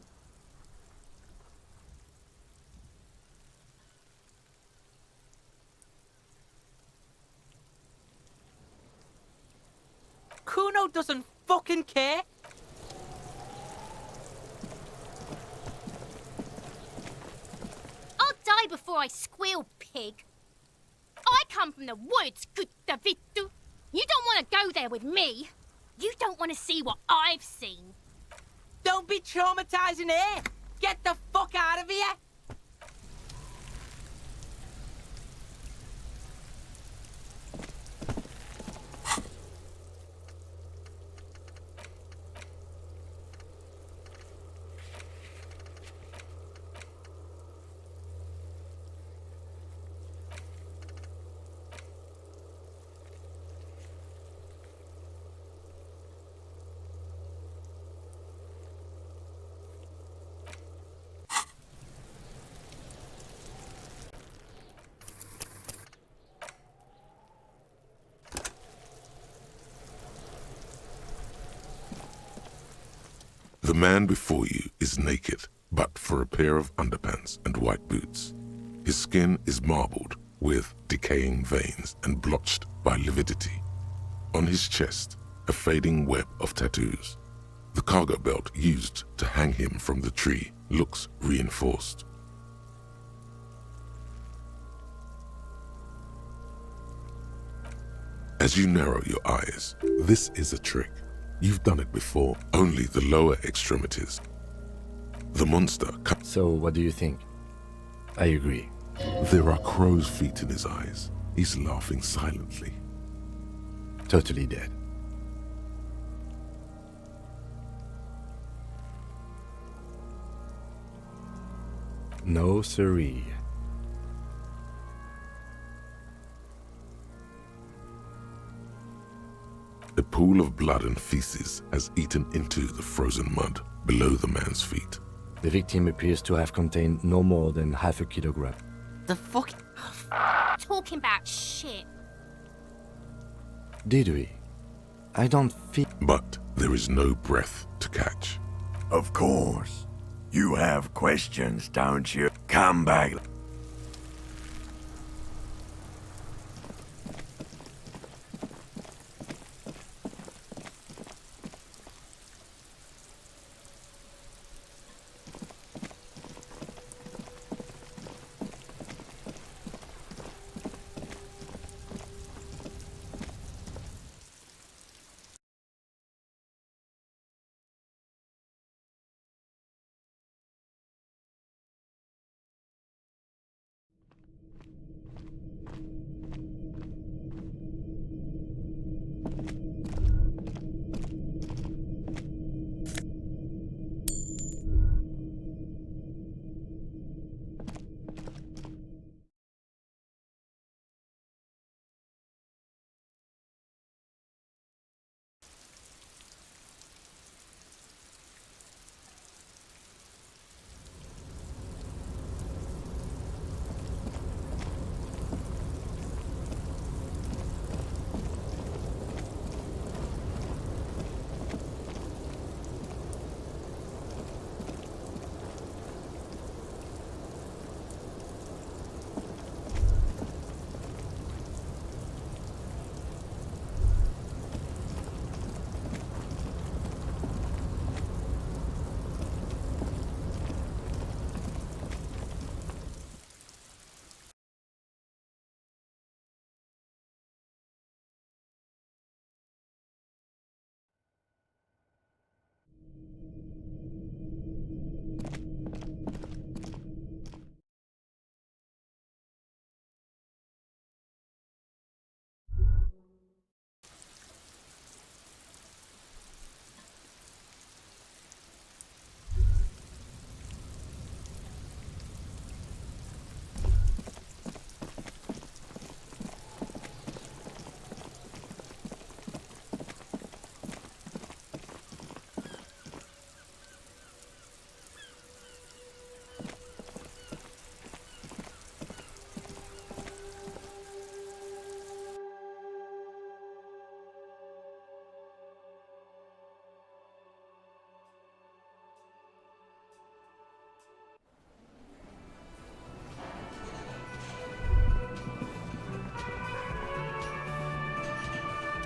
Kuno doesn't fucking care. I'll die before I squeal, pig. I come from the woods, good Davidu. You don't want to go there with me. You don't want to see what I've seen. Don't be traumatizing here. Get the fuck out of here. The man before you is naked, but for a pair of underpants and white boots. His skin is marbled with decaying veins and blotched by lividity. On his chest, a fading web of tattoos. The cargo belt used to hang him from the tree looks reinforced. As you narrow your eyes, this is a trick. You've done it before, only the lower extremities. The monster cuts. So, what do you think? I agree. There are crow's feet in his eyes. He's laughing silently. Totally dead. No siree. A pool of blood and feces has eaten into the frozen mud below the man's feet. The victim appears to have contained no more than half a kilogram. The fuck? Talking about shit. Did we? I don't feel... But there is no breath to catch. Of course. You have questions, don't you? Come back.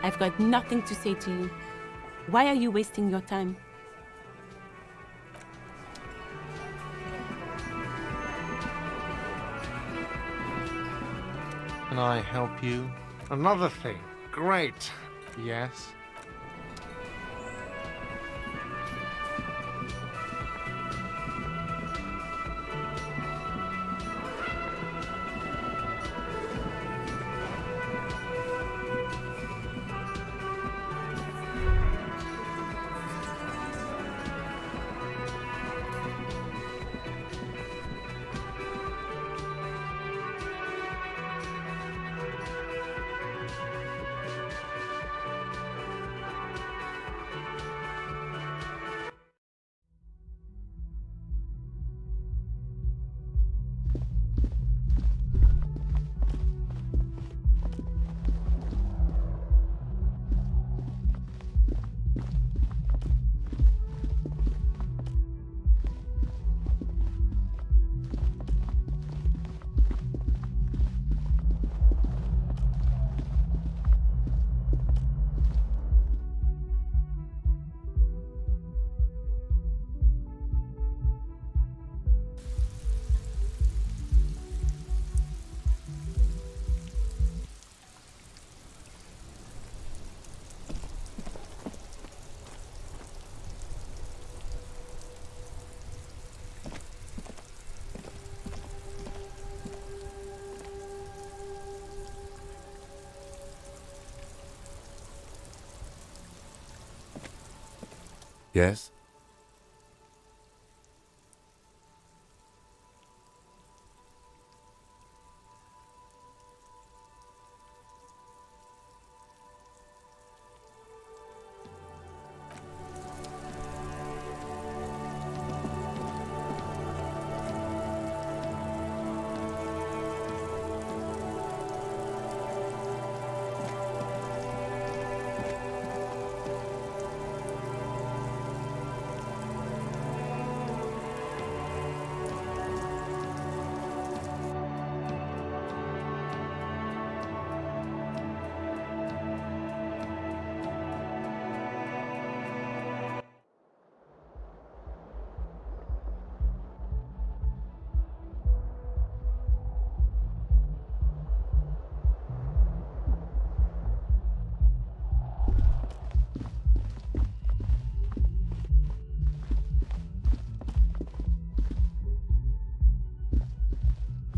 I've got nothing to say to you. Why are you wasting your time? Can I help you? Another thing. Great. Yes. Yes?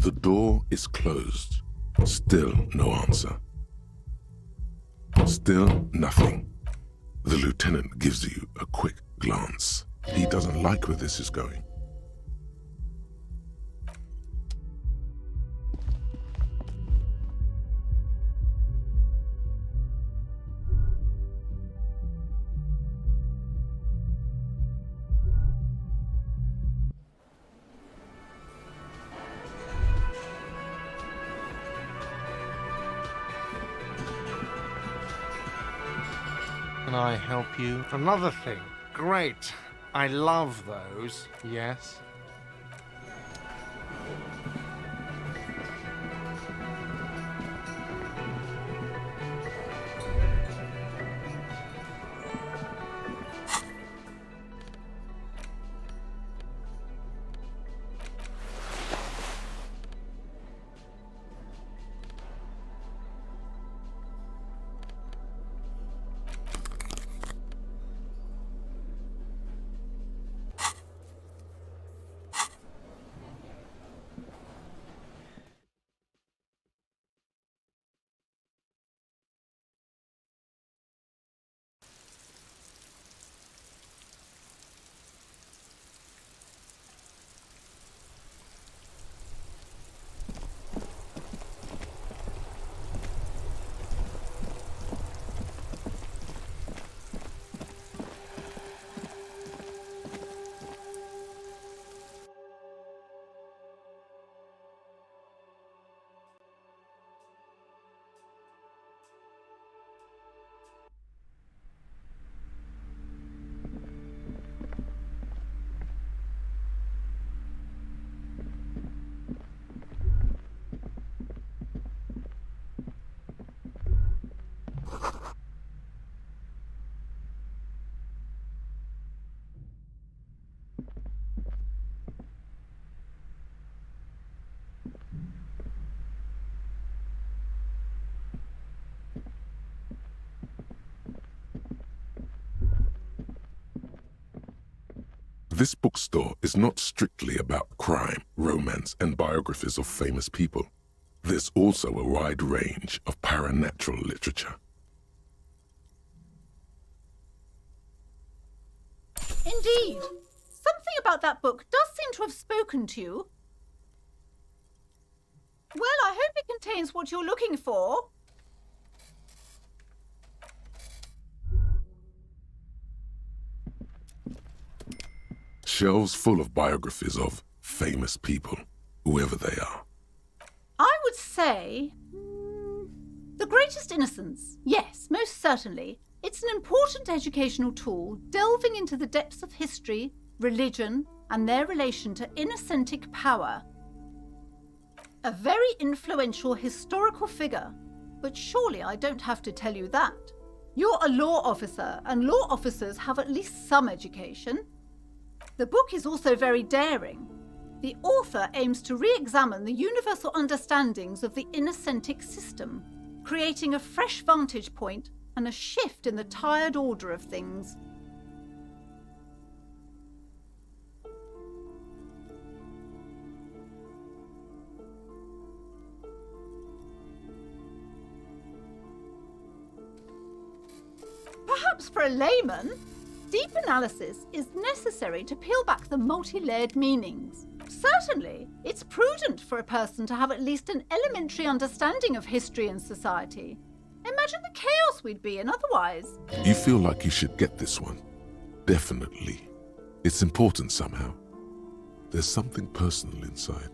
The door is closed. Still no answer. Still nothing. The lieutenant gives you a quick glance. He doesn't like where this is going. Can I help you? Another thing. Great. I love those. Yes. This bookstore is not strictly about crime, romance, and biographies of famous people. There's also a wide range of paranatural literature. Indeed. Something about that book does seem to have spoken to you. Well, I hope it contains what you're looking for. Shelves full of biographies of famous people, whoever they are. I would say... The Greatest Innocence. Yes, most certainly. It's an important educational tool delving into the depths of history, religion, and their relation to innocentic power. A very influential historical figure, but surely I don't have to tell you that. You're a law officer, and law officers have at least some education. The book is also very daring. The author aims to re-examine the universal understandings of the innocentic system, creating a fresh vantage point and a shift in the tired order of things. Perhaps for a layman, deep analysis is necessary to peel back the multi-layered meanings. Certainly, it's prudent for a person to have at least an elementary understanding of history and society. Imagine the chaos we'd be in otherwise. You feel like you should get this one? Definitely. It's important somehow. There's something personal inside.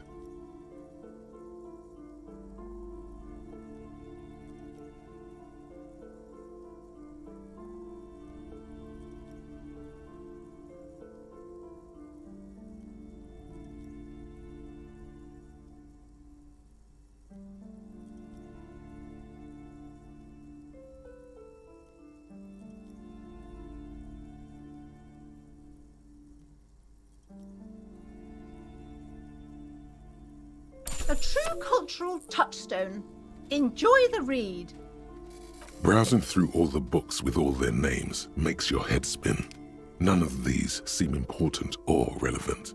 A true cultural touchstone. Enjoy the read. Browsing through all the books with all their names makes your head spin. None of these seem important or relevant.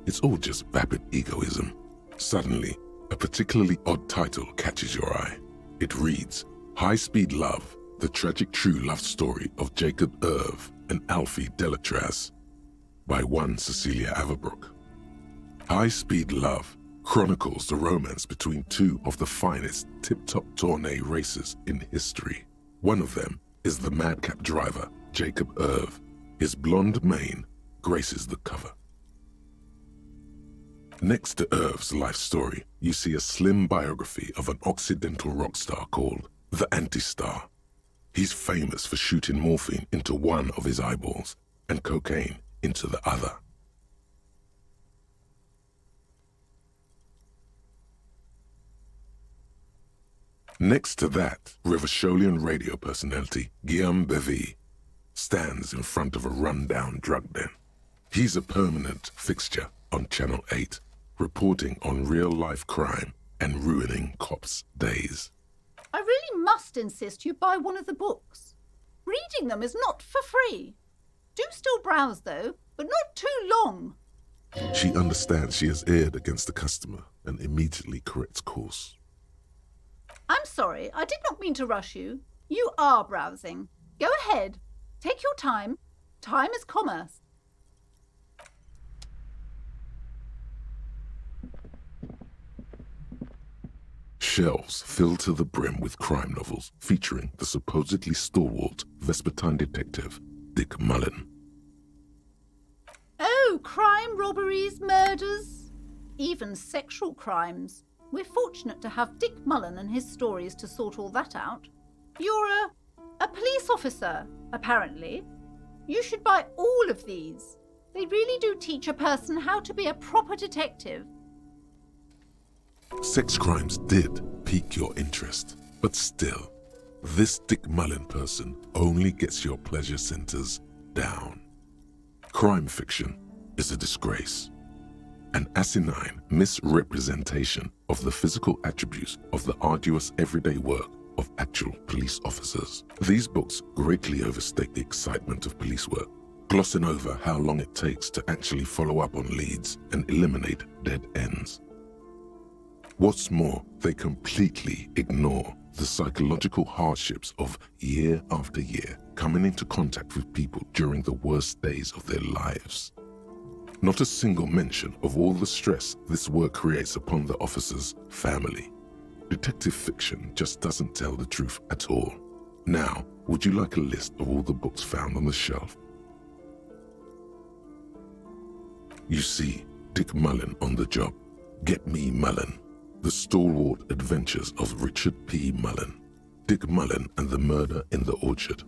It's all just vapid egoism. Suddenly, a particularly odd title catches your eye. It reads, High Speed Love, the tragic true love story of Jacob Irv and Alfie Delatraz, by one Cecilia Averbrook. High Speed Love chronicles the romance between two of the finest tip-top tourney racers in history. One of them is the madcap driver, Jacob Irv. His blonde mane graces the cover. Next to Irv's life story, you see a slim biography of an Occidental rock star called the Anti-Star. He's famous for shooting morphine into one of his eyeballs and cocaine into the other. Next to that, Revacholian radio personality Guillaume Bevy stands in front of a run-down drug den. He's a permanent fixture on Channel 8, reporting on real-life crime and ruining cops' days. I really must insist you buy one of the books. Reading them is not for free. Do still browse, though, but not too long. She understands she has erred against the customer and immediately corrects course. I'm sorry, I did not mean to rush you. You are browsing. Go ahead. Take your time. Time is commerce. Shelves filled to the brim with crime novels featuring the supposedly stalwart Vespertine detective Dick Mullen. Oh, crime, robberies, murders, even sexual crimes. We're fortunate to have Dick Mullen and his stories to sort all that out. You're a police officer, apparently. You should buy all of these. They really do teach a person how to be a proper detective. Sex crimes did pique your interest, but still, this Dick Mullen person only gets your pleasure centers down. Crime fiction is a disgrace. An asinine misrepresentation of the physical attributes of the arduous everyday work of actual police officers. These books greatly overstate the excitement of police work, glossing over how long it takes to actually follow up on leads and eliminate dead ends. What's more, they completely ignore the psychological hardships of year after year coming into contact with people during the worst days of their lives. Not a single mention of all the stress this work creates upon the officer's family. Detective fiction just doesn't tell the truth at all. Now, would you like a list of all the books found on the shelf? You see Dick Mullen on the job. Get Me Mullen. The Stalwart Adventures of Richard P. Mullen. Dick Mullen and the Murder in the Orchard.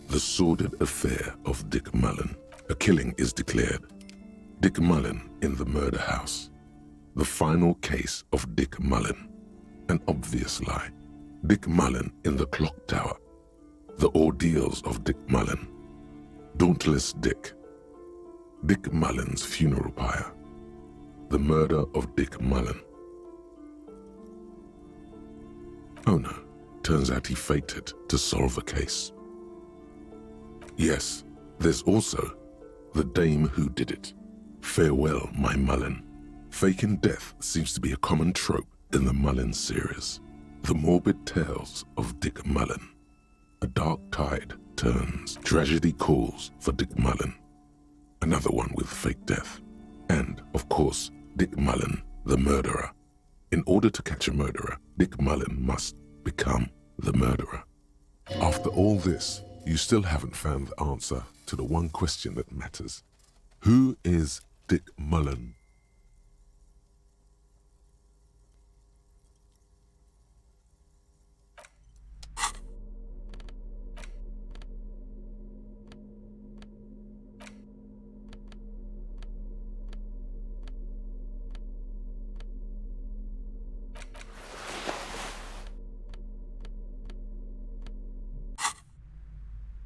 The Sordid Affair of Dick Mullen. A killing is declared. Dick Mullen in the Murder House. The Final Case of Dick Mullen. An obvious lie. Dick Mullen in the Clock Tower. The Ordeals of Dick Mullen. Dauntless Dick. Dick Mullen's Funeral Pyre. The Murder of Dick Mullen. Oh no, turns out he faked it to solve a case. Yes, there's also The Dame Who Did It. Farewell, My Mullen. Faking death seems to be a common trope in the Mullen series. The morbid tales of Dick Mullen. A dark tide turns, tragedy calls for Dick Mullen. Another one with fake death. And, of course, Dick Mullen, the murderer. In order to catch a murderer, Dick Mullen must become the murderer. After all this, you still haven't found the answer to the one question that matters. Who is Dick Mullen?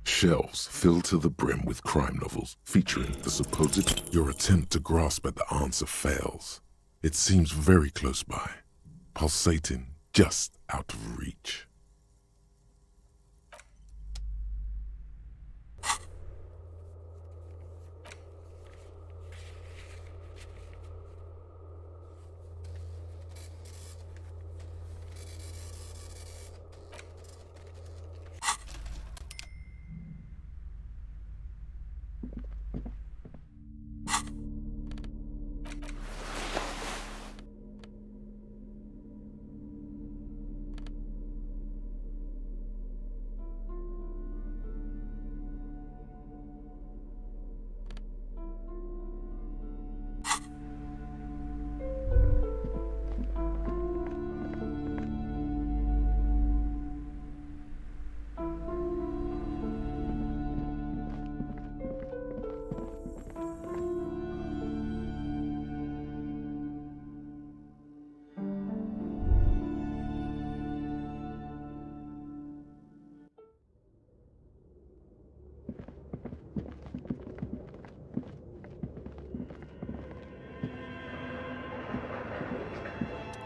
Shelves filled to the brim with crime novels featuring the supposed. Your attempt to grasp at the answer fails. It seems very close by, pulsating just out of reach.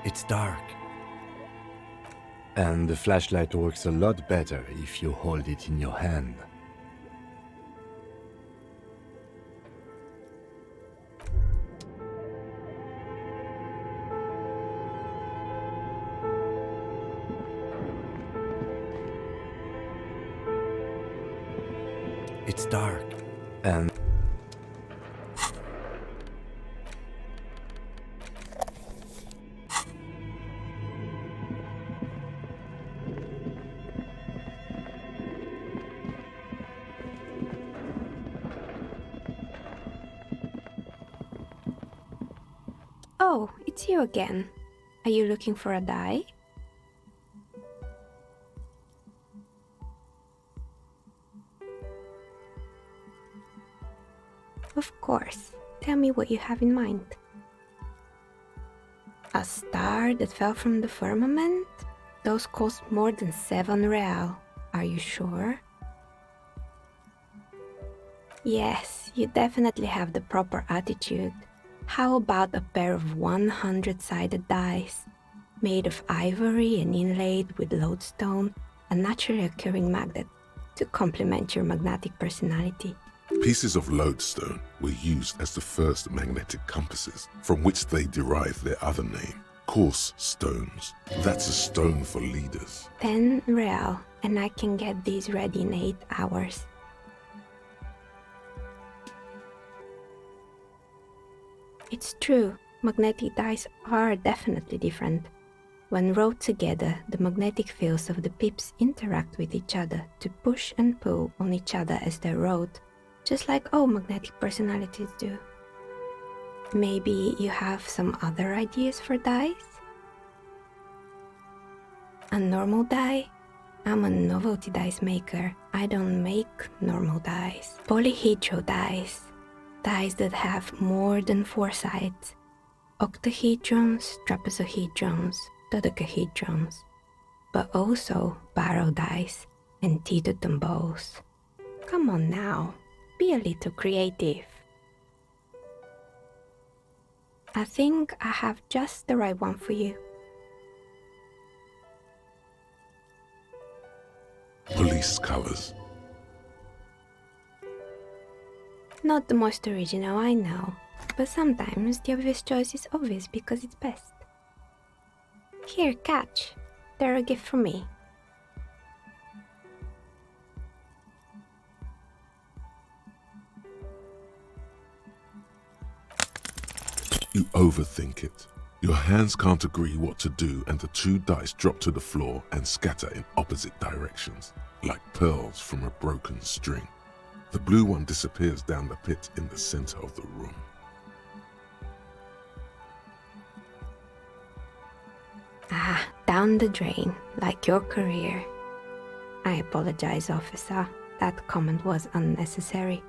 It's dark. And the flashlight works a lot better if you hold it in your hand. It's dark. And Oh, it's you again. Are you looking for a die? Of course. Tell me what you have in mind. A star that fell from the firmament? Those cost more than 7 real. Are you sure? Yes, you definitely have the proper attitude. How about a pair of 100-sided dice, made of ivory and inlaid with lodestone, a naturally occurring magnet, to complement your magnetic personality? Pieces of lodestone were used as the first magnetic compasses, from which they derived their other name, coarse stones. That's a stone for leaders. 10 real, and I can get these ready in 8 hours. It's true, magnetic dice are definitely different. When rolled together, the magnetic fields of the pips interact with each other to push and pull on each other as they're rolled, just like all magnetic personalities do. Maybe you have some other ideas for dice? A normal die? I'm a novelty dice maker. I don't make normal dice. Polyhedral dice. Dice that have more than 4 sides. Octahedrons, trapezohedrons, dodecahedrons. But also barrel dice and teetotum bowls. Come on now, be a little creative. I think I have just the right one for you. Police colors. Not the most original, I know, but sometimes the obvious choice is obvious because it's best. Here, catch. They're a gift from me. You overthink it. Your hands can't agree what to do, and the 2 dice drop to the floor and scatter in opposite directions, like pearls from a broken string. The blue one disappears down the pit in the center of the room. Ah, down the drain, like your career. I apologize, officer. That comment was unnecessary.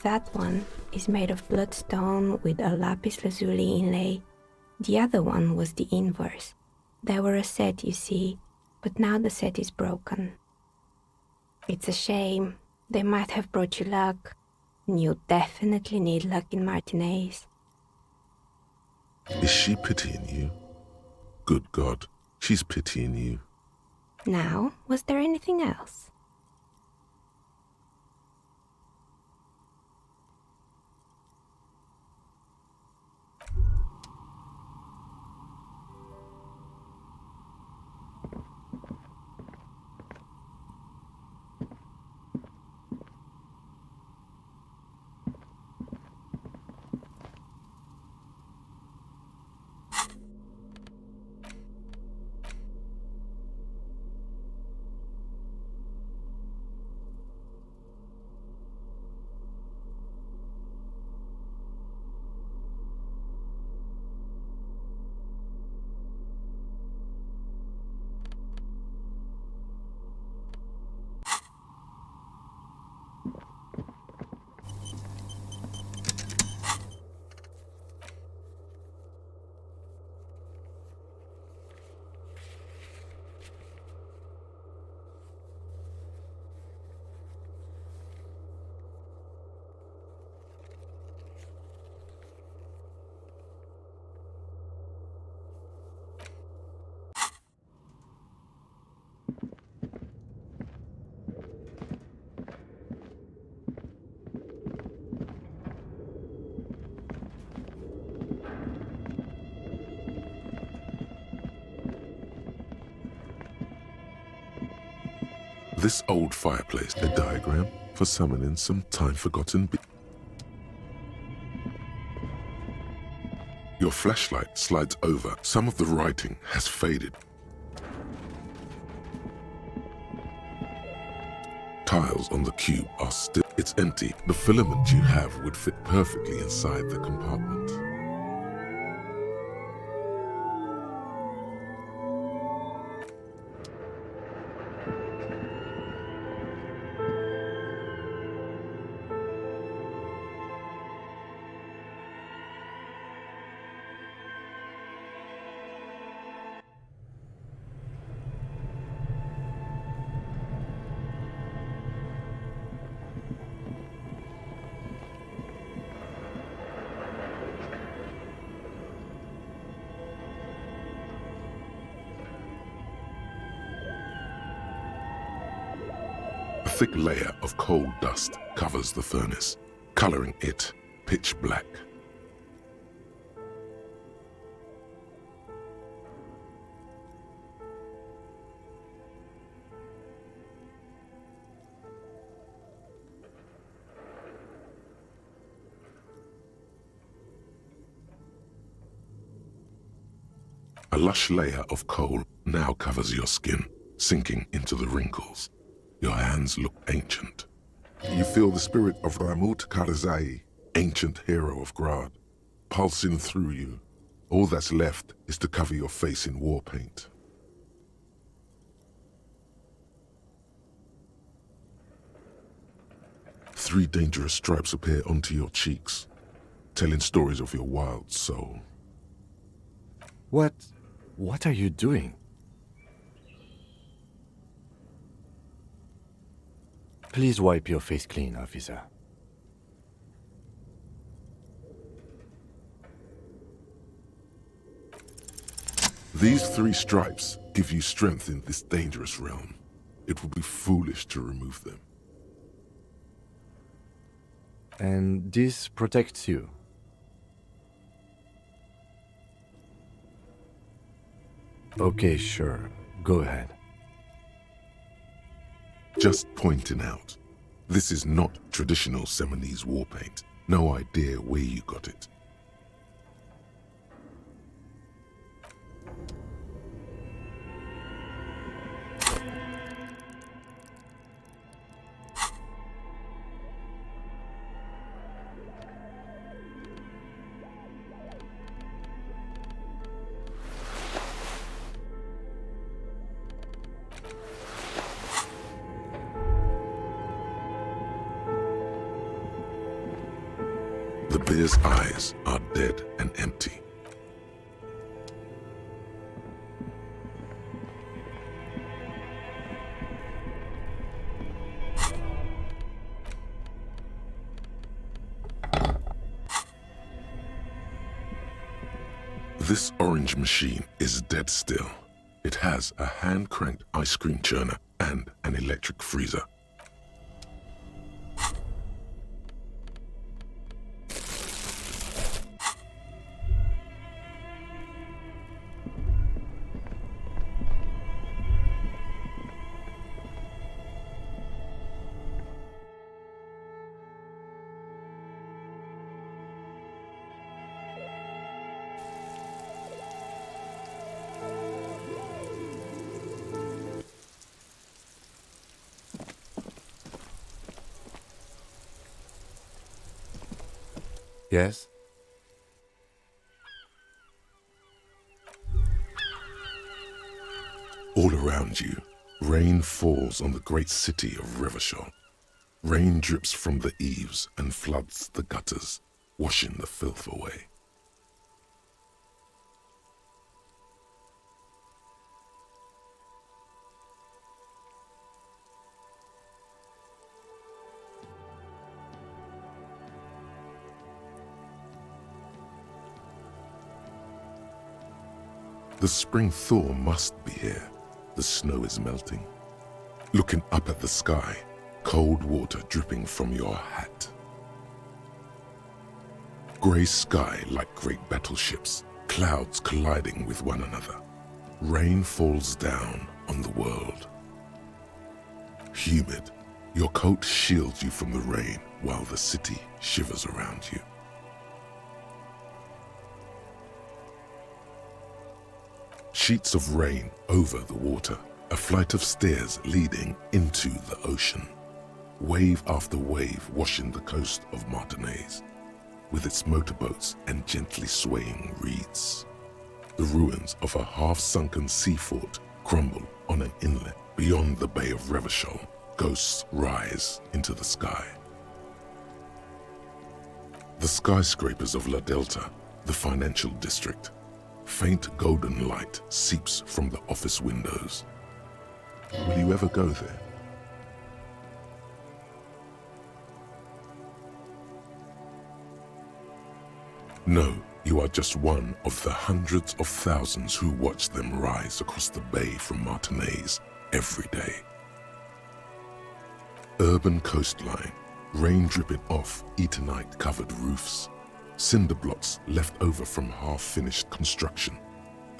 That one is made of bloodstone with a lapis lazuli inlay. The other one was the inverse. They were a set, you see, but now the set is broken. It's a shame. They might have brought you luck. And you definitely need luck in Martinez. Is she pitying you? Good God, she's pitying you. Now, was there anything else? This old fireplace, a diagram for summoning some time-forgotten Your flashlight slides over. Some of the writing has faded. Tiles on the cube are still... It's empty. The filament you have would fit perfectly inside the compartment. thick layer of coal dust covers the furnace, coloring it pitch black. A lush layer of coal now covers your skin, sinking into the wrinkles. Your hands look ancient. You feel the spirit of Ramut Karzai, ancient hero of Grad, pulsing through you. All that's left is to cover your face in war paint. Three dangerous stripes appear onto your cheeks, telling stories of your wild soul. What are you doing? Please wipe your face clean, officer. These three stripes give you strength in this dangerous realm. It would be foolish to remove them. And this protects you. Okay, sure. Go ahead. Just pointing out, this is not traditional Seminese war paint. No idea where you got it. The bear's eyes are dead and empty. This orange machine is dead still. It has a hand-cranked ice cream churner and an electric freezer. Yes? All around you, rain falls on the great city of Revachol. Rain drips from the eaves and floods the gutters, washing the filth away. The spring thaw must be here. The snow is melting. Looking up at the sky, cold water dripping from your hat. Grey sky like great battleships, clouds colliding with one another. Rain falls down on the world. Humid, your coat shields you from the rain while the city shivers around you. Sheets of rain over the water, a flight of stairs leading into the ocean. Wave after wave washing the coast of Martinaise, with its motorboats and gently swaying reeds. The ruins of a half-sunken sea fort crumble on an inlet beyond the Bay of Revachol. Ghosts rise into the sky. The skyscrapers of La Delta, the financial district. Faint golden light seeps from the office windows. Will you ever go there? No, you are just one of the hundreds of thousands who watch them rise across the bay from Martinaise every day. Urban coastline, rain dripping off Eternite-covered roofs, cinder blocks left over from half-finished construction,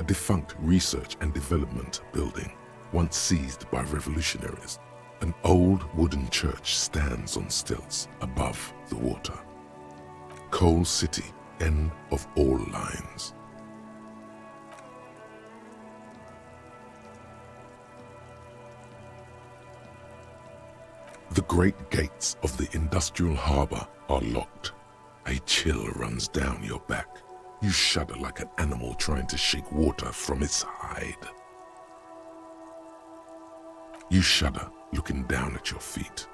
a defunct research and development building, once seized by revolutionaries. An old wooden church stands on stilts above the water. Coal City, end of all lines. The great gates of the industrial harbour are locked. A chill runs down your back. You shudder like an animal trying to shake water from its hide. You shudder looking down at your feet.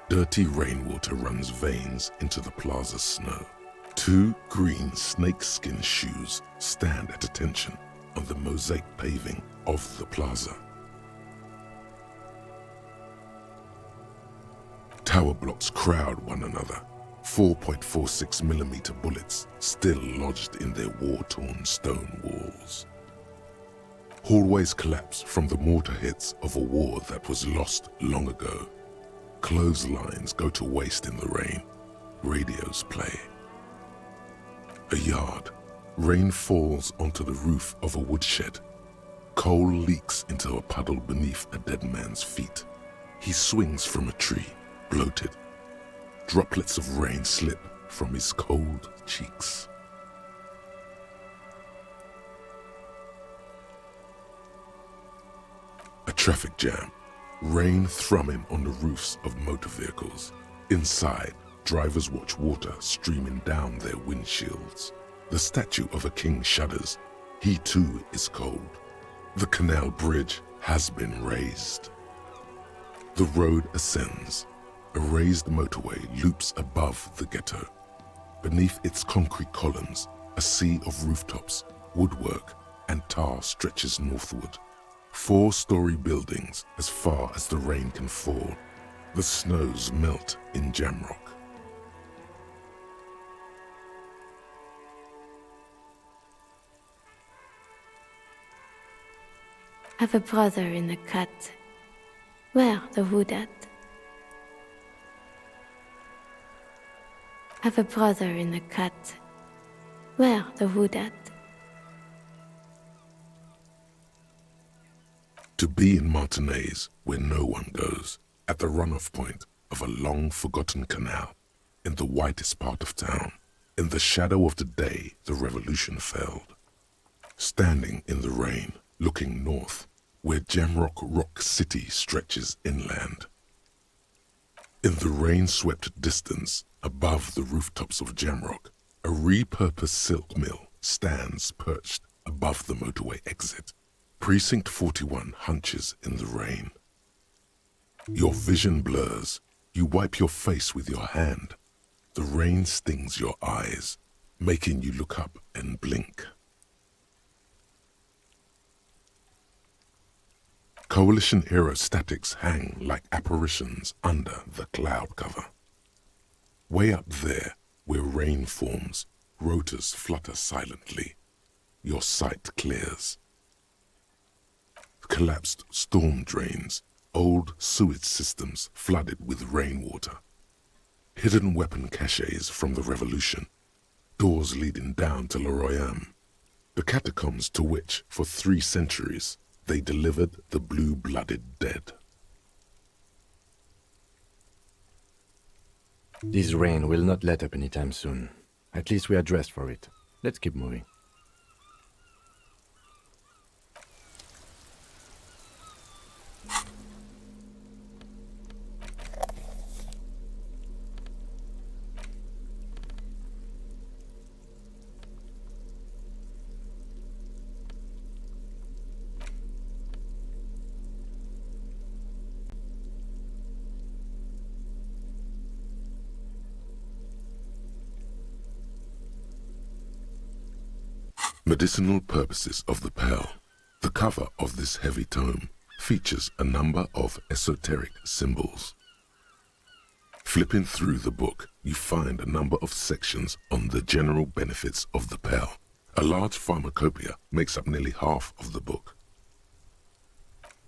Dirty rainwater runs veins into the plaza's snow. 2 green snakeskin shoes stand at attention on the mosaic paving of the plaza. Tower blocks crowd one another. 4.46mm bullets still lodged in their war-torn stone walls. Hallways collapse from the mortar hits of a war that was lost long ago. Clotheslines go to waste in the rain. Radios play. A yard. Rain falls onto the roof of a woodshed. Coal leaks into a puddle beneath a dead man's feet. He swings from a tree, bloated. Droplets of rain slip from his cold cheeks. A traffic jam. Rain thrumming on the roofs of motor vehicles. Inside, drivers watch water streaming down their windshields. The statue of a king shudders. He too is cold. The canal bridge has been raised. The road ascends. A raised motorway loops above the ghetto. Beneath its concrete columns, a sea of rooftops, woodwork, and tar stretches northward. 4-story buildings as far as the rain can fall. The snows melt in Jamrock. Have a brother in the cut. Where the wood at? Have a brother in the cut. Where the wood at? To be in Martinez, where no one goes, at the runoff point of a long-forgotten canal, in the whitest part of town, in the shadow of the day the revolution failed. Standing in the rain, looking north, where Jamrock Rock City stretches inland. In the rain-swept distance, above the rooftops of Jamrock, a repurposed silk mill stands perched above the motorway exit. Precinct 41 hunches in the rain. Your vision blurs. You wipe your face with your hand. The rain stings your eyes, making you look up and blink. Coalition aerostatics hang like apparitions under the cloud cover. Way up there, where rain forms, rotors flutter silently. Your sight clears. Collapsed storm drains, old sewage systems flooded with rainwater. Hidden weapon caches from the revolution, doors leading down to Loroyam, the catacombs to which, for 3 centuries, they delivered the blue-blooded dead. This rain will not let up anytime soon. At least we are dressed for it. Let's keep moving. Medicinal purposes of the Pearl. The cover of this heavy tome features a number of esoteric symbols. Flipping through the book, you find a number of sections on the general benefits of the Pearl. A large pharmacopoeia makes up nearly half of the book.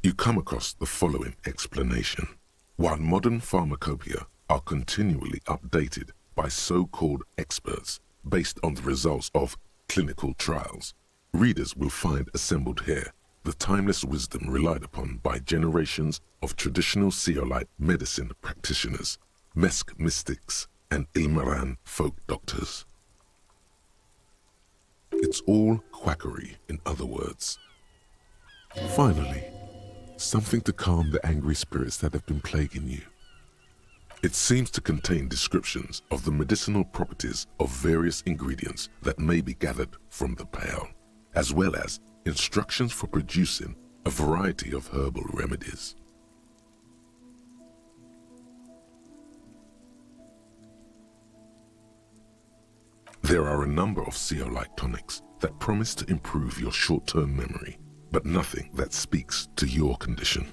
You come across the following explanation. While modern pharmacopoeia are continually updated by so-called experts based on the results of clinical trials, readers will find assembled here the timeless wisdom relied upon by generations of traditional Zeolite medicine practitioners, Mesk mystics, and Ilmaran folk doctors. It's all quackery, in other words. Finally, something to calm the angry spirits that have been plaguing you. It seems to contain descriptions of the medicinal properties of various ingredients that may be gathered from the pale, as well as instructions for producing a variety of herbal remedies. There are a number of Zeolite tonics that promise to improve your short-term memory, but nothing that speaks to your condition.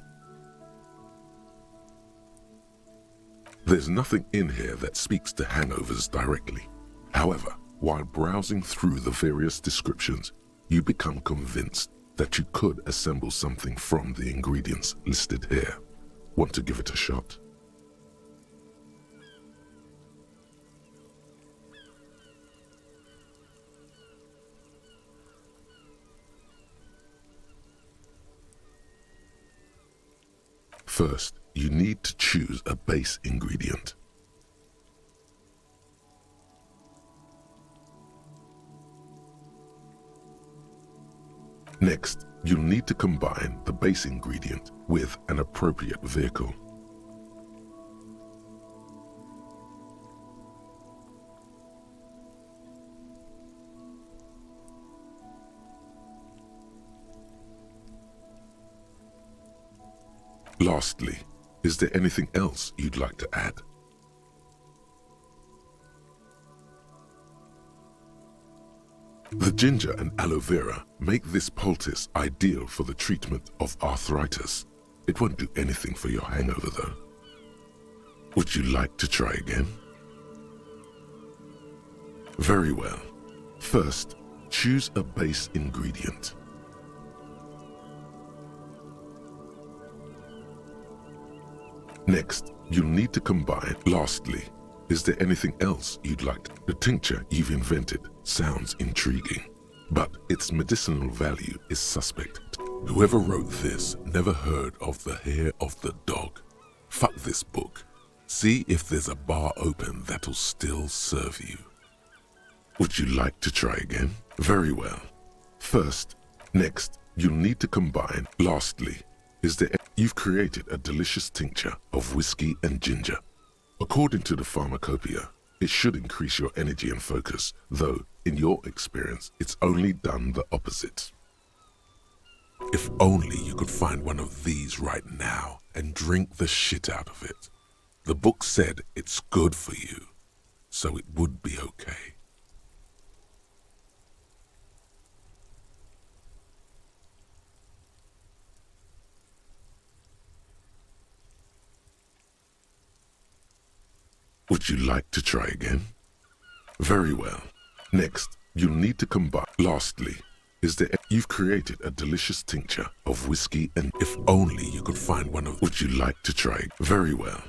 There's nothing in here that speaks to hangovers directly. However, while browsing through the various descriptions, you become convinced that you could assemble something from the ingredients listed here. Want to give it a shot? First, you need to choose a base ingredient. Next, you'll need to combine the base ingredient with an appropriate vehicle. Lastly, is there anything else you'd like to add? The ginger and aloe vera make this poultice ideal for the treatment of arthritis. It won't do anything for your hangover though. Would you like to try again? Very well. First, choose a base ingredient. Next, you'll need to combine. Lastly, is there anything else you'd like to? The tincture you've invented sounds intriguing, but its medicinal value is suspect. Whoever wrote this never heard of the hair of the dog. Fuck this book. See if there's a bar open that'll still serve you. Would you like to try again? Very well. First, next, you'll need to combine. Lastly, you've created a delicious tincture of whiskey and ginger. According to the pharmacopoeia, it should increase your energy and focus, though, in your experience, it's only done the opposite. If only you could find one of these right now and drink the shit out of it. The book said it's good for you, so it would be okay. Would you like to try again? Very well. Next, you'll need to combine. Lastly, you've created a delicious tincture of whiskey and if only you could find one of. Would you like to try? Very well.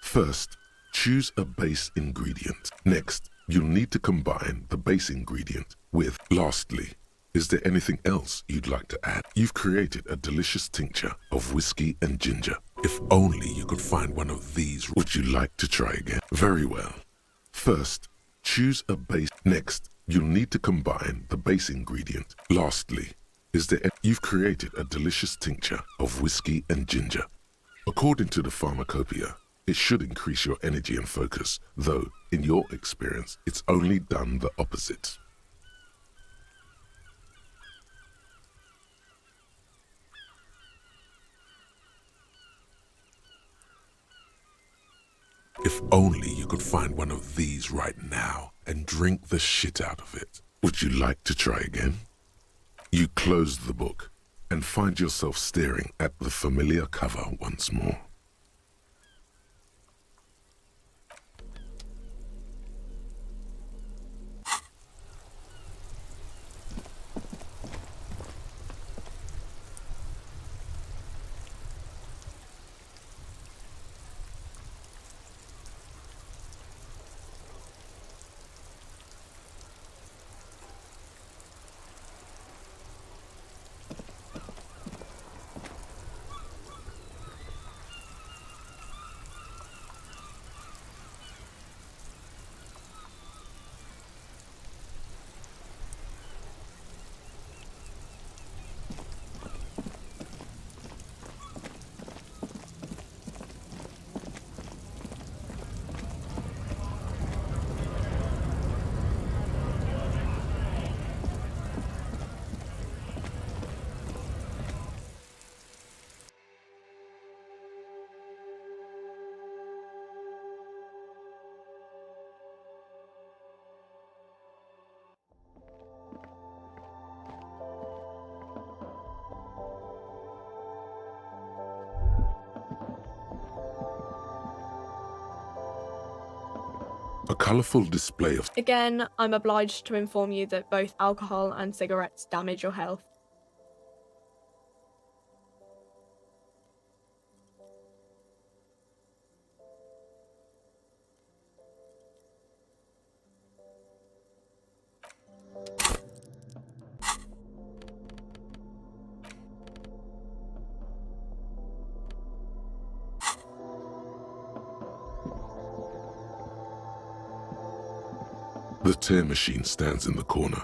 First, choose a base ingredient. Next, you'll need to combine the base ingredient with. Lastly, is there anything else you'd like to add? You've created a delicious tincture of whiskey and ginger. If only you could find one of these. Would you like to try again? Very well. First, choose a base. Next, you'll need to combine the base ingredient. Lastly, you've created a delicious tincture of whiskey and ginger. According to the pharmacopoeia, it should increase your energy and focus, though, in your experience, it's only done the opposite. If only you could find one of these right now and drink the shit out of it. Would you like to try again? You close the book and find yourself staring at the familiar cover once more. A colourful display of... Again, I'm obliged to inform you that both alcohol and cigarettes damage your health. The tear machine stands in the corner.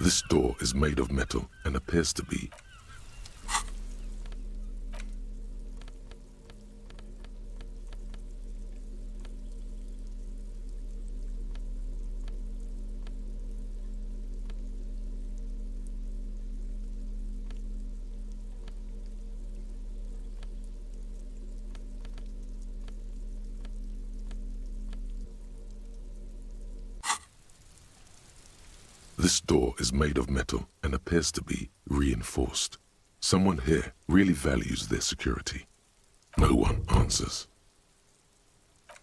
This door is made of metal and appears to be... This door is made of metal and appears to be reinforced. Someone here really values their security. No one answers.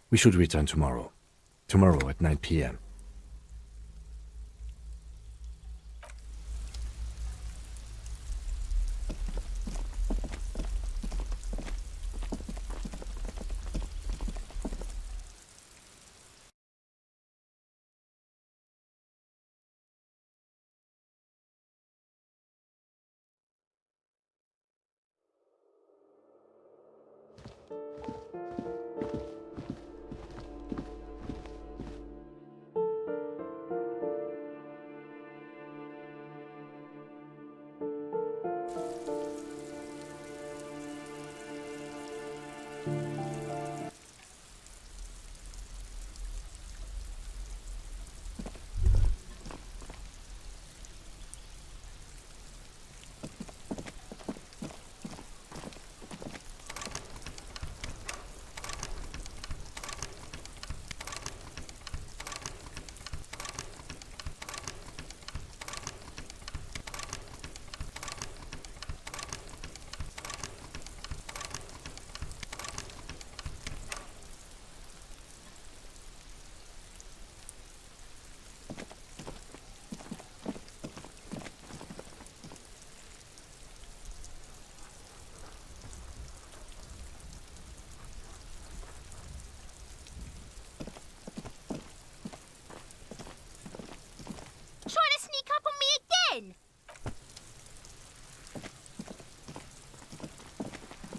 We should return tomorrow. Tomorrow at 9 p.m.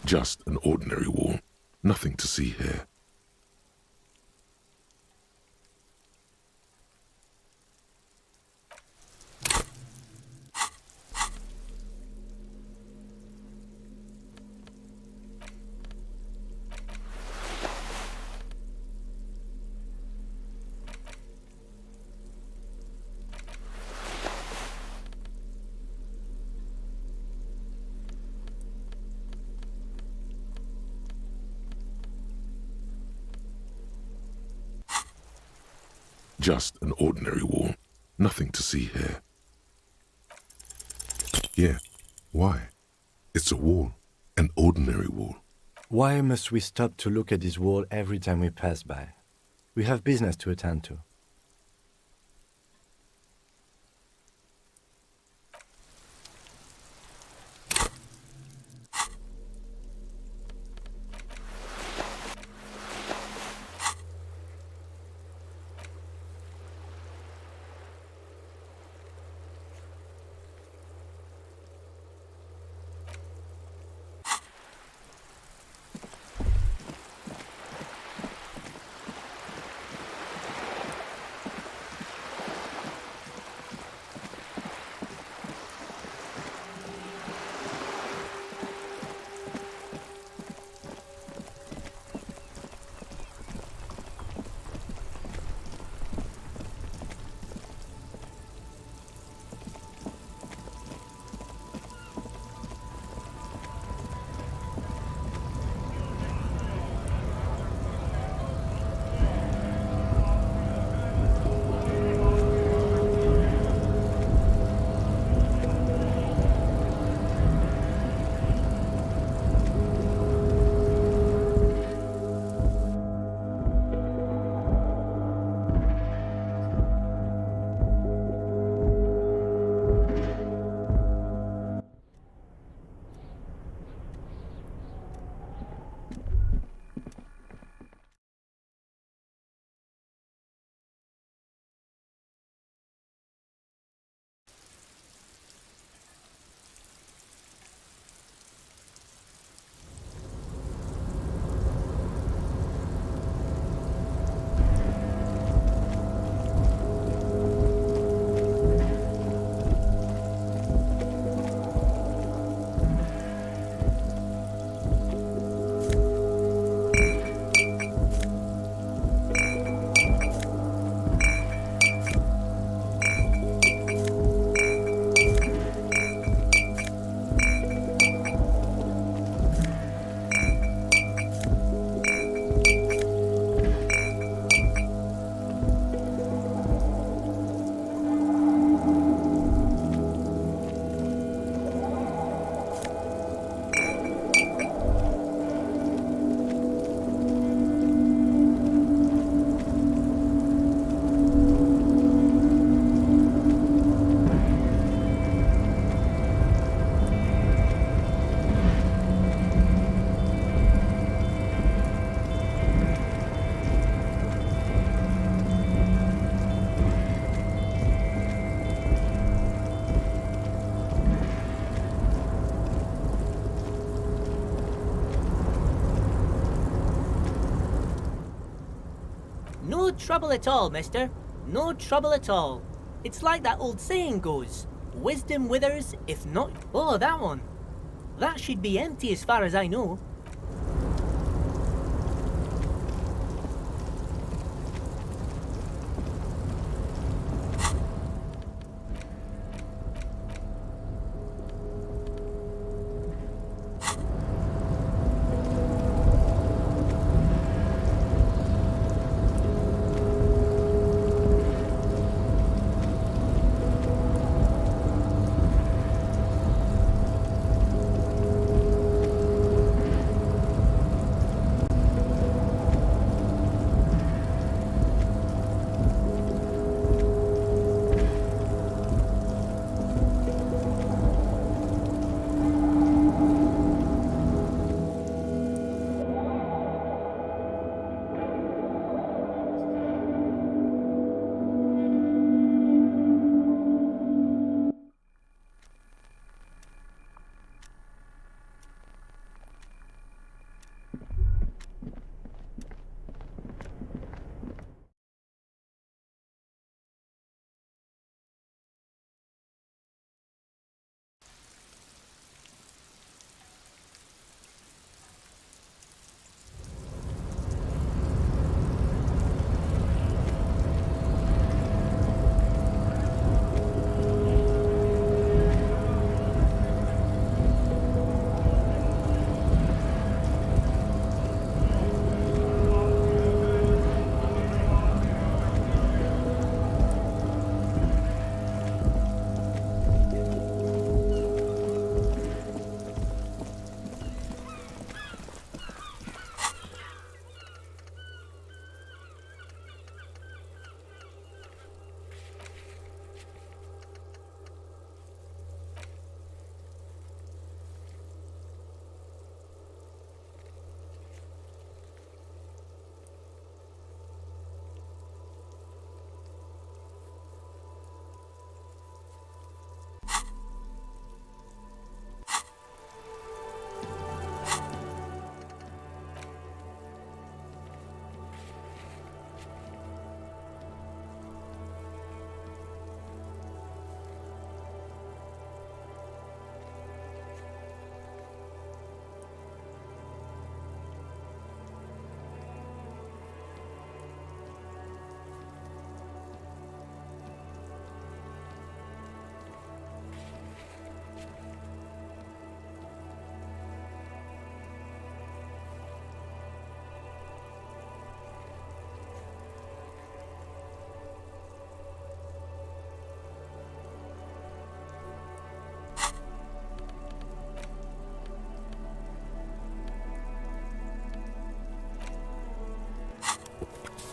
Just an ordinary wall. Nothing to see here. Just an ordinary wall. Nothing to see here. Yeah, why? It's a wall. An ordinary wall. Why must we stop to look at this wall every time we pass by? We have business to attend to. No trouble at all, mister. No trouble at all. It's like that old saying goes, wisdom withers, if not... Oh, that one. That should be empty as far as I know.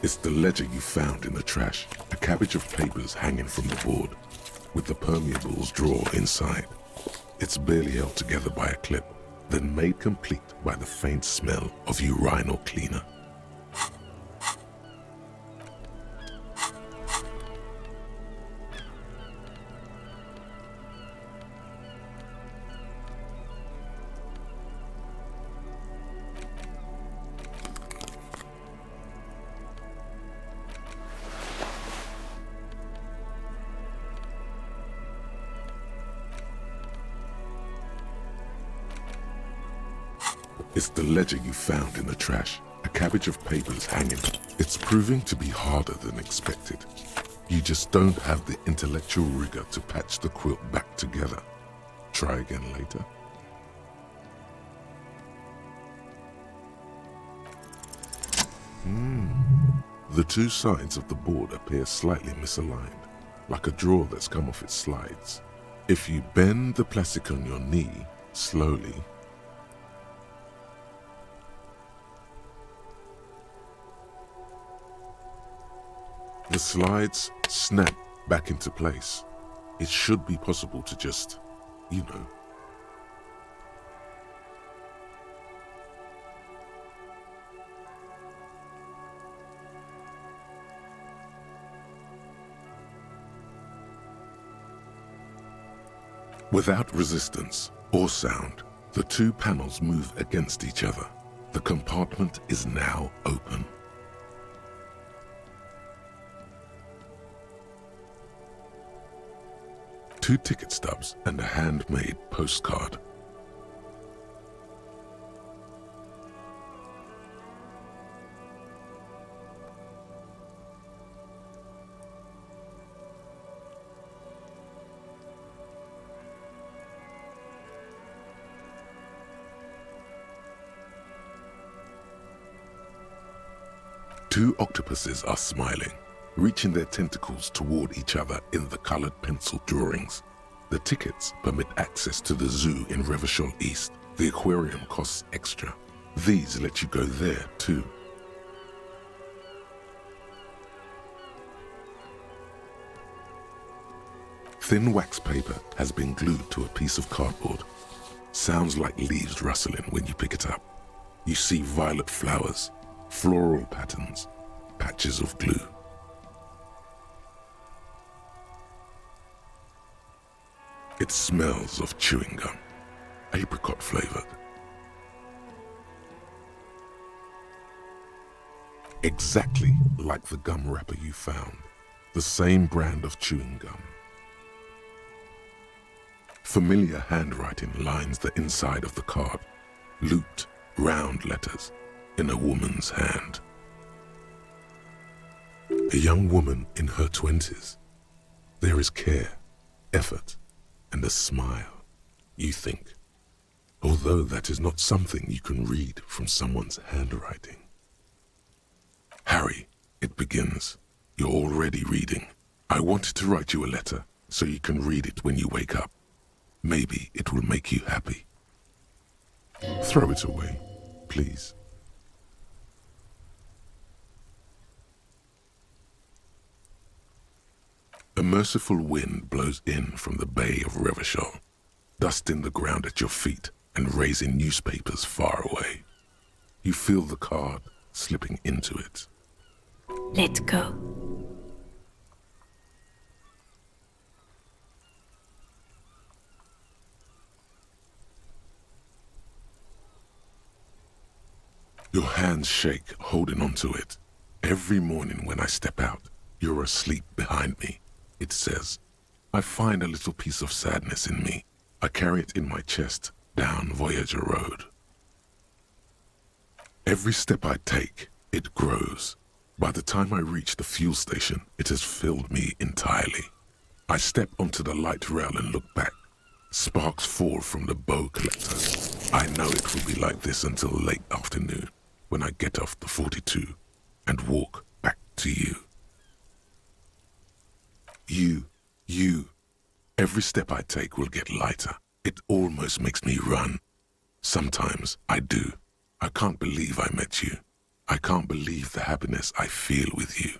It's the ledger you found in the trash, a cabbage of papers hanging from the board, with the permeables drawer inside. It's barely held together by a clip, then made complete by the faint smell of urinal cleaner. It's the ledger you found in the trash, a cabbage of papers hanging. It's proving to be harder than expected. You just don't have the intellectual rigor to patch the quilt back together. Try again later. The two sides of the board appear slightly misaligned, like a drawer that's come off its slides. If you bend the plastic on your knee slowly, the slides snap back into place. It should be possible to just, you know. Without resistance or sound, the two panels move against each other. The compartment is now open. Two ticket stubs and a handmade postcard. Two octopuses are smiling, reaching their tentacles toward each other in the colored pencil drawings. The tickets permit access to the zoo in Revachol East. The aquarium costs extra. These let you go there too. Thin wax paper has been glued to a piece of cardboard. Sounds like leaves rustling when you pick it up. You see violet flowers, floral patterns, patches of glue. It smells of chewing gum, apricot flavored. Exactly like the gum wrapper you found, the same brand of chewing gum. Familiar handwriting lines the inside of the card, looped, round letters in a woman's hand. A young woman in her 20s. There is care, effort, and a smile, you think, although that is not something you can read from someone's handwriting. Harry, it begins. You're already reading. I wanted to write you a letter so you can read it when you wake up. Maybe it will make you happy. Throw it away, please. A merciful wind blows in from the Bay of Revachol, dusting the ground at your feet and raising newspapers far away. You feel the card slipping into it. Let's go. Your hands shake, holding onto it. Every morning when I step out, you're asleep behind me. It says, I find a little piece of sadness in me. I carry it in my chest down Voyager Road. Every step I take, it grows. By the time I reach the fuel station, it has filled me entirely. I step onto the light rail and look back. Sparks fall from the bow collector. I know it will be like this until late afternoon, when I get off the 42 and walk back to you. You. Every step I take will get lighter. It almost makes me run. Sometimes I do. I can't believe I met you. I can't believe the happiness I feel with you.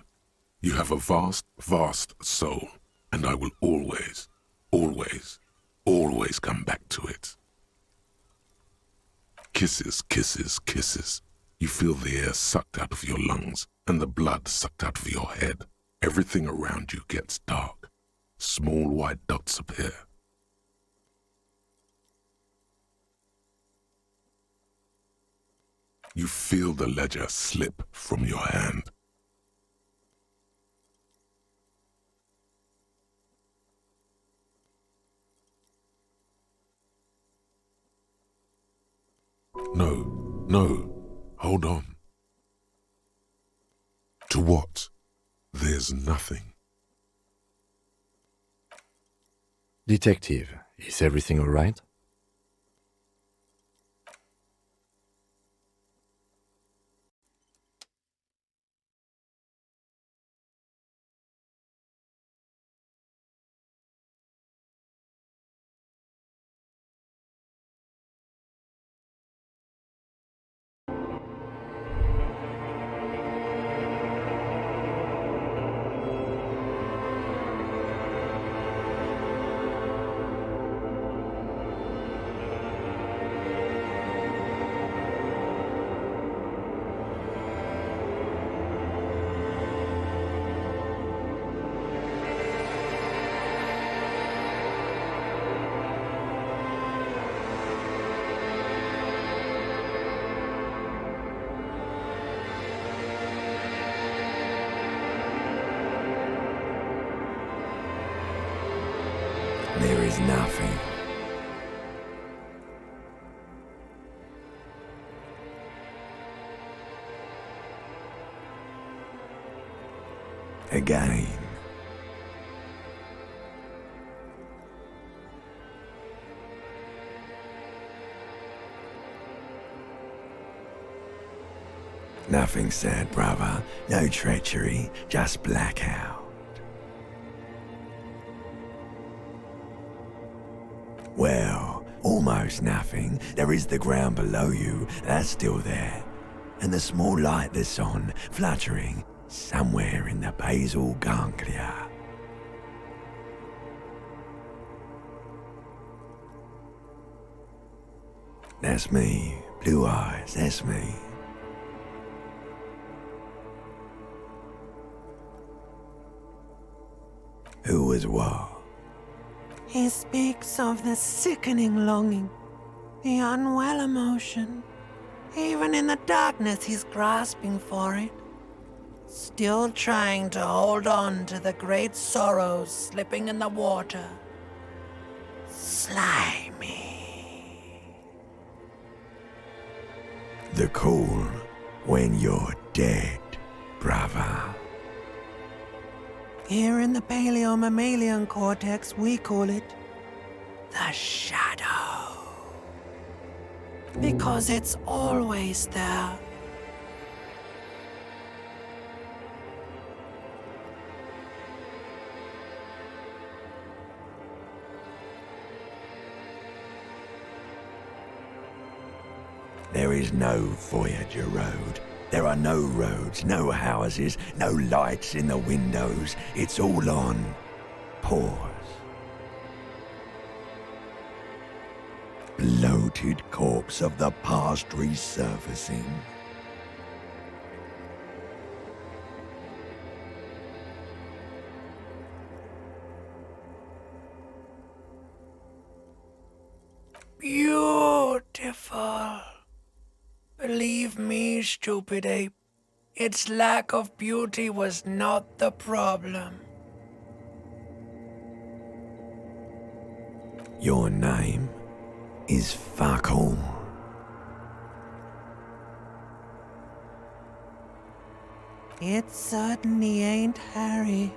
You have a vast, vast soul, and I will always, always, always come back to it. Kisses, kisses, kisses. You feel the air sucked out of your lungs and the blood sucked out of your head. Everything around you gets dark. Small white dots appear. You feel the ledger slip from your hand. No, no, hold on. To what? There's nothing. Detective, is everything all right? There is nothing. Again. Nothing sad, brother. No treachery, just blackout. Well, almost nothing. There is the ground below you, that's still there. And the small light that's on, fluttering, somewhere in the basal ganglia. That's me. Blue eyes, that's me. Who was what? He speaks of the sickening longing, the unwell emotion. Even in the darkness, he's grasping for it. Still trying to hold on to the great sorrows slipping in the water. Slimy. The call when you're dead, brother. Here in the paleo-mammalian cortex, we call it the shadow. Because it's always there. There is no Voyager Road. There are no roads, no houses, no lights in the windows. It's all on pause. Bloated corpse of the past resurfacing. Beautiful. Believe me, stupid ape, its lack of beauty was not the problem. Your name is fuck all. It certainly ain't Harry.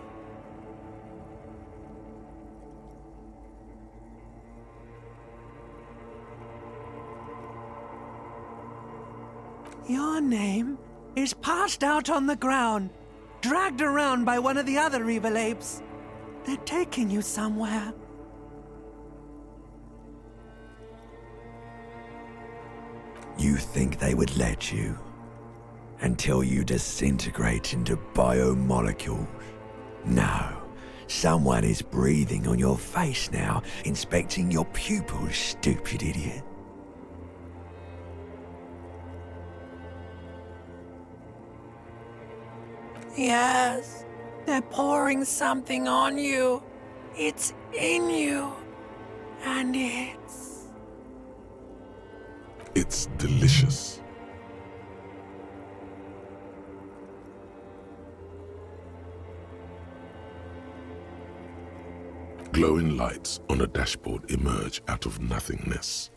Your name is passed out on the ground, dragged around by one of the other evil apes. They're taking you somewhere. You think they would let you? until you disintegrate into biomolecules. No, someone is breathing on your face now, inspecting your pupils, stupid idiot. Yes, they're pouring something on you. It's in you. And It's delicious. Glowing lights on a dashboard emerge out of nothingness.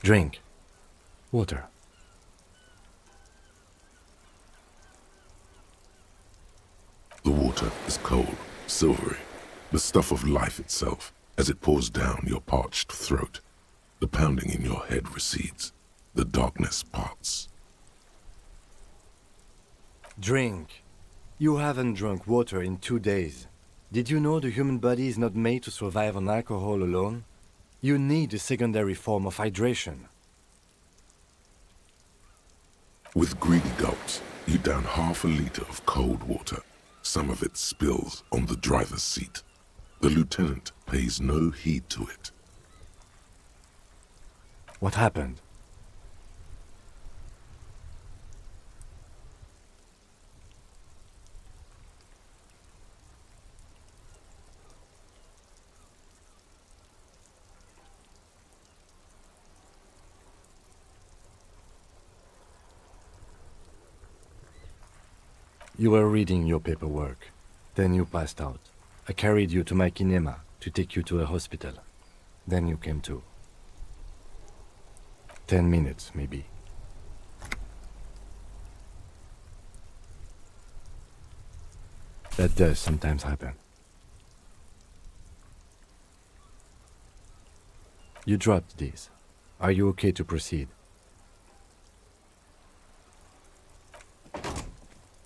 Drink. Water. The water is cold, silvery, the stuff of life itself, as it pours down your parched throat. The pounding in your head recedes. The darkness parts. Drink. You haven't drunk water in 2 days. Did you know the human body is not made to survive on alcohol alone? You need a secondary form of hydration. With greedy gulps, you down half a liter of cold water. Some of it spills on the driver's seat. The lieutenant pays no heed to it. What happened? You were reading your paperwork. Then you passed out. I carried you to my kinema to take you to a hospital. Then you came to. 10 minutes, maybe. That does sometimes happen. You dropped these. Are you okay to proceed?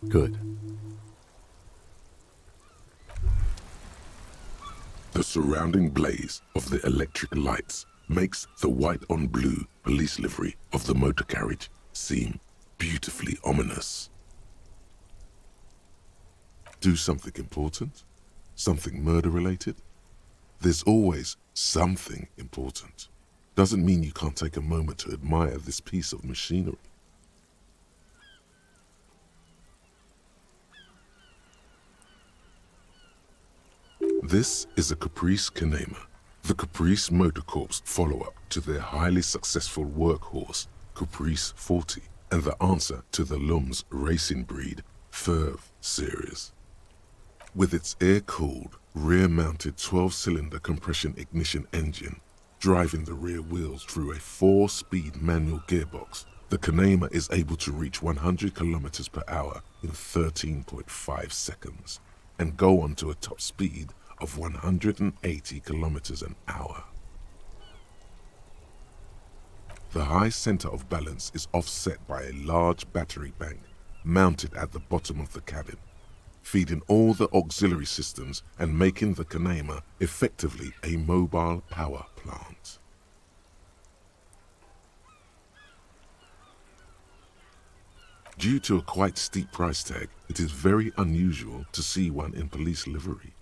Good. The surrounding blaze of the electric lights makes the white-on-blue police livery of the motor carriage seem beautifully ominous. Do something important? Something murder-related? There's always something important. Doesn't mean you can't take a moment to admire this piece of machinery. This is a Caprice Kinema, the Caprice Motor Corps follow-up to their highly successful workhorse, Caprice 40, and the answer to the Lum's racing breed, Ferv series. With its air-cooled, rear-mounted 12-cylinder compression ignition engine, driving the rear wheels through a 4-speed manual gearbox, the Kinema is able to reach 100 kilometers per hour in 13.5 seconds, and go on to a top speed of 180 kilometers an hour. The high center of balance is offset by a large battery bank mounted at the bottom of the cabin, feeding all the auxiliary systems and making the Kinema effectively a mobile power plant. Due to a quite steep price tag, it is very unusual to see one in police livery.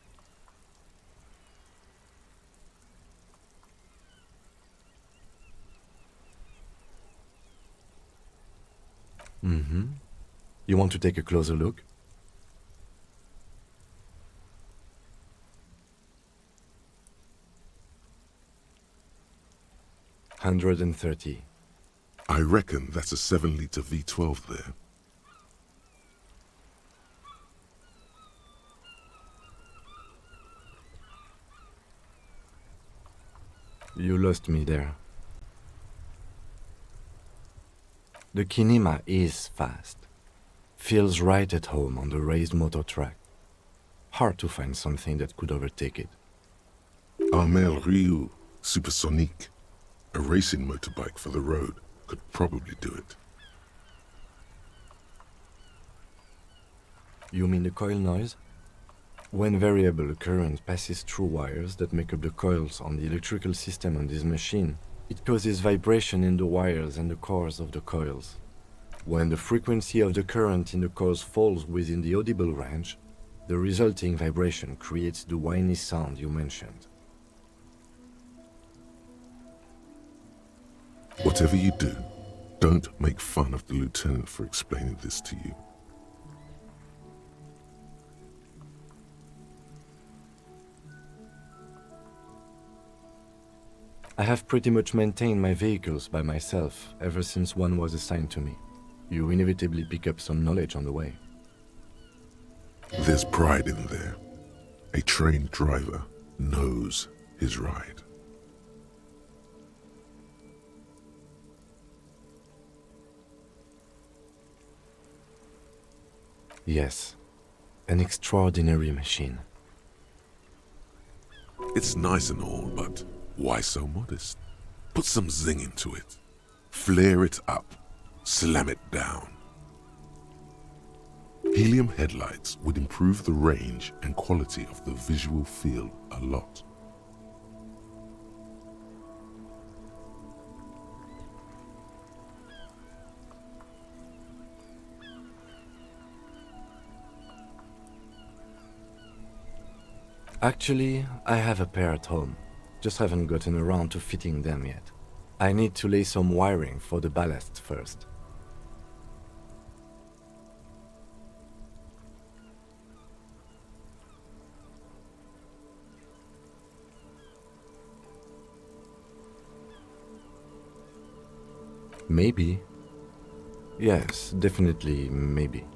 Mm-hmm. You want to take a closer look? $130. I reckon that's a 7-liter V12 there. You lost me there. The Kinema is fast. Feels right at home on the raised motor track. Hard to find something that could overtake it. Armel Ryu Supersonique, a racing motorbike for the road, could probably do it. You mean the coil noise? When variable current passes through wires that make up the coils on the electrical system on this machine, it causes vibration in the wires and the cores of the coils. When the frequency of the current in the coils falls within the audible range, the resulting vibration creates the whiny sound you mentioned. Whatever you do, don't make fun of the lieutenant for explaining this to you. I have pretty much maintained my vehicles by myself ever since one was assigned to me. You inevitably pick up some knowledge on the way. There's pride in there. A trained driver knows his ride. Yes, an extraordinary machine. It's nice and all, but why so modest? Put some zing into it. Flare it up. Slam it down. Helium headlights would improve the range and quality of the visual field a lot. Actually, I have a pair at home. Just haven't gotten around to fitting them yet. I need to lay some wiring for the ballast first. Maybe. Yes, definitely maybe.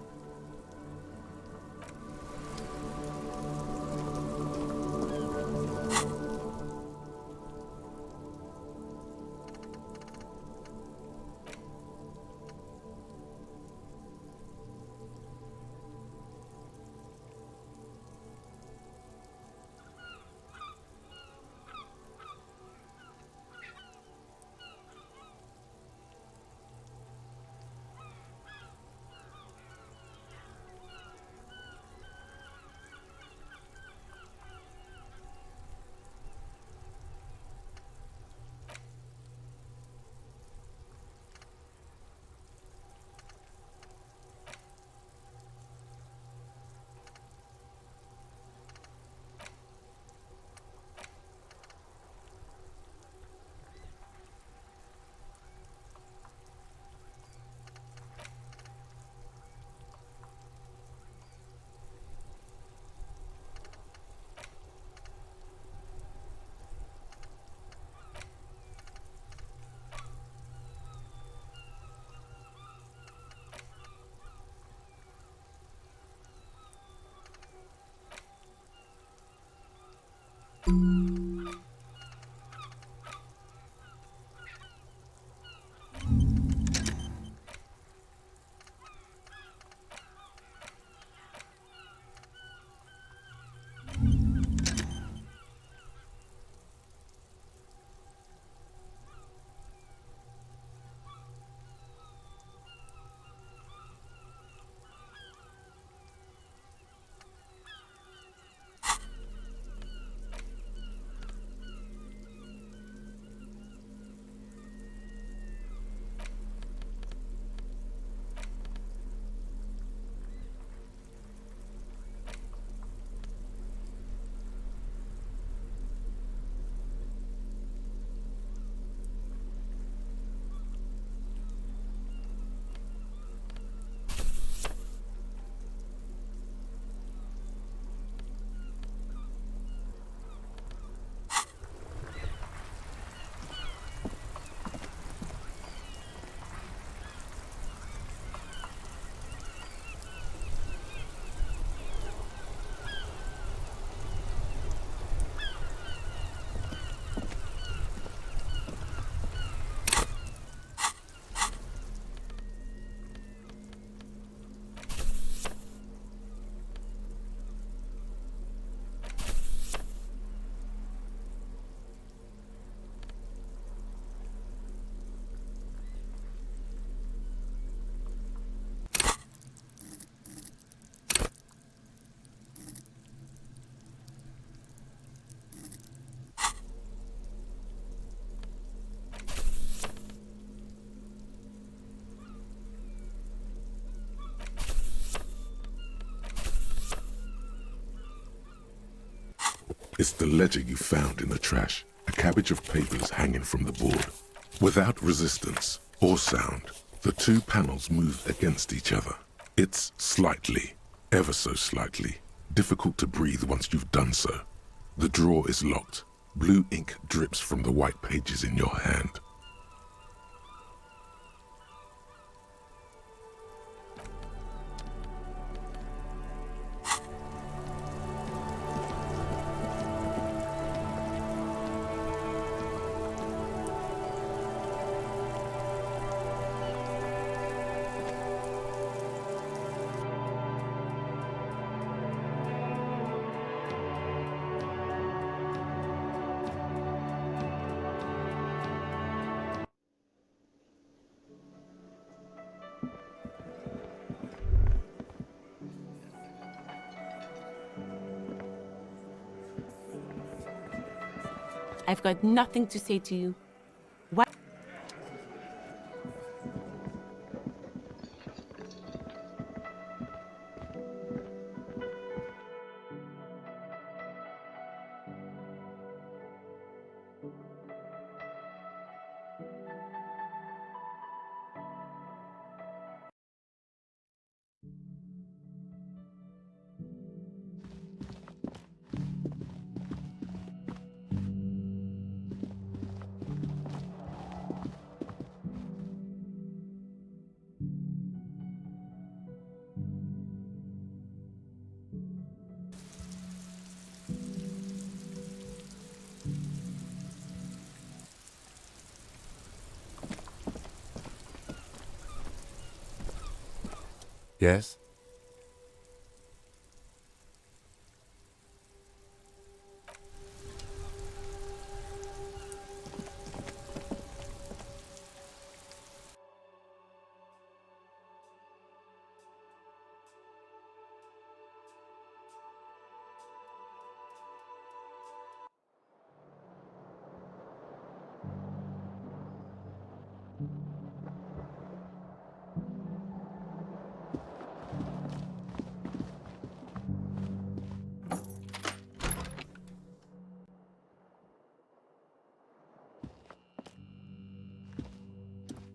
It's the ledger you found in the trash, a cabbage of papers hanging from the board. Without resistance or sound, the two panels move against each other. It's slightly, ever so slightly, difficult to breathe once you've done so. The drawer is locked. Blue ink drips from the white pages in your hand. I've got nothing to say to you. Why? Yes?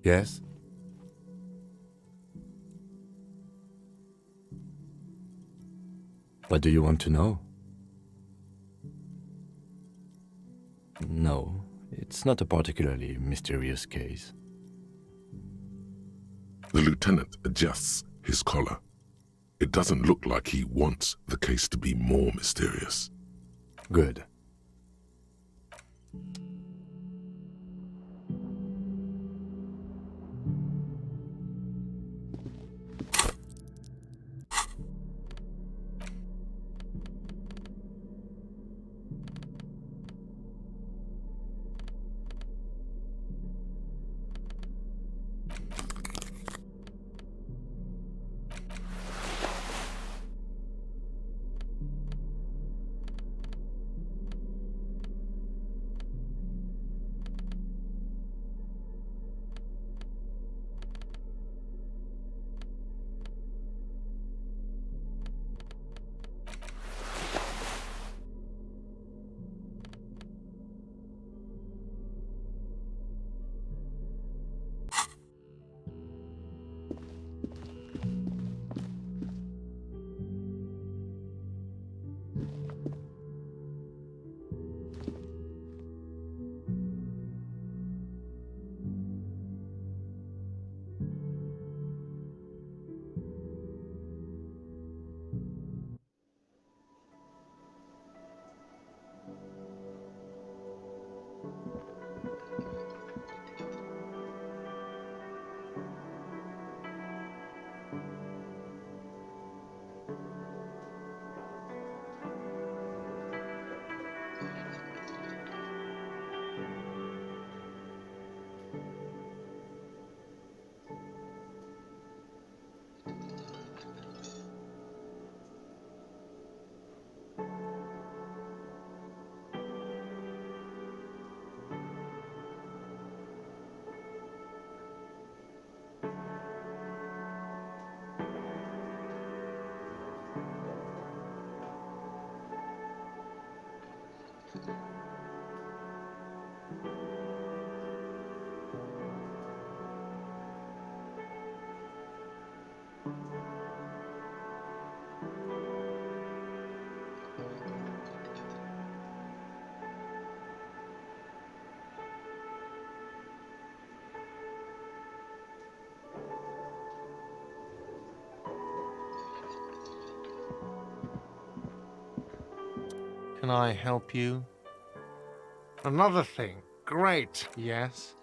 Yes? What do you want to know? No, it's not a particularly mysterious case. The lieutenant adjusts his collar. It doesn't look like he wants the case to be more mysterious. Good. Can I help you? Another thing. Great. Yes.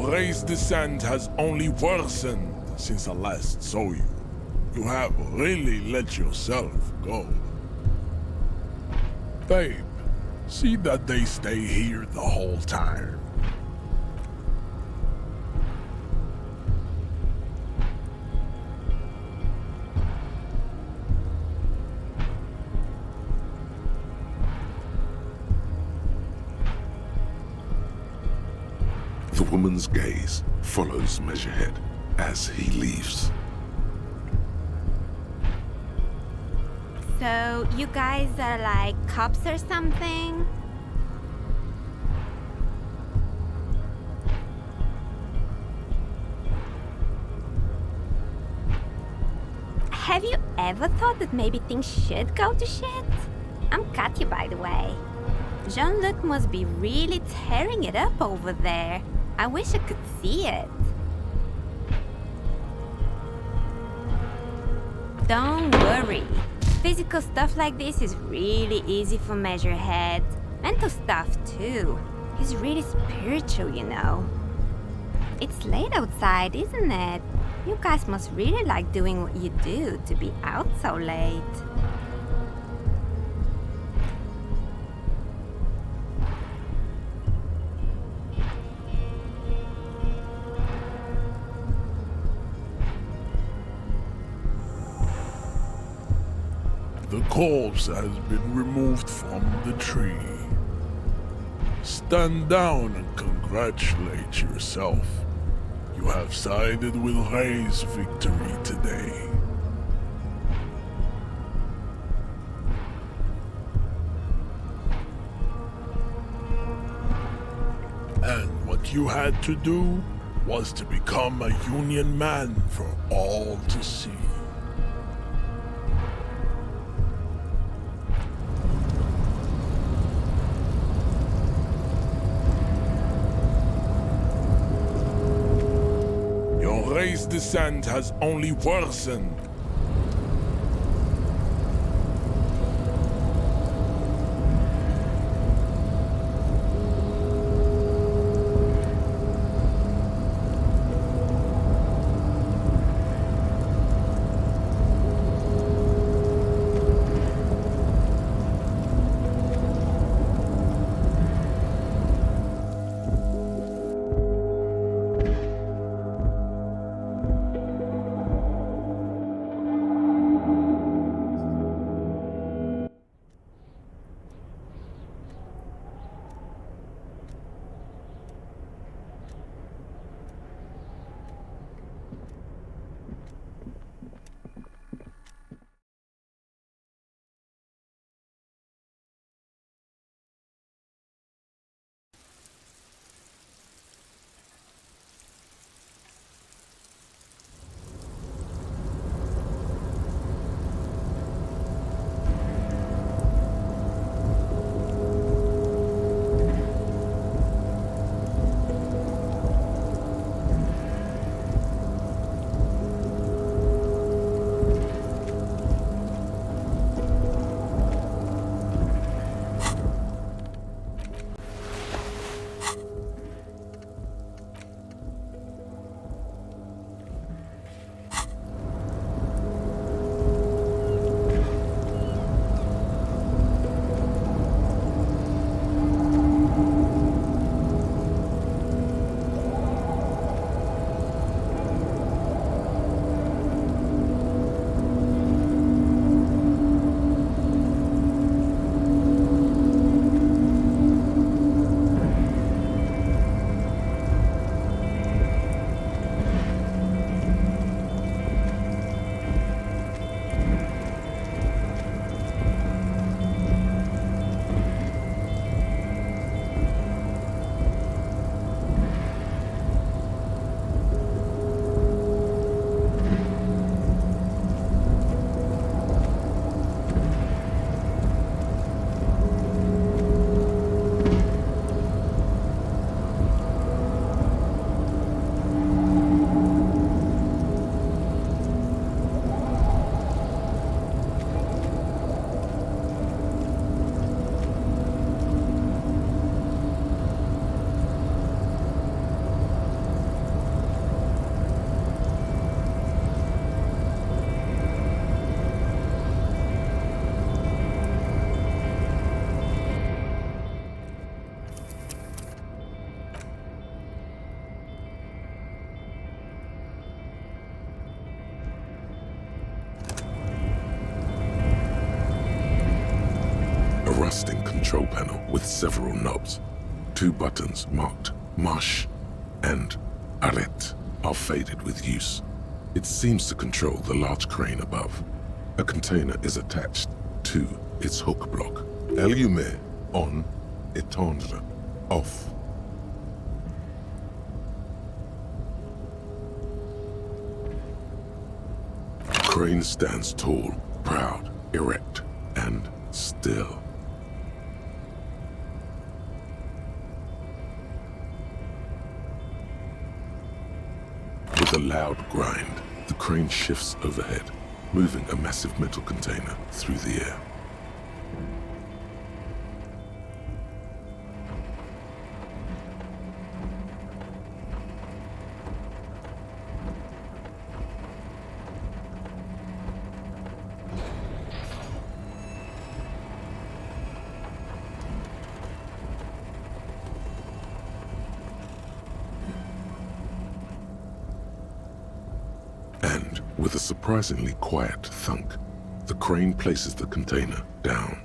Raised descent has only worsened since I last saw you. You have really let yourself go. Babe, see that they stay here the whole time. The woman's gaze follows Measurehead as he leaves. So, you guys are like cops or something? Have you ever thought that maybe things should go to shit? I'm Katya, by the way. Jean-Luc must be really tearing it up over there. I wish I could see it. Don't worry. Physical stuff like this is really easy for Measurehead. Mental stuff too. He's really spiritual, you know. It's late outside, isn't it? You guys must really like doing what you do to be out so late. The corpse has been removed from the tree. Stand down and congratulate yourself. You have sided with Ray's victory today. And what you had to do was to become a Union man for all to see. Ray's descent has only worsened. control panel with several knobs. 2 buttons marked Marche and Arrête are faded with use. It seems to control the large crane above. A container is attached to its hook block. Allumer on, étendre off. Crane stands tall, proud, erect, and still. With a loud grind, the crane shifts overhead, moving a massive metal container through the air. And with a surprisingly quiet thunk, the crane places the container down.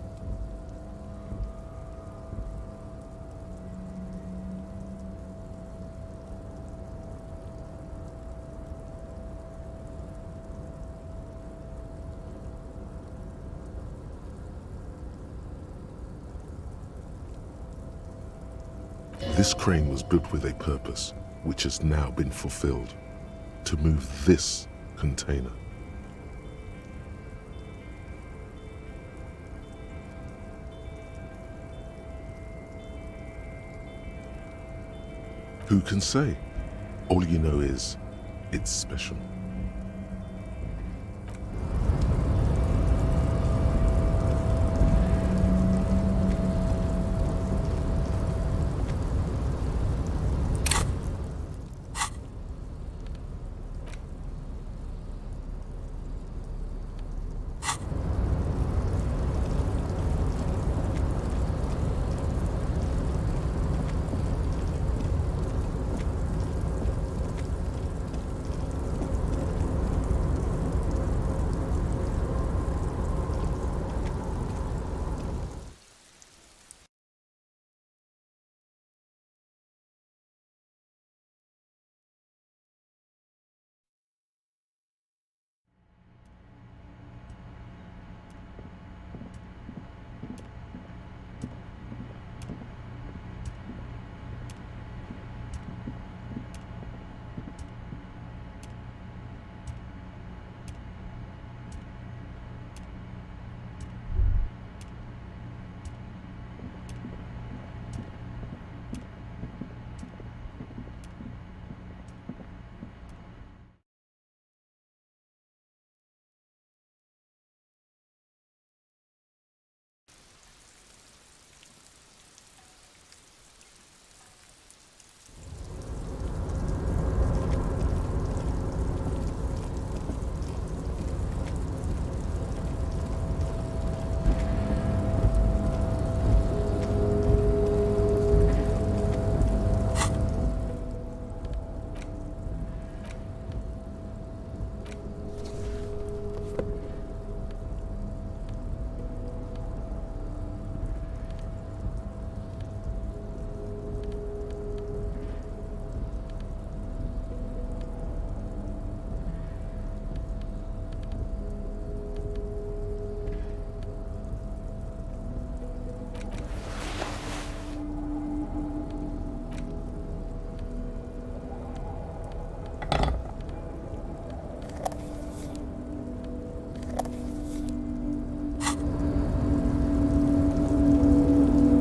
This crane was built with a purpose, which has now been fulfilled. To move this container. Who can say? All you know is, it's special.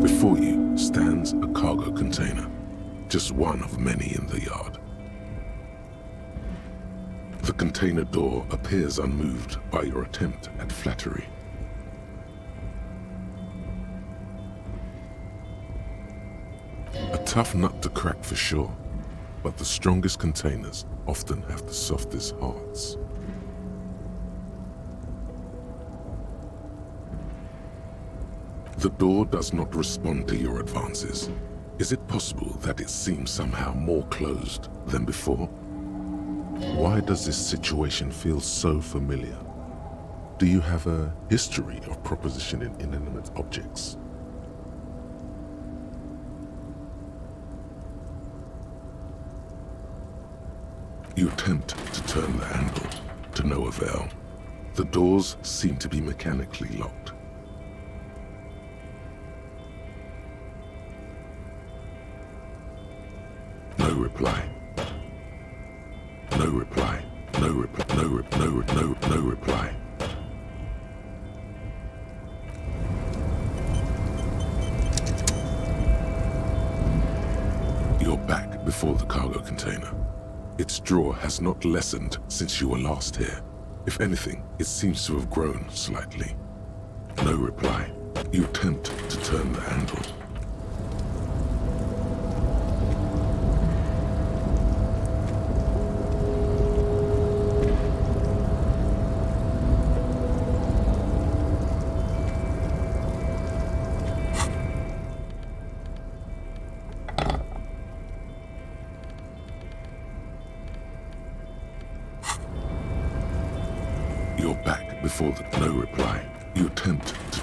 Before you stands a cargo container, just one of many in the yard. The container door appears unmoved by your attempt at flattery. A tough nut to crack for sure, but the strongest containers often have the softest hearts. The door does not respond to your advances. Is it possible that it seems somehow more closed than before? Why does this situation feel so familiar? Do you have a history of propositioning inanimate objects? You attempt to turn the handle, to no avail. The doors seem to be mechanically locked. No reply. No reply. No reply. No reply. You're back before the cargo container. Its drawer has not lessened since you were last here. If anything, it seems to have grown slightly. No reply. You attempt to turn the handle. You're back before the no reply. You attempt to...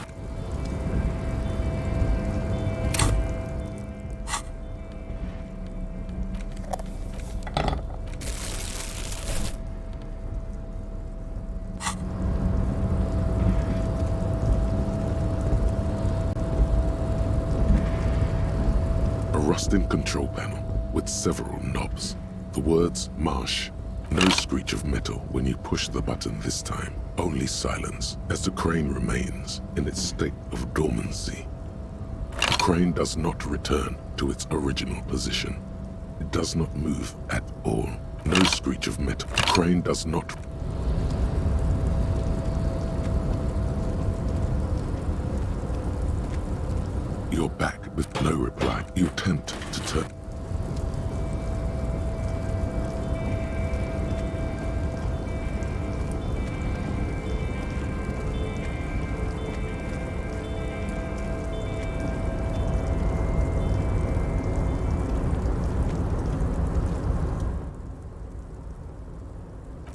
A rusting control panel with several knobs. The words Marsh. No screech of metal when you push the button this time. Only silence as the crane remains in its state of dormancy. The crane does not return to its original position. It does not move at all. No screech of metal. The crane does not... You're back with no reply. You attempt to turn...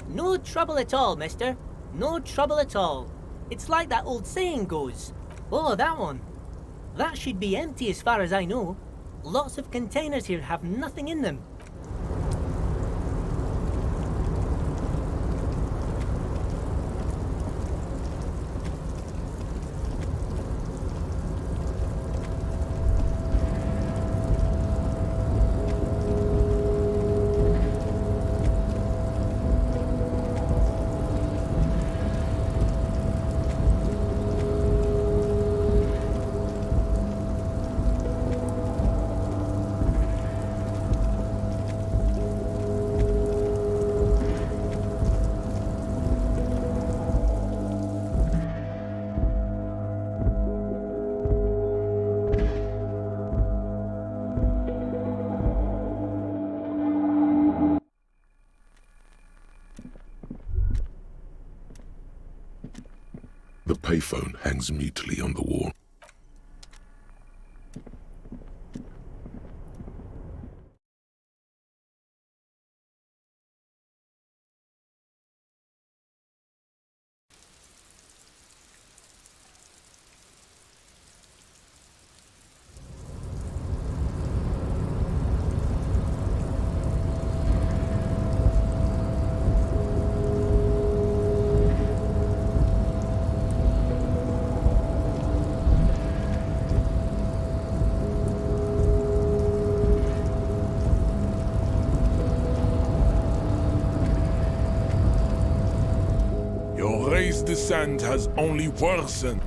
No trouble at all, mister. No trouble at all. It's like that old saying goes. Oh, that one. That should be empty as far as I know. Lots of containers here have nothing in them. The payphone hangs mutely on the wall. Your race descent has only worsened.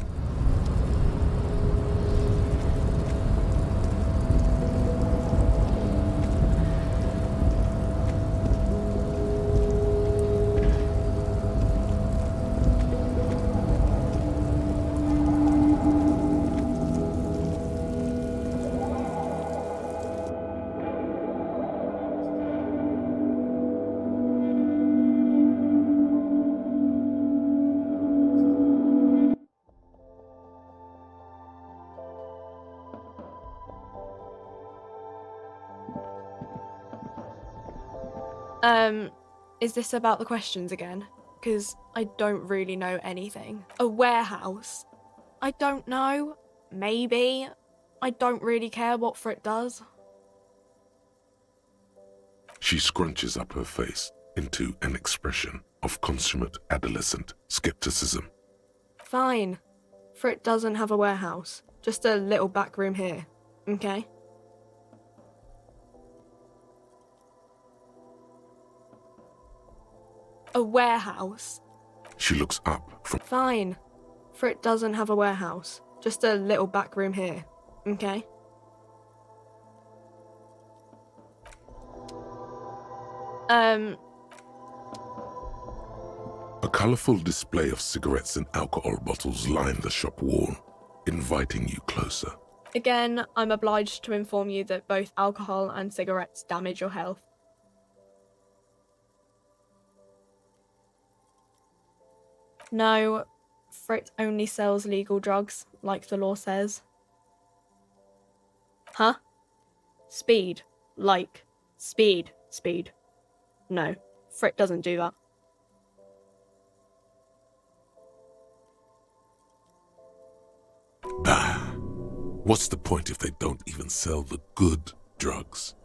Is this about the questions again? Because I don't really know anything. A warehouse? I don't know. Maybe. I don't really care what for it does. She scrunches up her face. into an expression of consummate adolescent skepticism. Fine. Frit doesn't have a warehouse. Just a little back room here. Okay? A warehouse? She looks up from... Fine. Frit doesn't have a warehouse. Just a little back room here. Okay? A colourful display of cigarettes and alcohol bottles line the shop wall, inviting you closer. Again, I'm obliged to inform you that both alcohol and cigarettes damage your health. No, Frit only sells legal drugs, like the law says. Huh? Speed. Like. Speed. Speed. No, Frit doesn't do that. Bah! What's the point if they don't even sell the good drugs?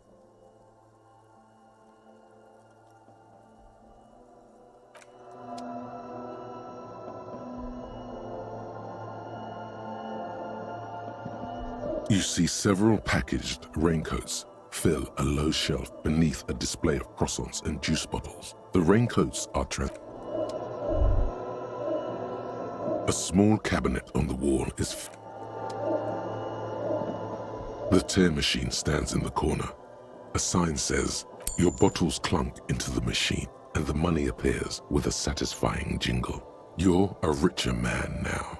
You see several packaged raincoats fill a low shelf beneath a display of croissants and juice bottles. The raincoats are a small cabinet on the wall is the tear machine stands in the corner. A sign says, "Your bottles clunk into the machine and the money appears with a satisfying jingle. You're a richer man now."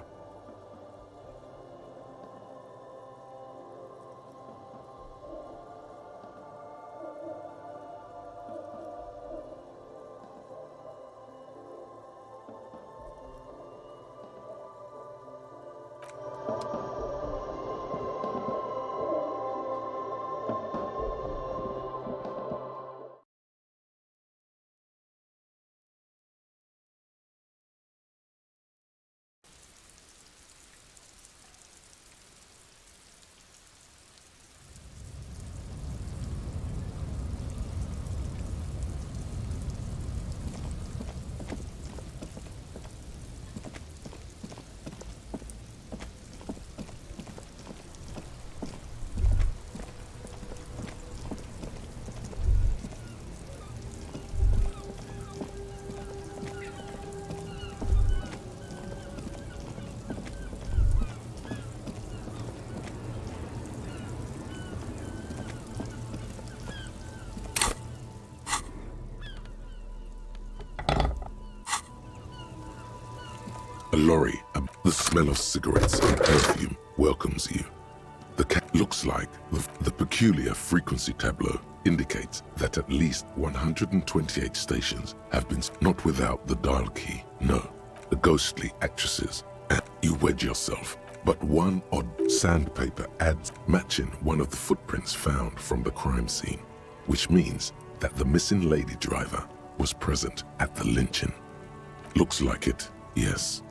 A lorry, the smell of cigarettes and perfume welcomes you. The cat looks like the peculiar frequency tableau indicates that at least 128 stations have been, not without the dial key, no, the ghostly actresses. And you wedge yourself, but one odd sandpaper adds matching one of the footprints found from the crime scene, which means that the missing lady driver was present at the lynching. Looks like it, yes.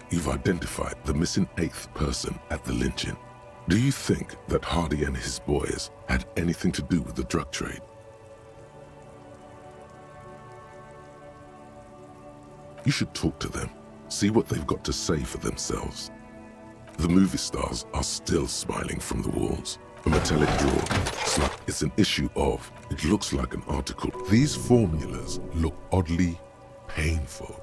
You've identified the missing 8th person at the lynching. Do you think that Hardie and his boys had anything to do with the drug trade? You should talk to them, see what they've got to say for themselves. The movie stars are still smiling from the walls. A metallic drawer. It's an issue of, it looks like an article. These formulas look oddly painful.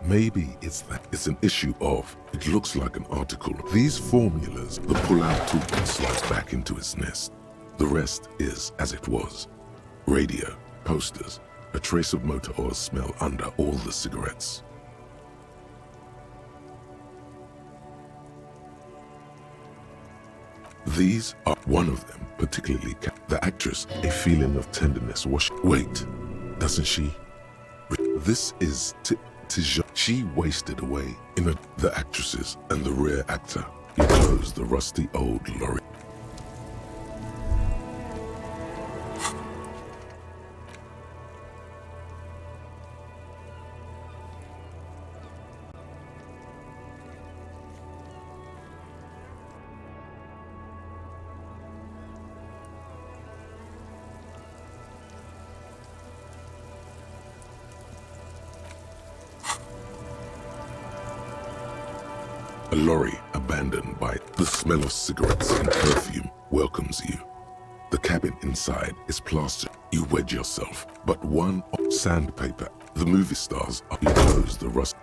Maybe it's that. It's an issue of, it looks like an article. These formulas, the pull-out tool slides back into its nest. The rest is as it was. Radio, posters, a trace of motor oil smell under all the cigarettes. These are one of them, particularly the actress, a feeling of tenderness. Wait, doesn't she? This is she wasted away in the actresses and the rear actor. He closed the rusty old lorry. lorry abandoned by the smell of cigarettes and perfume welcomes you. The cabin inside is plastered. You wedge yourself, but one sandpaper. The movie stars are close the rust.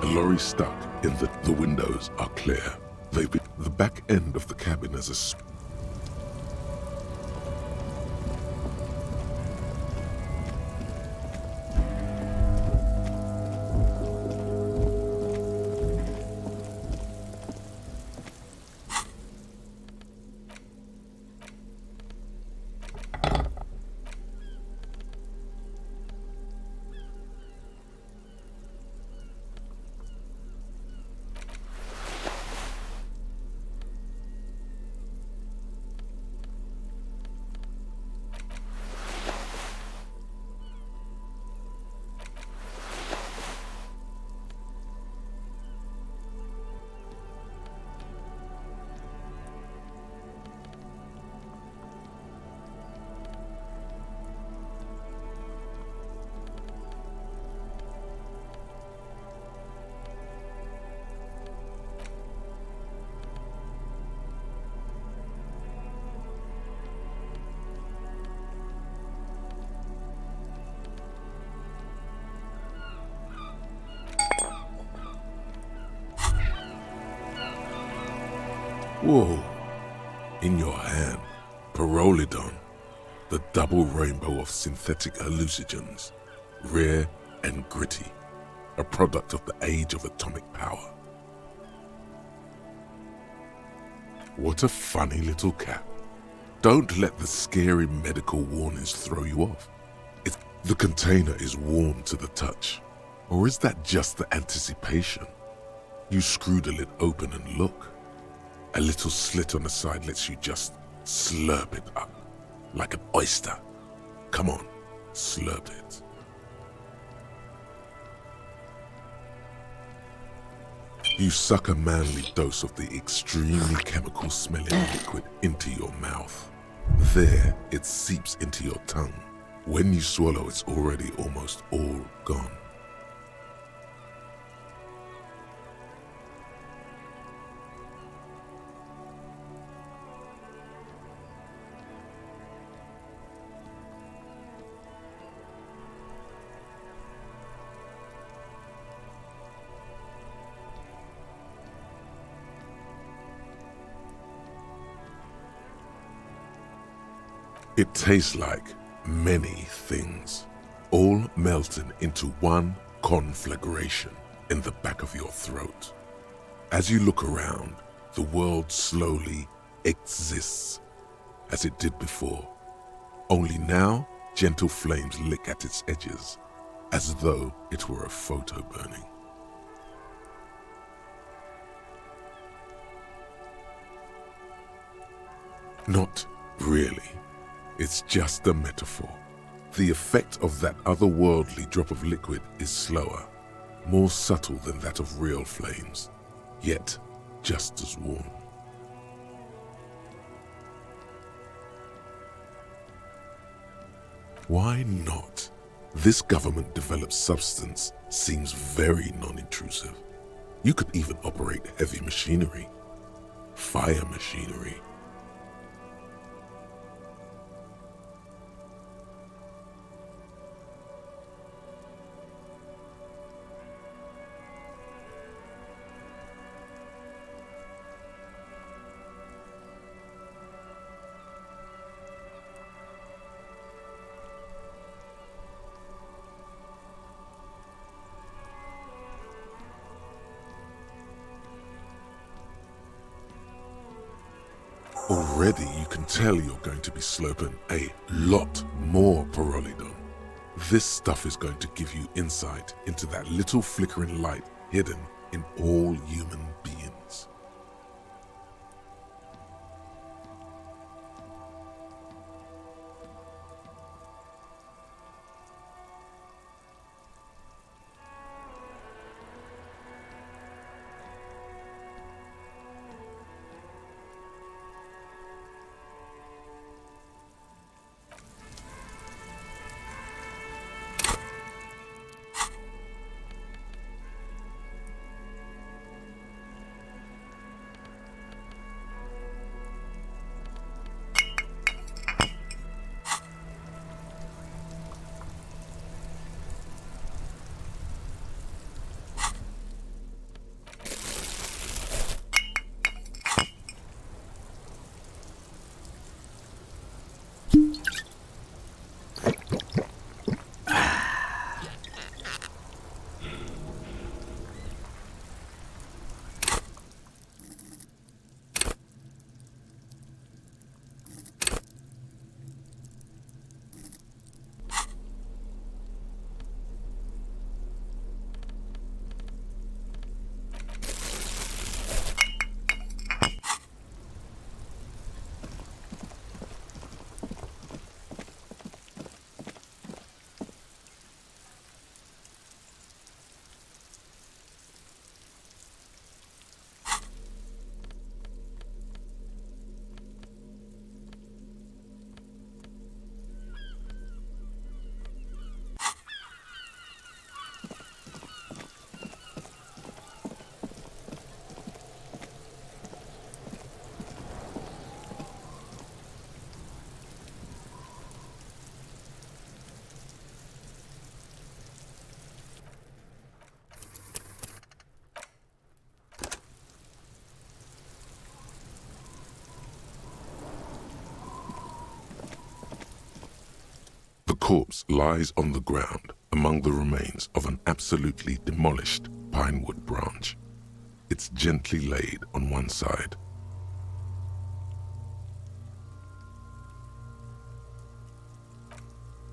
A lorry stuck in the windows are clear. The back end of the cabin is a Whoa! In your hand, Pyrrolidon, the double rainbow of synthetic hallucinogens, rare and gritty, a product of the age of atomic power. What a funny little cap. Don't let the scary medical warnings throw you off. The container is warm to the touch. Or is that just the anticipation? You screw the lid open and look. A little slit on the side lets you just slurp it up, like an oyster. Come on, slurp it. You suck a manly dose of the extremely chemical-smelling liquid into your mouth. There, it seeps into your tongue. When you swallow, it's already almost all gone. It tastes like many things, all melting into one conflagration in the back of your throat. As you look around, the world slowly exists as it did before. Only now, gentle flames lick at its edges, as though it were a photo burning. Not really. It's just a metaphor. The effect of that otherworldly drop of liquid is slower, more subtle than that of real flames, yet just as warm. Why not? This government-developed substance seems very non-intrusive. You could even operate heavy machinery, fire machinery. Already you can tell you're going to be slurping a lot more Pyrrolidon. This stuff is going to give you insight into that little flickering light hidden in all human beings. The corpse lies on the ground among the remains of an absolutely demolished pinewood branch. It's gently laid on one side.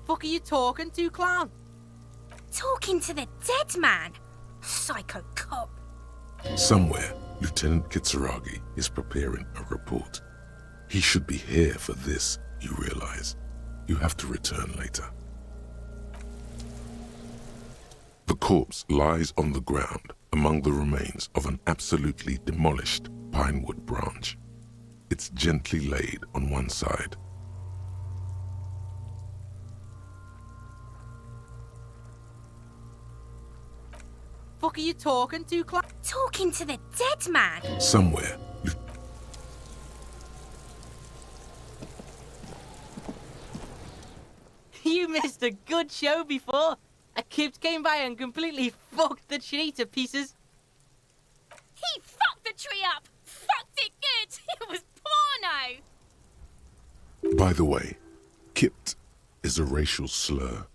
Fuck are you talking to, clown? Talking to the dead man? Psycho cop. Somewhere, Lieutenant Kitsuragi is preparing a report. He should be here for this, you realize. You have to return later. The corpse lies on the ground among the remains of an absolutely demolished pinewood branch. It's gently laid on one side. Fuck are you talking to, clown? Talking to the dead man? Somewhere, You missed a good show before. A kid came by and completely fucked the tree to pieces. He fucked the tree up! Fucked it good! It was porno! By the way, Kipt is a racial slur.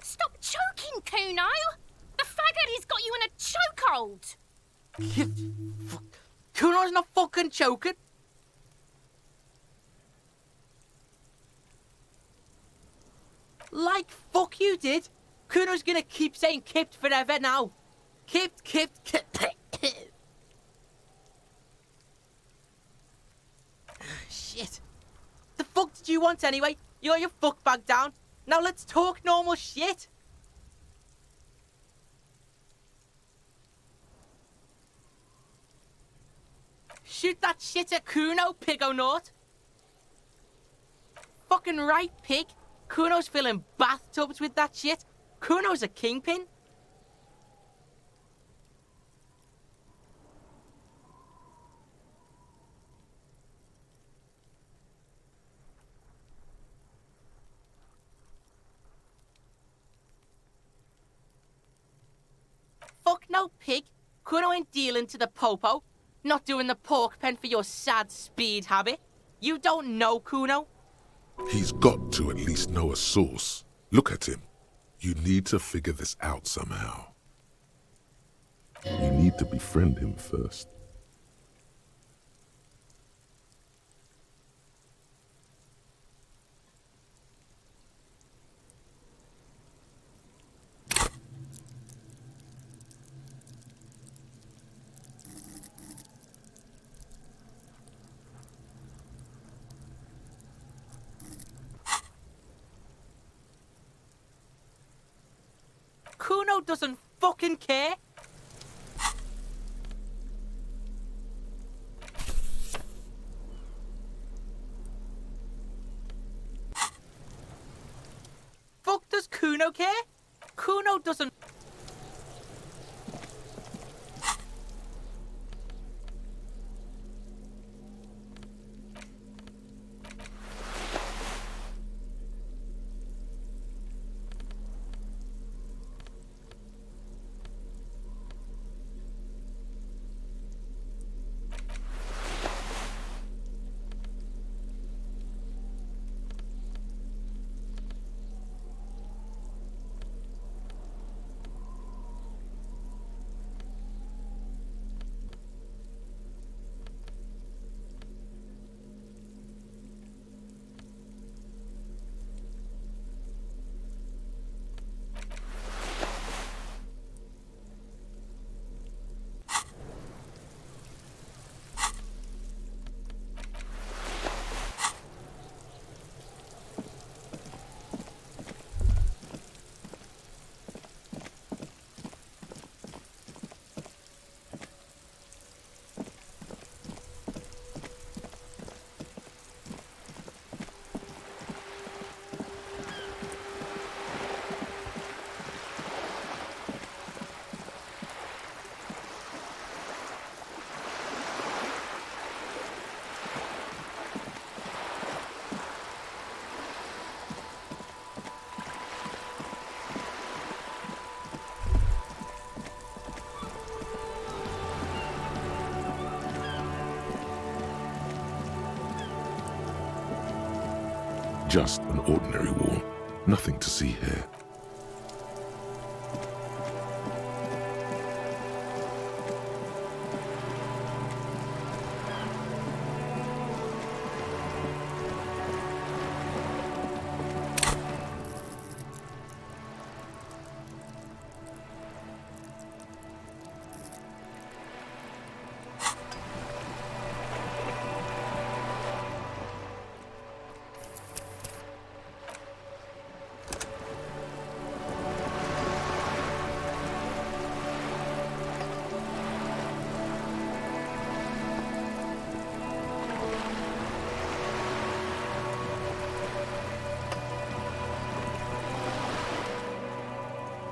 Stop choking, Kuno! The faggot has got you in a chokehold! Kuno's not fucking choking. Like fuck you did. Kuno's gonna keep saying Kipt forever now. Kipt. you want anyway? You got your fuck bag down. Now let's talk normal shit. Shoot that shit at Kuno, Pigonaut. Fucking right, pig. Kuno's filling bathtubs with that shit. Kuno's a kingpin. Fuck no, pig. Kuno ain't dealing to the popo. Not doing the pork pen for your sad speed habit. You don't know Kuno. He's got to at least know a source. Look at him. You need to figure this out somehow. You need to befriend him first. Kuno doesn't fucking care. Fuck does Kuno care? Kuno doesn't... Just an ordinary wall. Nothing to see here.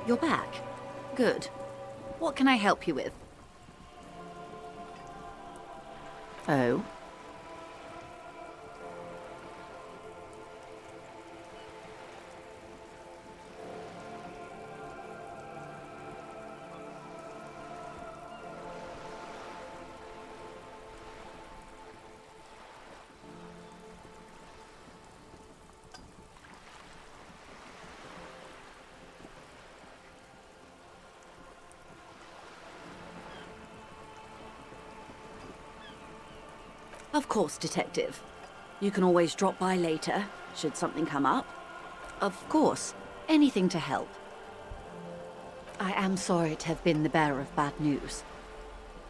You're back. Good. What can I help you with? Oh? Of course, Detective. You can always drop by later, should something come up. Of course, anything to help. I am sorry to have been the bearer of bad news.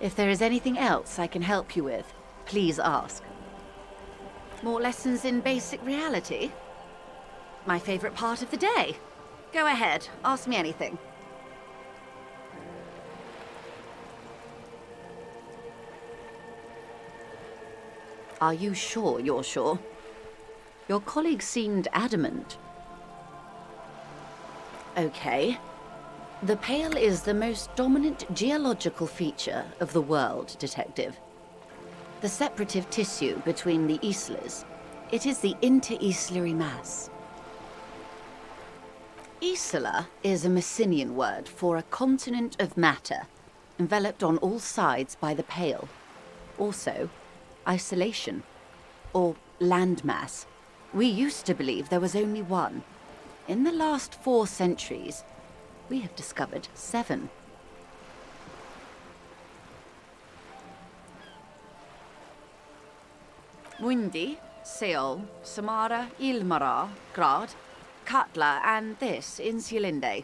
If there is anything else I can help you with, please ask. More lessons in basic reality? My favorite part of the day. Go ahead, ask me anything. Are you sure you're sure? Your colleague seemed adamant. Okay. The Pale is the most dominant geological feature of the world, Detective. The separative tissue between the islas. It is the inter-islary mass. Isla is a Messinian word for a continent of matter, enveloped on all sides by the Pale. Also, isolation, or landmass. We used to believe there was only one. In the last 4 centuries, we have discovered 7. Mundi, Seol, Samara, Ilmara, Grad, Katla, and this, Insulinde.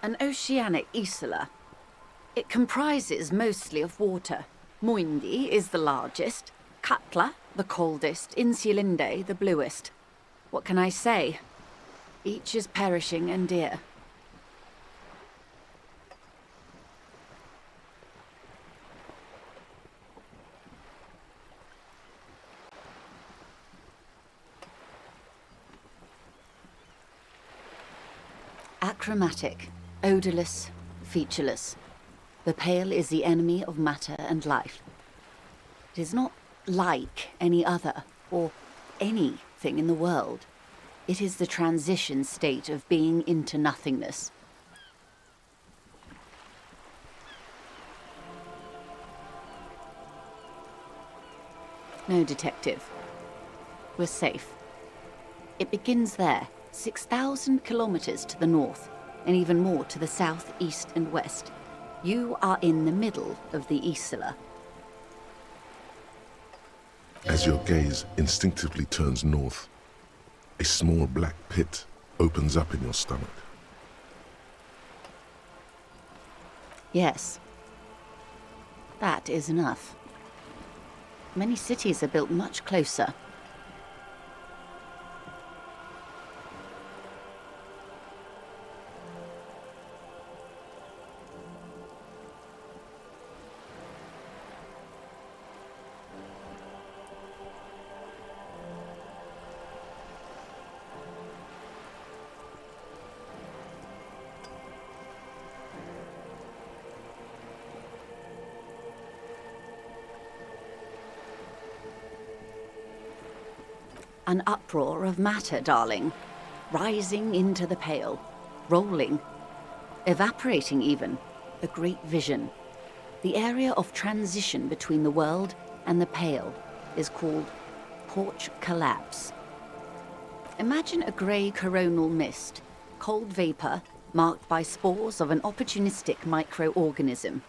An oceanic isla. It comprises mostly of water. Muindi is the largest, Katla the coldest, Insulinde the bluest. What can I say? Each is perishing and dear. Achromatic, odorless, featureless. The Pale is the enemy of matter and life. It is not like any other, or anything in the world. It is the transition state of being into nothingness. No, Detective. We're safe. It begins there, 6,000 kilometers to the north, and even more to the south, east, and west. You are in the middle of the Isla. As your gaze instinctively turns north, a small black pit opens up in your stomach. Yes. That is enough. Many cities are built much closer. An uproar of matter, darling. Rising into the Pale. Rolling. Evaporating even. A great vision. The area of transition between the world and the Pale is called porch collapse. Imagine a grey coronal mist. Cold vapor marked by spores of an opportunistic microorganism.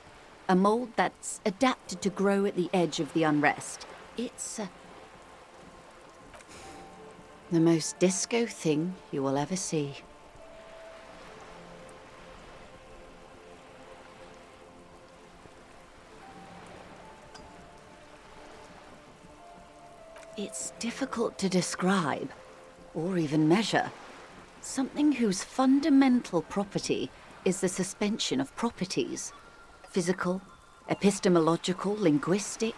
A mold that's adapted to grow at the edge of the unrest. It's the most disco thing you will ever see. It's difficult to describe, or even measure. Something whose fundamental property is the suspension of properties. Physical, epistemological, linguistic.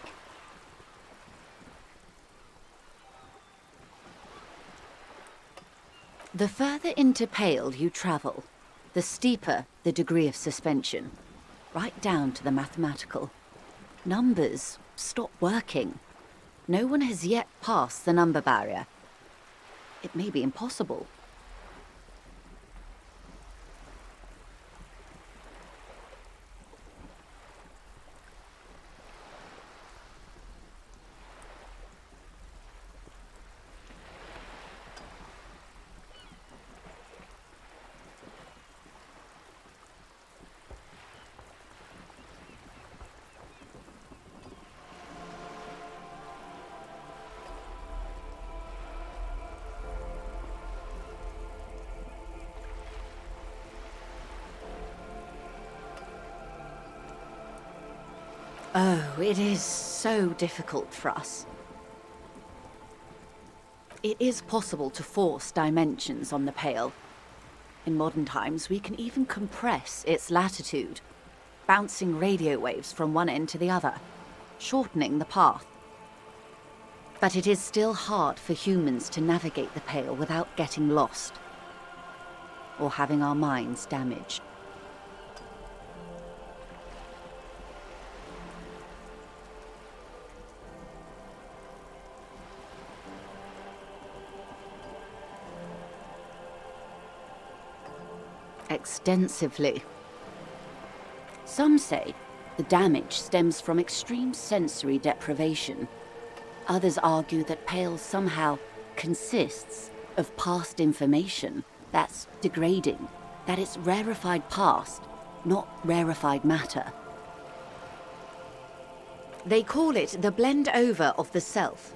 The further into Pale you travel, the steeper the degree of suspension, right down to the mathematical. Numbers stop working. No one has yet passed the number barrier. It may be impossible. Oh, it is so difficult for us. It is possible to force dimensions on the Pale. In modern times, we can even compress its latitude, bouncing radio waves from one end to the other, shortening the path. But it is still hard for humans to navigate the Pale without getting lost, or having our minds damaged. Extensively. Some say the damage stems from extreme sensory deprivation. Others argue that Pale somehow consists of past information that's degrading, that it's rarefied past, not rarefied matter. They call it the blend over of the self.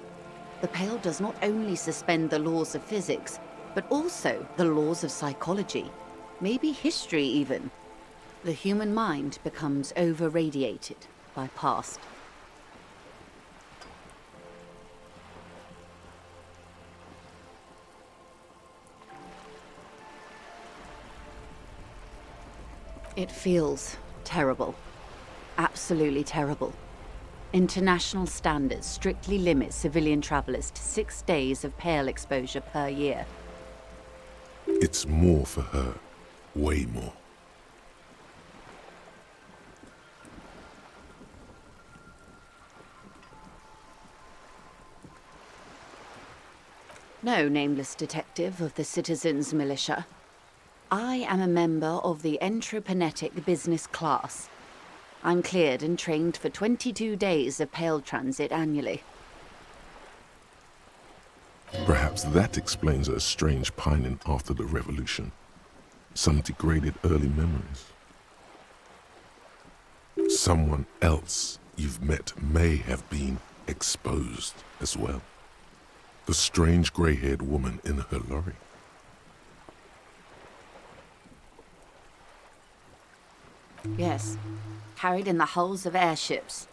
The Pale does not only suspend the laws of physics, but also the laws of psychology. Maybe history even. The human mind becomes over-radiated by past. It feels terrible. Absolutely terrible. International standards strictly limit civilian travelers to 6 days of Pale exposure per year. It's more for her. Way more. No, nameless detective of the Citizens Militia. I am a member of the entrepreneuric business class. I'm cleared and trained for 22 days of Pale transit annually. Perhaps that explains her strange pining after the revolution. Some degraded early memories. Someone else you've met may have been exposed as well. The strange grey-haired woman in her lorry. Yes, carried in the hulls of airships.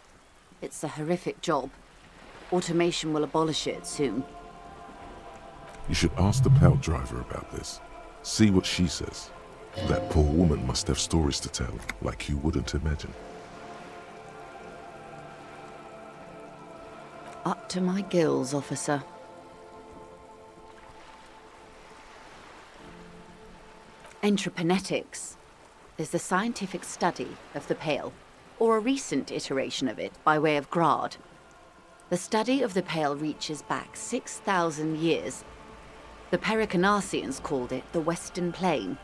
It's a horrific job. Automation will abolish it soon. You should ask the Pale driver about this. See what she says. That poor woman must have stories to tell, like you wouldn't imagine. Up to my gills, officer. Entreprenetics is the scientific study of the Pale, or a recent iteration of it by way of grad. The study of the Pale reaches back 6,000 years. The Pericarnassians called it the Western Plain.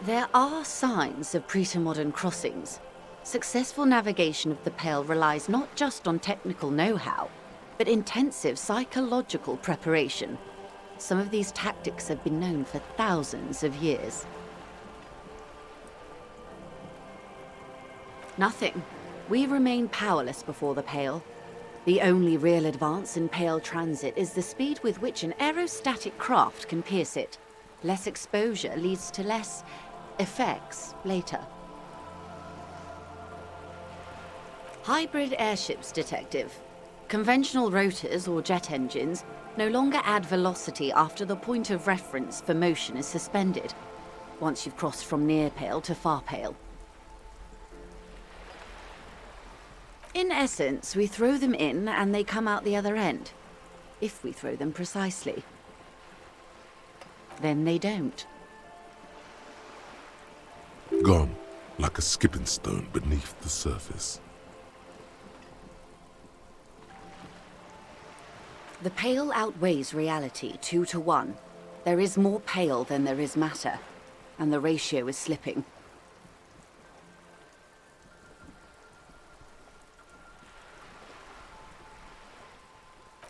There are signs of pre-modern crossings. Successful navigation of the Pale relies not just on technical know-how, but intensive psychological preparation. Some of these tactics have been known for thousands of years. Nothing. We remain powerless before the Pale. The only real advance in Pale transit is the speed with which an aerostatic craft can pierce it. Less exposure leads to less effects later. Hybrid airships, detective. Conventional rotors or jet engines no longer add velocity after the point of reference for motion is suspended, once you've crossed from near Pale to far Pale. In essence, we throw them in and they come out the other end, if we throw them precisely. Then they don't. Gone, like a skipping stone beneath the surface. The Pale outweighs reality 2 to 1. There is more Pale than there is matter, and the ratio is slipping.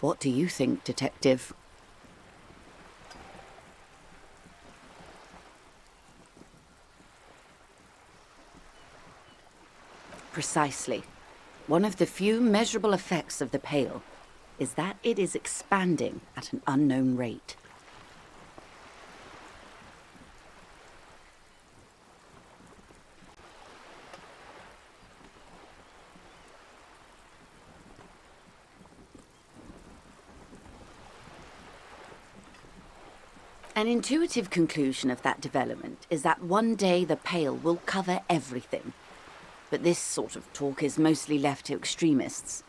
What do you think, detective? Precisely. One of the few measurable effects of the Pale is that it is expanding at an unknown rate. An intuitive conclusion of that development is that one day the Pale will cover everything. But this sort of talk is mostly left to extremists.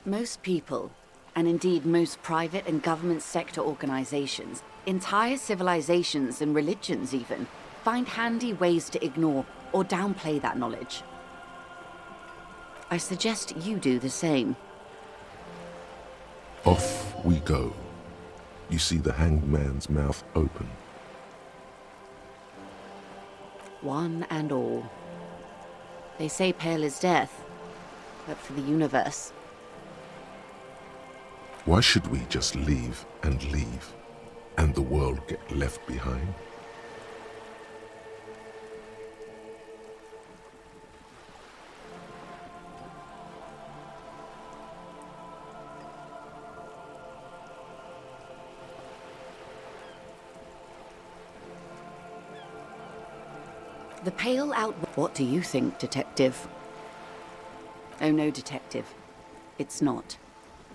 Most people, and indeed most private and government sector organizations, entire civilizations and religions even, find handy ways to ignore or downplay that knowledge. I suggest you do the same. Off we go. You see the hanged man's mouth open. One and all. They say Pale is death, but for the universe. Why should we just leave, and the world get left behind? The Pale out... What do you think, Detective? Oh no, Detective. It's not.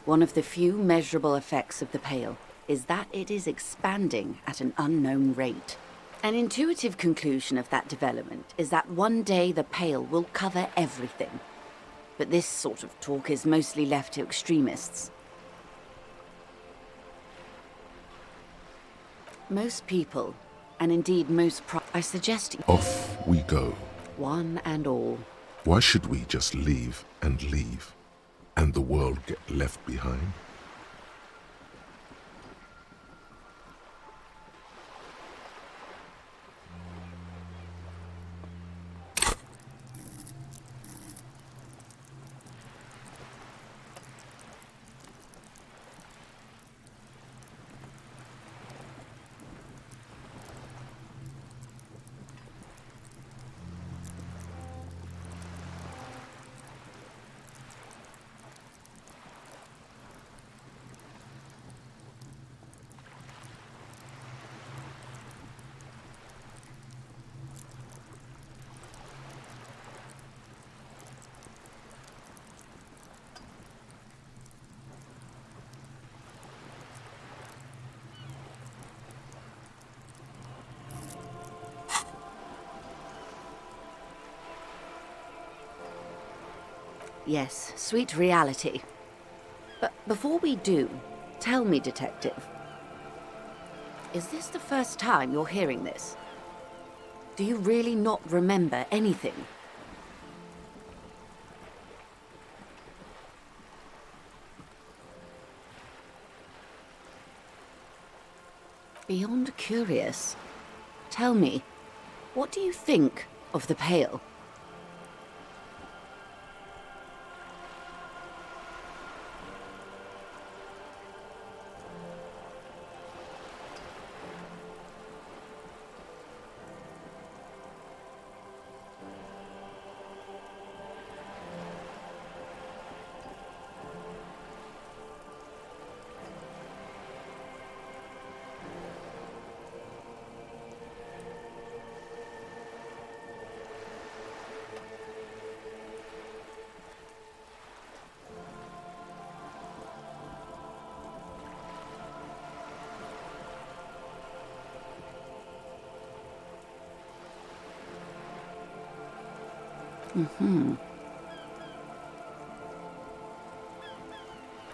One of the few measurable effects of the Pale is that it is expanding at an unknown rate. An intuitive conclusion of that development is that one day the Pale will cover everything. But this sort of talk is mostly left to extremists. Most people, and indeed most I suggest... Off we go. One and all. Why should we just leave, and the world get left behind? Yes, sweet reality. But before we do, tell me, Detective. Is this the first time you're hearing this? Do you really not remember anything? Beyond curious. Tell me, what do you think of the Pale?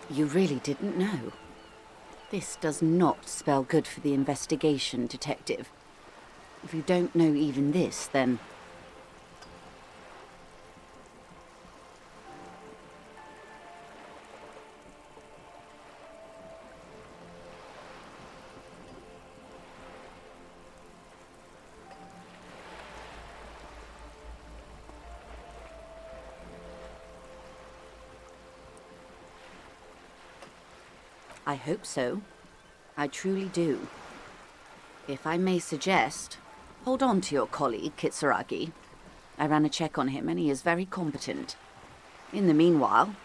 You really didn't know. This does not spell good for the investigation, Detective. If you don't know even this, then... I hope so. I truly do. If I may suggest, Hold on to your colleague, Kitsuragi. I ran a check on him and he is very competent. In the meanwhile...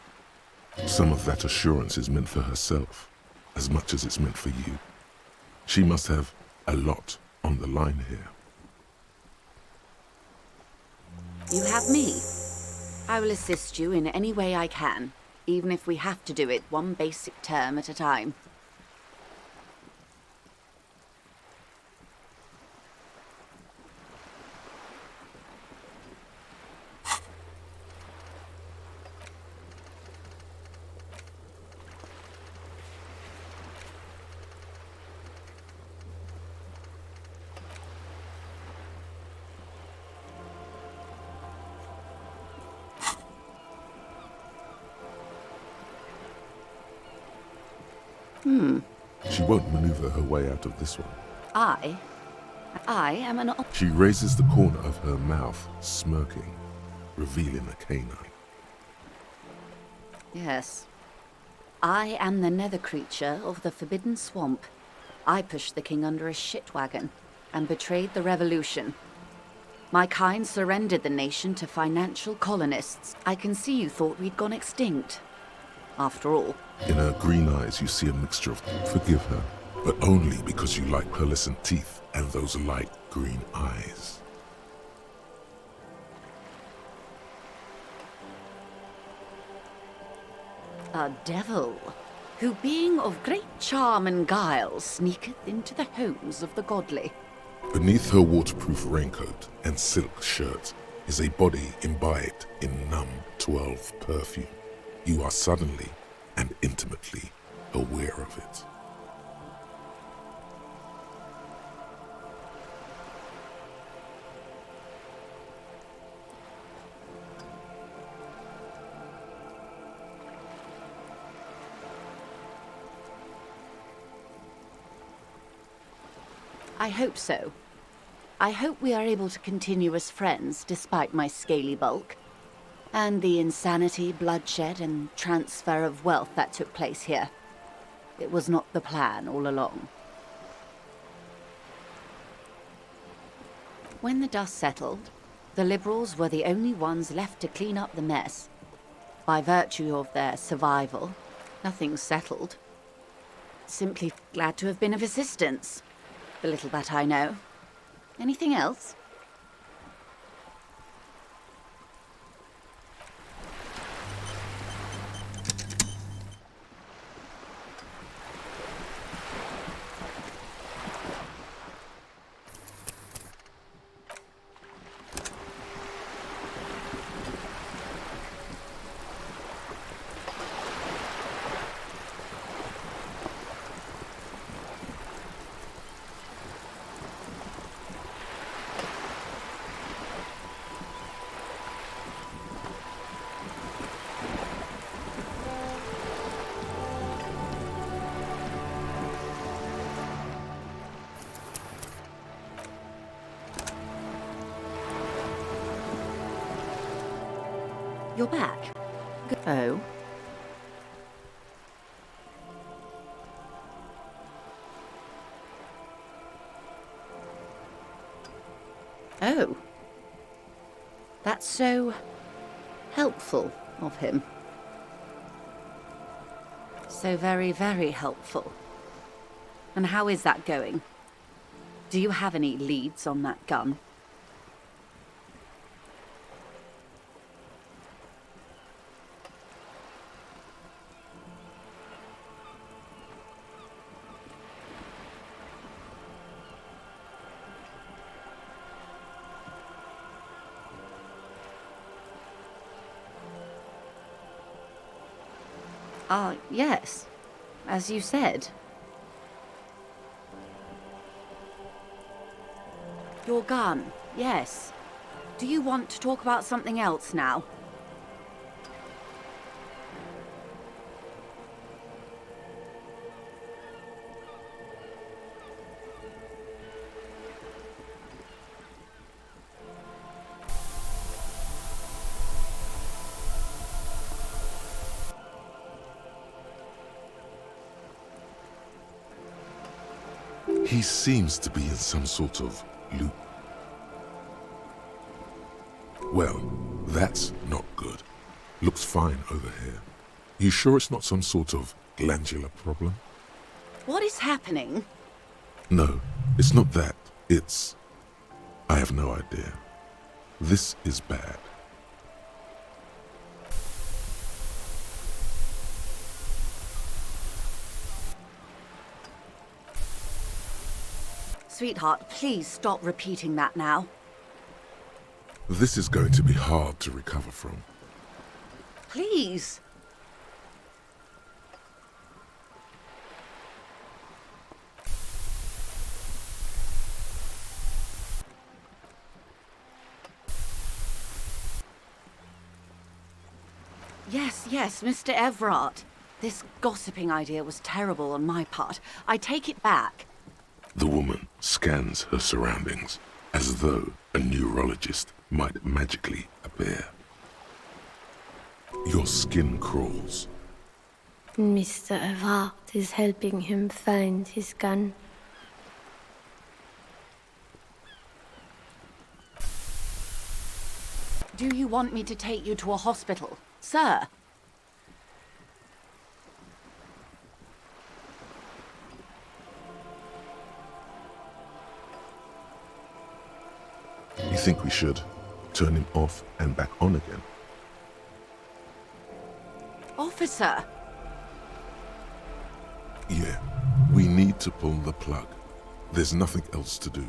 Some of that assurance is meant for herself, as much as it's meant for you. She must have a lot on the line here. You have me. I will assist you in any way I can, even if we have to do it one basic term at a time. She won't maneuver her way out of this one. I am an... She raises the corner of her mouth, smirking, revealing a canine. Yes. I am the nether creature of the Forbidden Swamp. I pushed the king under a shit wagon and betrayed the revolution. My kind surrendered the nation to financial colonists. I can see you thought we'd gone extinct. After all. In her green eyes, you see a mixture of forgive her, but only because you like pearlescent teeth and those light green eyes. A devil, who being of great charm and guile, sneaketh into the homes of the godly. Beneath her waterproof raincoat and silk shirt is a body imbibed in numb 12 perfume. You are suddenly and intimately aware of it. I hope so. I hope we are able to continue as friends despite my scaly bulk. And the insanity, bloodshed, and transfer of wealth that took place here. It was not the plan all along. When the dust settled, the Liberals were the only ones left to clean up the mess. By virtue of their survival, nothing's settled. Simply glad to have been of assistance. The little that I know. Anything else? You're back. Oh. Oh. That's so helpful of him. So very, very helpful. And how is that going? Do you have any leads on that gun? Yes. As you said. Your gun, yes. Do you want to talk about something else now? He seems to be in some sort of loop. Well, that's not good. Looks fine over here. You sure it's not some sort of glandular problem? What is happening? No, it's not that. It's... I have no idea. This is bad. Sweetheart, please stop repeating that now. This is going to be hard to recover from. Please. Yes, Mr. Everard. This gossiping idea was terrible on my part. I take it back. The woman scans her surroundings as though a neurologist might magically appear. Your skin crawls. Mr. Everard is helping him find his gun. Do you want me to take you to a hospital, sir? You think we should turn him off and back on again? Officer! Yeah, we need to pull the plug. There's nothing else to do.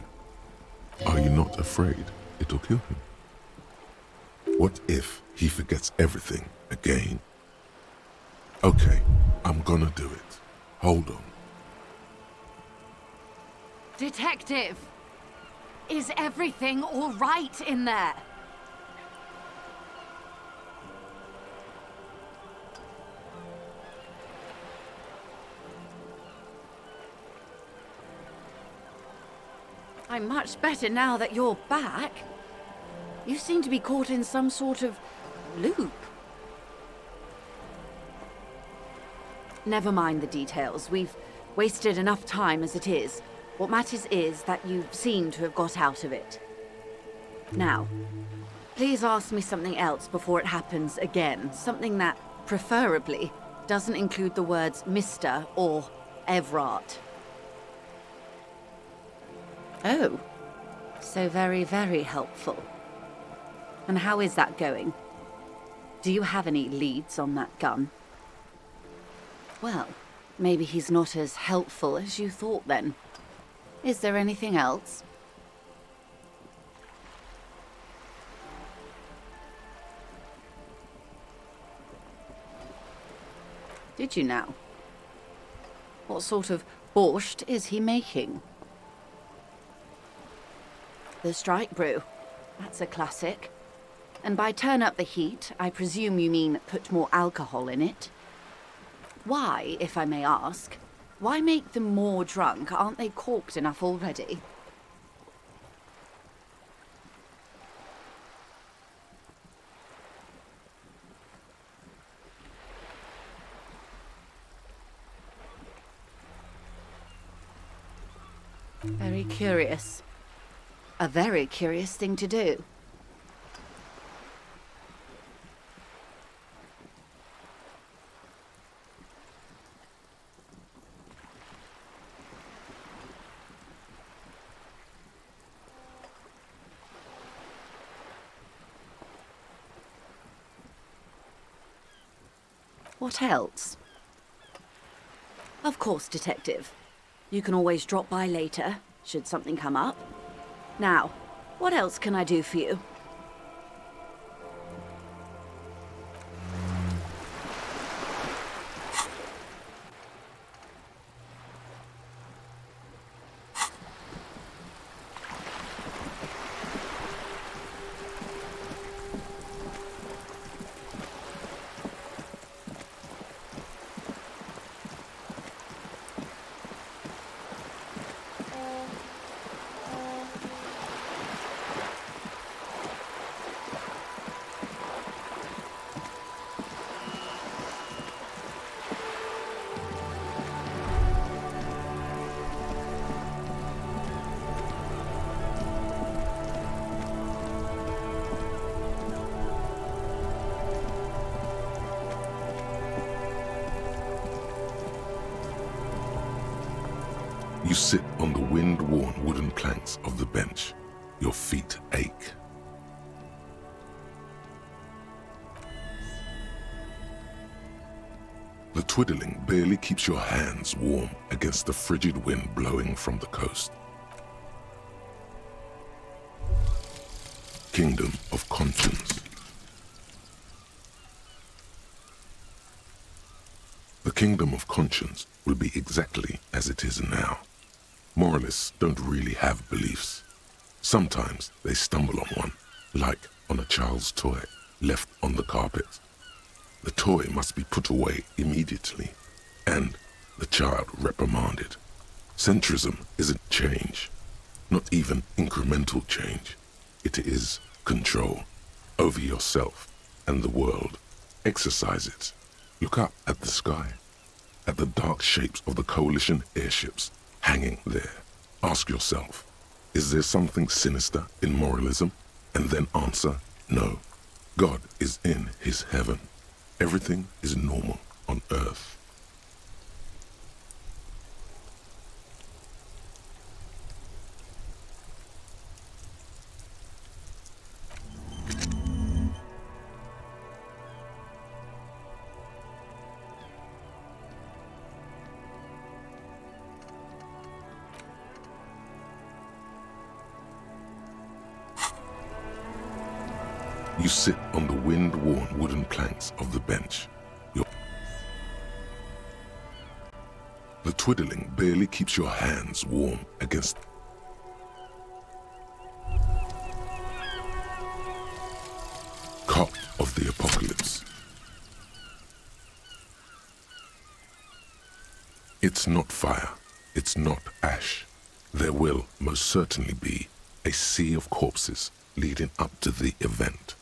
Are you not afraid it'll kill him? What if he forgets everything again? Okay, I'm gonna do it. Hold on. Detective! Is everything all right in there? I'm much better now that you're back. You seem to be caught in some sort of loop. Never mind the details. We've wasted enough time as it is. What matters is that you seem to have got out of it. Now, please ask me something else before it happens again. Something that, preferably, doesn't include the words Mr. or Everard. Oh, so very, very helpful. And how is that going? Do you have any leads on that gun? Well, maybe he's not as helpful as you thought then. Is there anything else? Did you now? What sort of borscht is he making? The strike brew. That's a classic. And by turn up the heat, I presume you mean put more alcohol in it? Why, if I may ask? Why make them more drunk? Aren't they corked enough already? Very curious. A very curious thing to do. What else? Of course, Detective. You can always drop by later, should something come up. Now, what else can I do for you? You sit on the wind-worn wooden planks of the bench. Your feet ache. The twiddling barely keeps your hands warm against the frigid wind blowing from the coast. Kingdom of Conscience. The Kingdom of Conscience will be exactly as it is now. Moralists don't really have beliefs. Sometimes they stumble on one, like on a child's toy left on the carpet. The toy must be put away immediately, and the child reprimanded. Centrism isn't change, not even incremental change. It is control over yourself and the world. Exercise it. Look up at the sky, at the dark shapes of the coalition airships hanging there. Ask yourself, is there something sinister in moralism? And then answer, no. God is in his heaven. Everything is normal on earth. You sit on the wind-worn wooden planks of the bench. The twiddling barely keeps your hands warm against cop of the apocalypse. It's not fire, it's not ash. There will most certainly be a sea of corpses leading up to the event.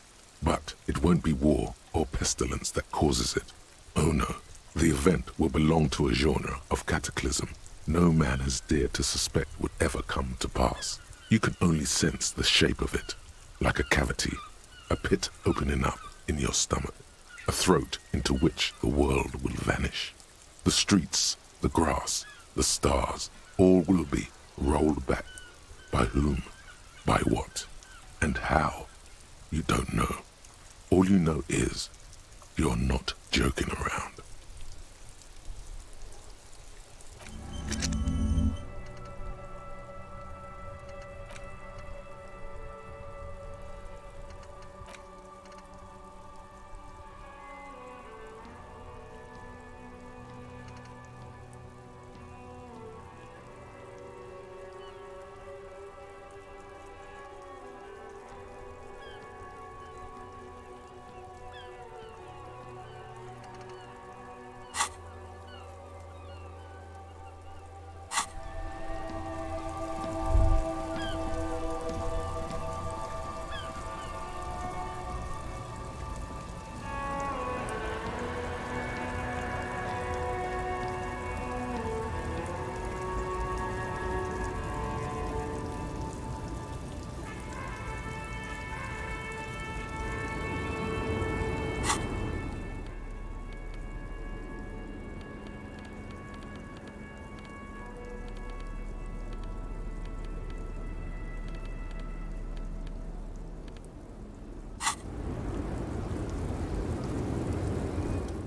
But it won't be war or pestilence that causes it. Oh no, the event will belong to a genre of cataclysm no man has dared to suspect would ever come to pass. You can only sense the shape of it, like a cavity, a pit opening up in your stomach, a throat into which the world will vanish. The streets, the grass, the stars, all will be rolled back. By whom, by what, and how, you don't know. All you know is, you're not joking around.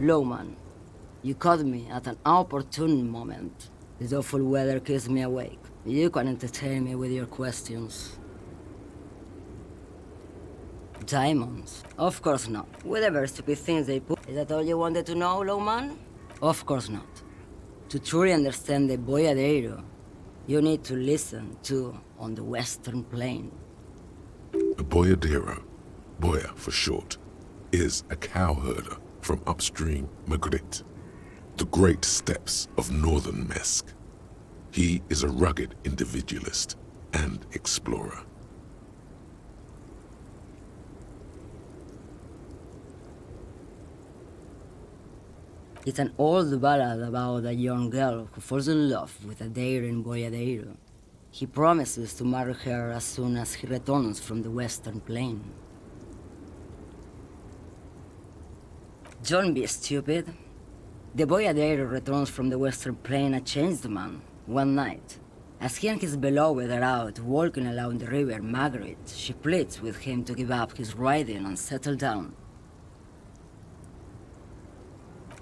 Lowman, you caught me at an opportune moment. This awful weather keeps me awake. You can entertain me with your questions. Diamonds? Of course not. Whatever stupid things they put. Is that all you wanted to know, Lowman? Of course not. To truly understand the boyadero, you need to listen to On the Western Plain. A boyadero, boya for short, is a cowherder from upstream Magritte, the great steppes of northern Mesk. He is a rugged individualist and explorer. It's an old ballad about a young girl who falls in love with a daring boyadero. He promises to marry her as soon as he returns from the Western Plain. Don't be stupid. The boyadero returns from the Western Plain a changed man, one night. As he and his beloved are out walking along the river Margaret, she pleads with him to give up his riding and settle down.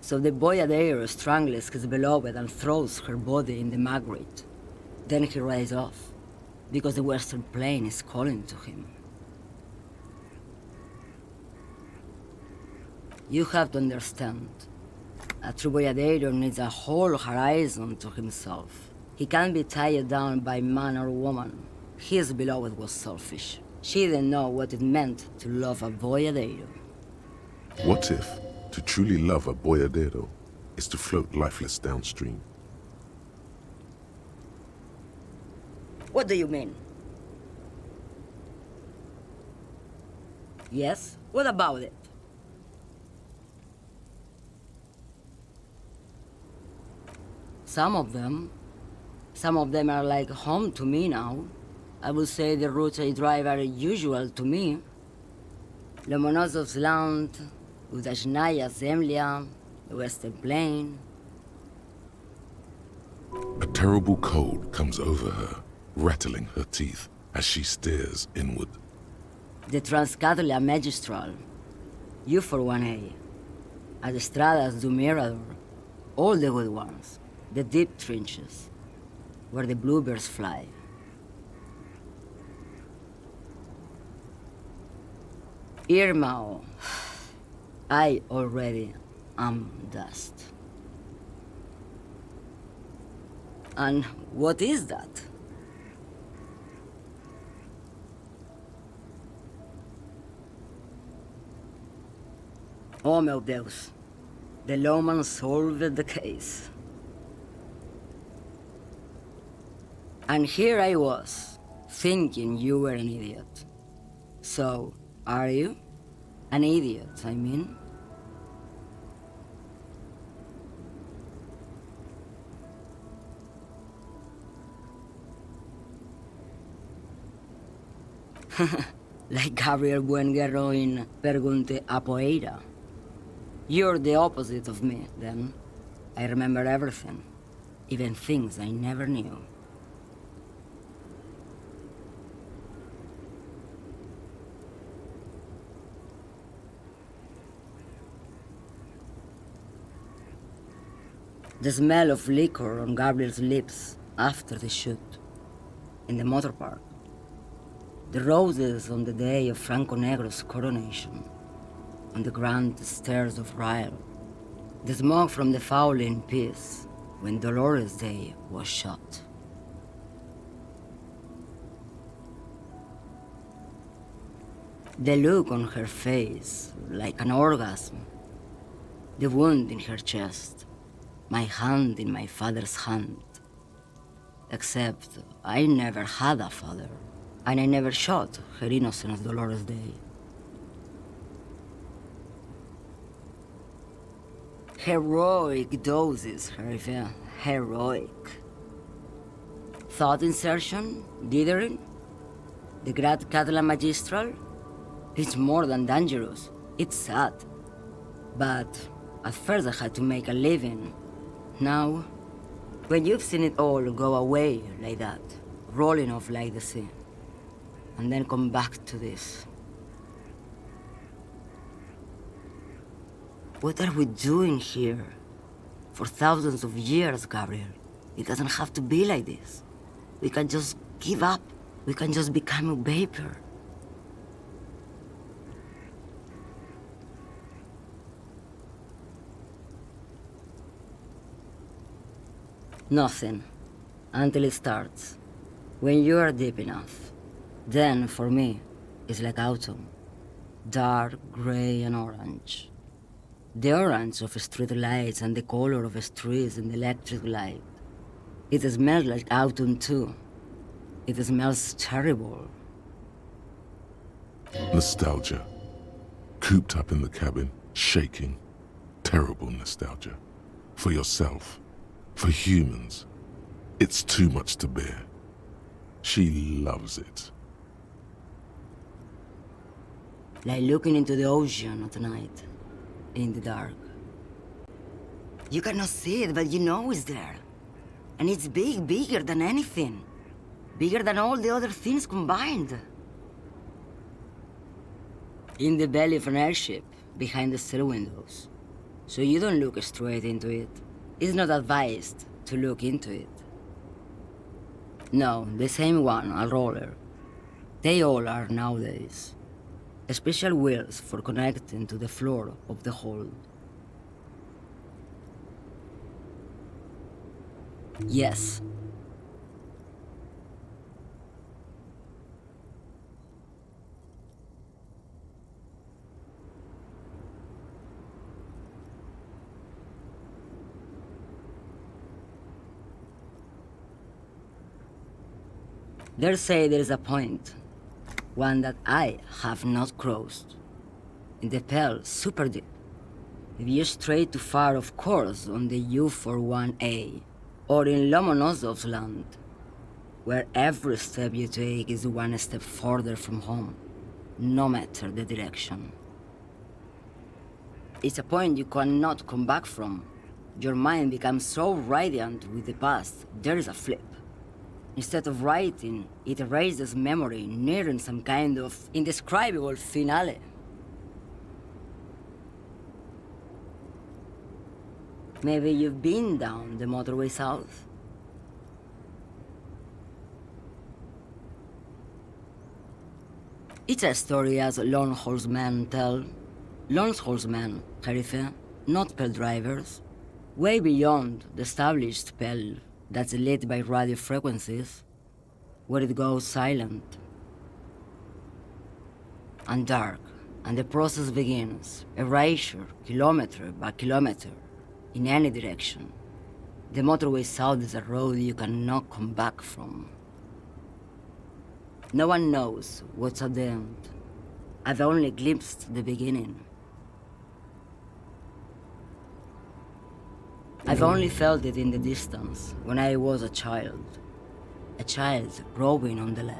So the boyadero strangles his beloved and throws her body in the Margaret. Then he rides off, because the Western Plain is calling to him. You have to understand, a true boyadero needs a whole horizon to himself. He can't be tied down by man or woman. His beloved was selfish. She didn't know what it meant to love a boyadero. What if to truly love a boyadero is to float lifeless downstream? What do you mean? Yes? What about it? Some of them are like home to me now. I would say the routes I drive are usual to me. Lomonosov's land, Udashnaya Zemlya, the Western Plain. A terrible cold comes over her, rattling her teeth as she stares inward. The Transcatolia Magistral. You for 1A. Adestradas do Mirador. All the good ones. The deep trenches, where the bluebirds fly. Irmao, I already am dust. And what is that? Oh meu Deus, the lawman solved the case. And here I was, thinking you were an idiot. So, are you? An idiot, I mean? Like Gabriel Buenguerro in Pergunte a Poeira. You're the opposite of me, then. I remember everything, even things I never knew. The smell of liquor on Gabriel's lips after the shoot, in the motor park. The roses on the day of Franco Negro's coronation, on the grand stairs of Ryle. The smoke from the fowling piece when Dolores Day was shot. The look on her face, like an orgasm. The wound in her chest. My hand in my father's hand. Except I never had a father, and I never shot her innocent Dolores Day. Heroic doses, Hervé, heroic. Thought insertion, dithering, the Grad Catalan Magistral. It's more than dangerous, it's sad. But at first I had to make a living. Now, when you've seen it all go away like that, rolling off like the sea, and then come back to this. What are we doing here? For thousands of years, Gabriel. It doesn't have to be like this. We can just give up. We can just become a vapor. Nothing. Until it starts. When you are deep enough. Then, for me, it's like autumn. Dark, gray, and orange. The orange of street lights and the color of streets in the electric light. It smells like autumn too. It smells terrible. Nostalgia. Cooped up in the cabin, shaking. Terrible nostalgia. For yourself. For humans. It's too much to bear. She loves it. Like looking into the ocean at night. In the dark. You cannot see it, but you know it's there. And it's big, bigger than anything. Bigger than all the other things combined. In the belly of an airship, behind the stair windows. So you don't look straight into it. It's not advised to look into it. No, the same one, a roller. They all are nowadays. Special wheels for connecting to the floor of the hold. Yes. They say there is a point, one that I have not crossed. In the Pale, super deep. If you stray too far, of course, on the U41A, or in Lomonosov's land, where every step you take is one step further from home, no matter the direction. It's a point you cannot come back from. Your mind becomes so radiant with the past, there is a flip. Instead of writing, it erases memory, nearing some kind of indescribable finale. Maybe you've been down the motorway south? It's a story as lone horsemen tell. Lone horsemen, Sheriff, not Pale drivers. Way beyond the established Pale that's lit by radio frequencies, where it goes silent and dark, and the process begins, erasure, kilometer by kilometer, in any direction. The motorway south is a road you cannot come back from. No one knows what's at the end. I've only glimpsed the beginning. I've only felt it in the distance, when I was a child growing on the lake.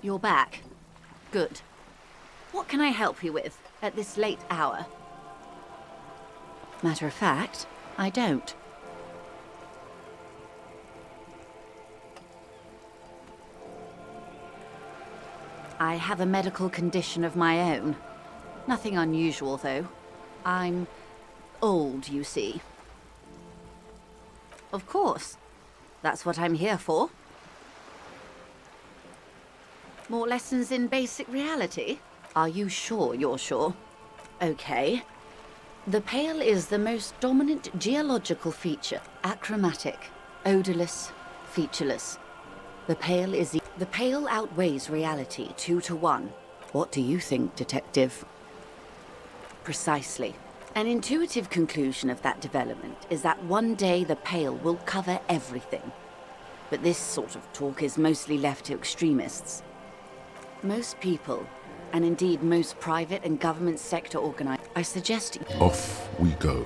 You're back. Good. What can I help you with at this late hour? Matter of fact, I don't. I have a medical condition of my own. Nothing unusual, though. I'm old, you see. Of course. That's what I'm here for. More lessons in basic reality? Are you sure you're sure? Okay. The Pale is the most dominant geological feature. Achromatic, odorless, featureless. The Pale outweighs reality 2 to 1. What do you think, Detective? Precisely. An intuitive conclusion of that development is that one day the Pale will cover everything. But this sort of talk is mostly left to extremists. Most people, and indeed most private and government sector organizations, I suggest... Off we go.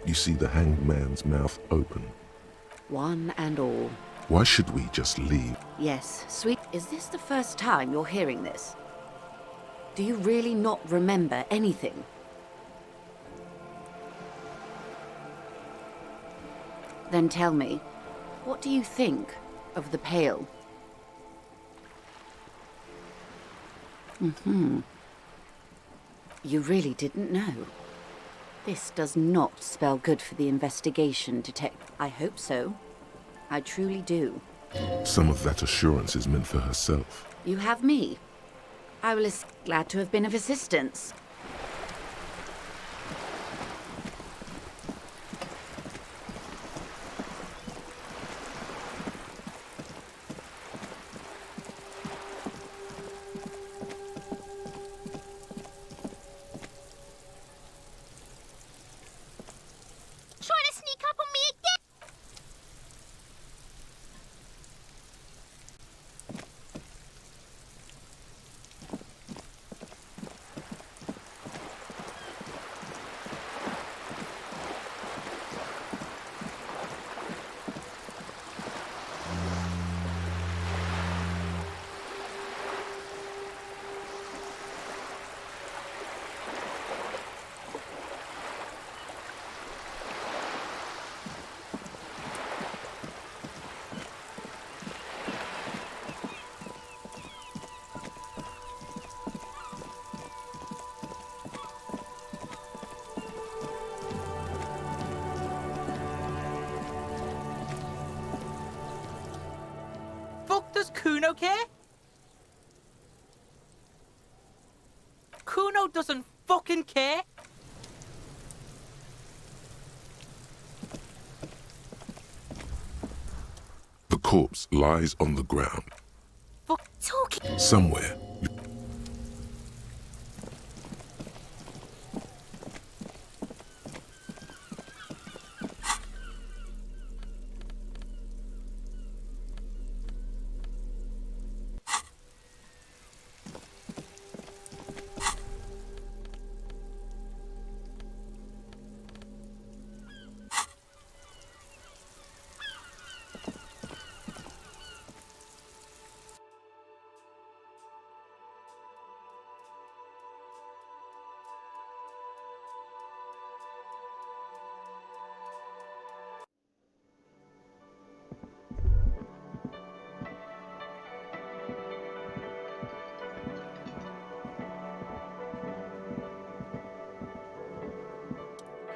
You see the hanged man's mouth open. One and all. Why should we just leave? Yes, sweet. Is this the first time you're hearing this? Do you really not remember anything? Then tell me, what do you think of the Pale? You really didn't know. This does not spell good for the investigation, Detective. I hope so. I truly do. Some of that assurance is meant for herself. You have me. I will be glad to have been of assistance. Trying to sneak up on me again? Fuck does Kuno care? Kuno doesn't fucking care. The corpse lies on the ground. Fuck talking. Somewhere.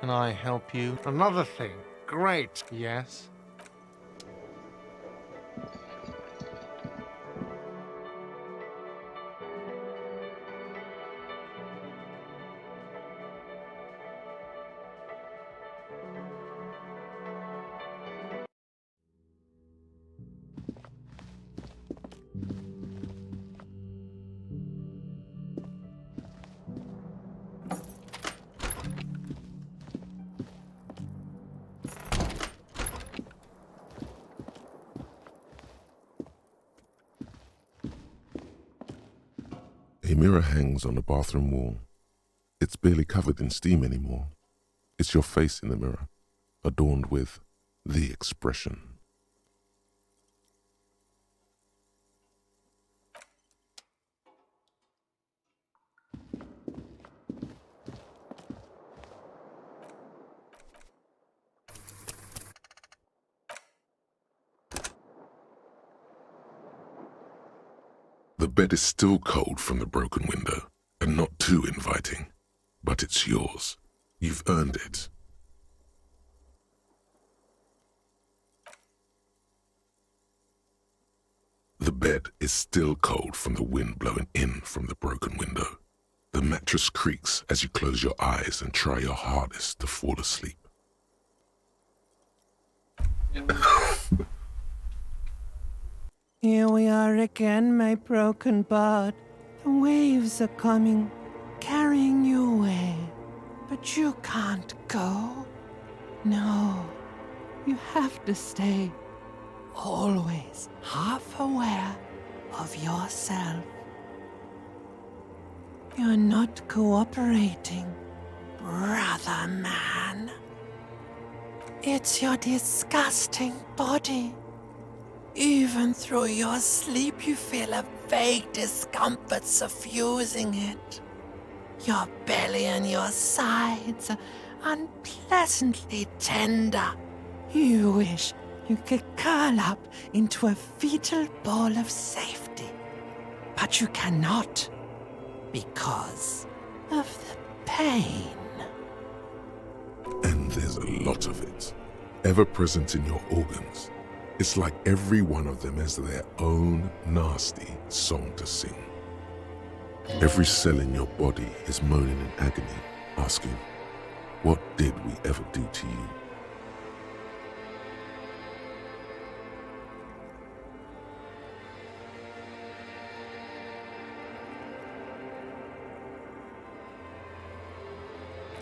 Can I help you? Another thing. Great. Yes? A mirror hangs on the bathroom wall. It's barely covered in steam anymore. It's your face in the mirror, adorned with the expression. The bed is still cold from the broken window, and not too inviting, but it's yours. You've earned it. The bed is still cold from the wind blowing in from the broken window. The mattress creaks as you close your eyes and try your hardest to fall asleep. Here we are again, my broken bird. The waves are coming, carrying you away. But you can't go. No, you have to stay. Always half aware of yourself. You're not cooperating, brother man. It's your disgusting body. Even through your sleep, you feel a vague discomfort suffusing it. Your belly and your sides are unpleasantly tender. You wish you could curl up into a fetal ball of safety. But you cannot, because of the pain. And there's a lot of it, ever present in your organs. It's like every one of them has their own nasty song to sing. Every cell in your body is moaning in agony, asking, what did we ever do to you?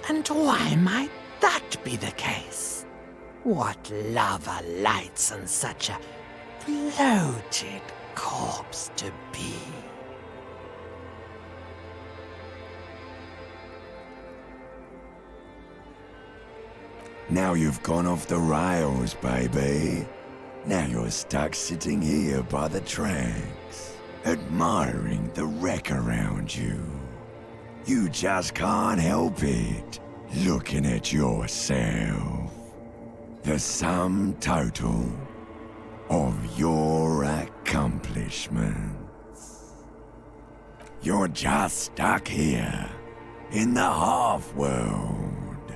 And why might that be the case? What lava lights on such a bloated corpse to be? Now you've gone off the rails, baby. Now you're stuck sitting here by the tracks, admiring the wreck around you. You just can't help it, looking at yourself. The sum total of your accomplishments. You're just stuck here, in the half-world.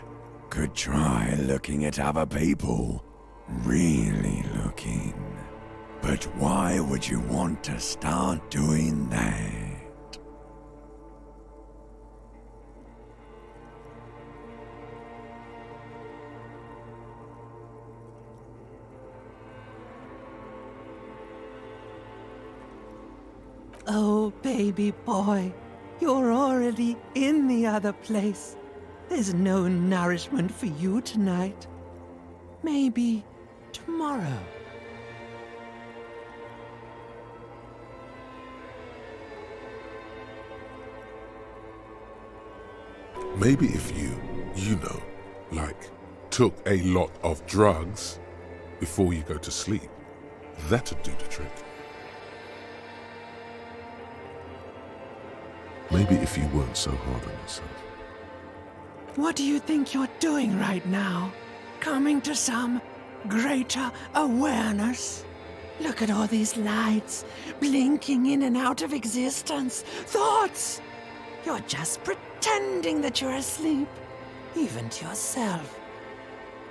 Could try looking at other people, really looking. But why would you want to start doing that? Oh, baby boy, you're already in the other place. There's no nourishment for you tonight. Maybe tomorrow. Maybe if you know, like, took a lot of drugs before you go to sleep, that'd do the trick. Maybe if you weren't so hard on yourself. What do you think you're doing right now? Coming to some greater awareness? Look at all these lights, blinking in and out of existence. Thoughts! You're just pretending that you're asleep, even to yourself,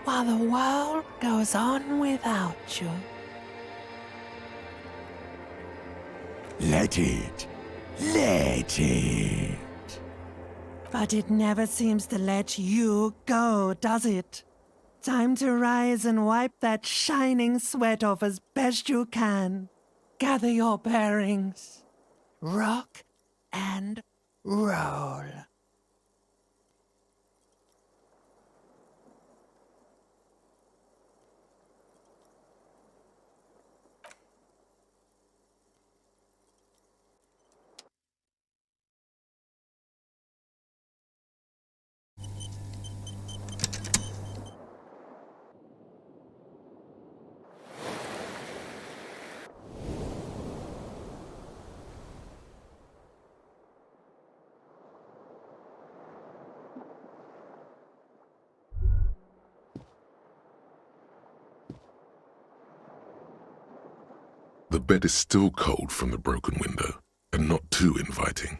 while the world goes on without you. Let it. Let it. But it never seems to let you go, does it? Time to rise and wipe that shining sweat off as best you can. Gather your bearings. Rock and roll. The bed is still cold from the broken window, too inviting.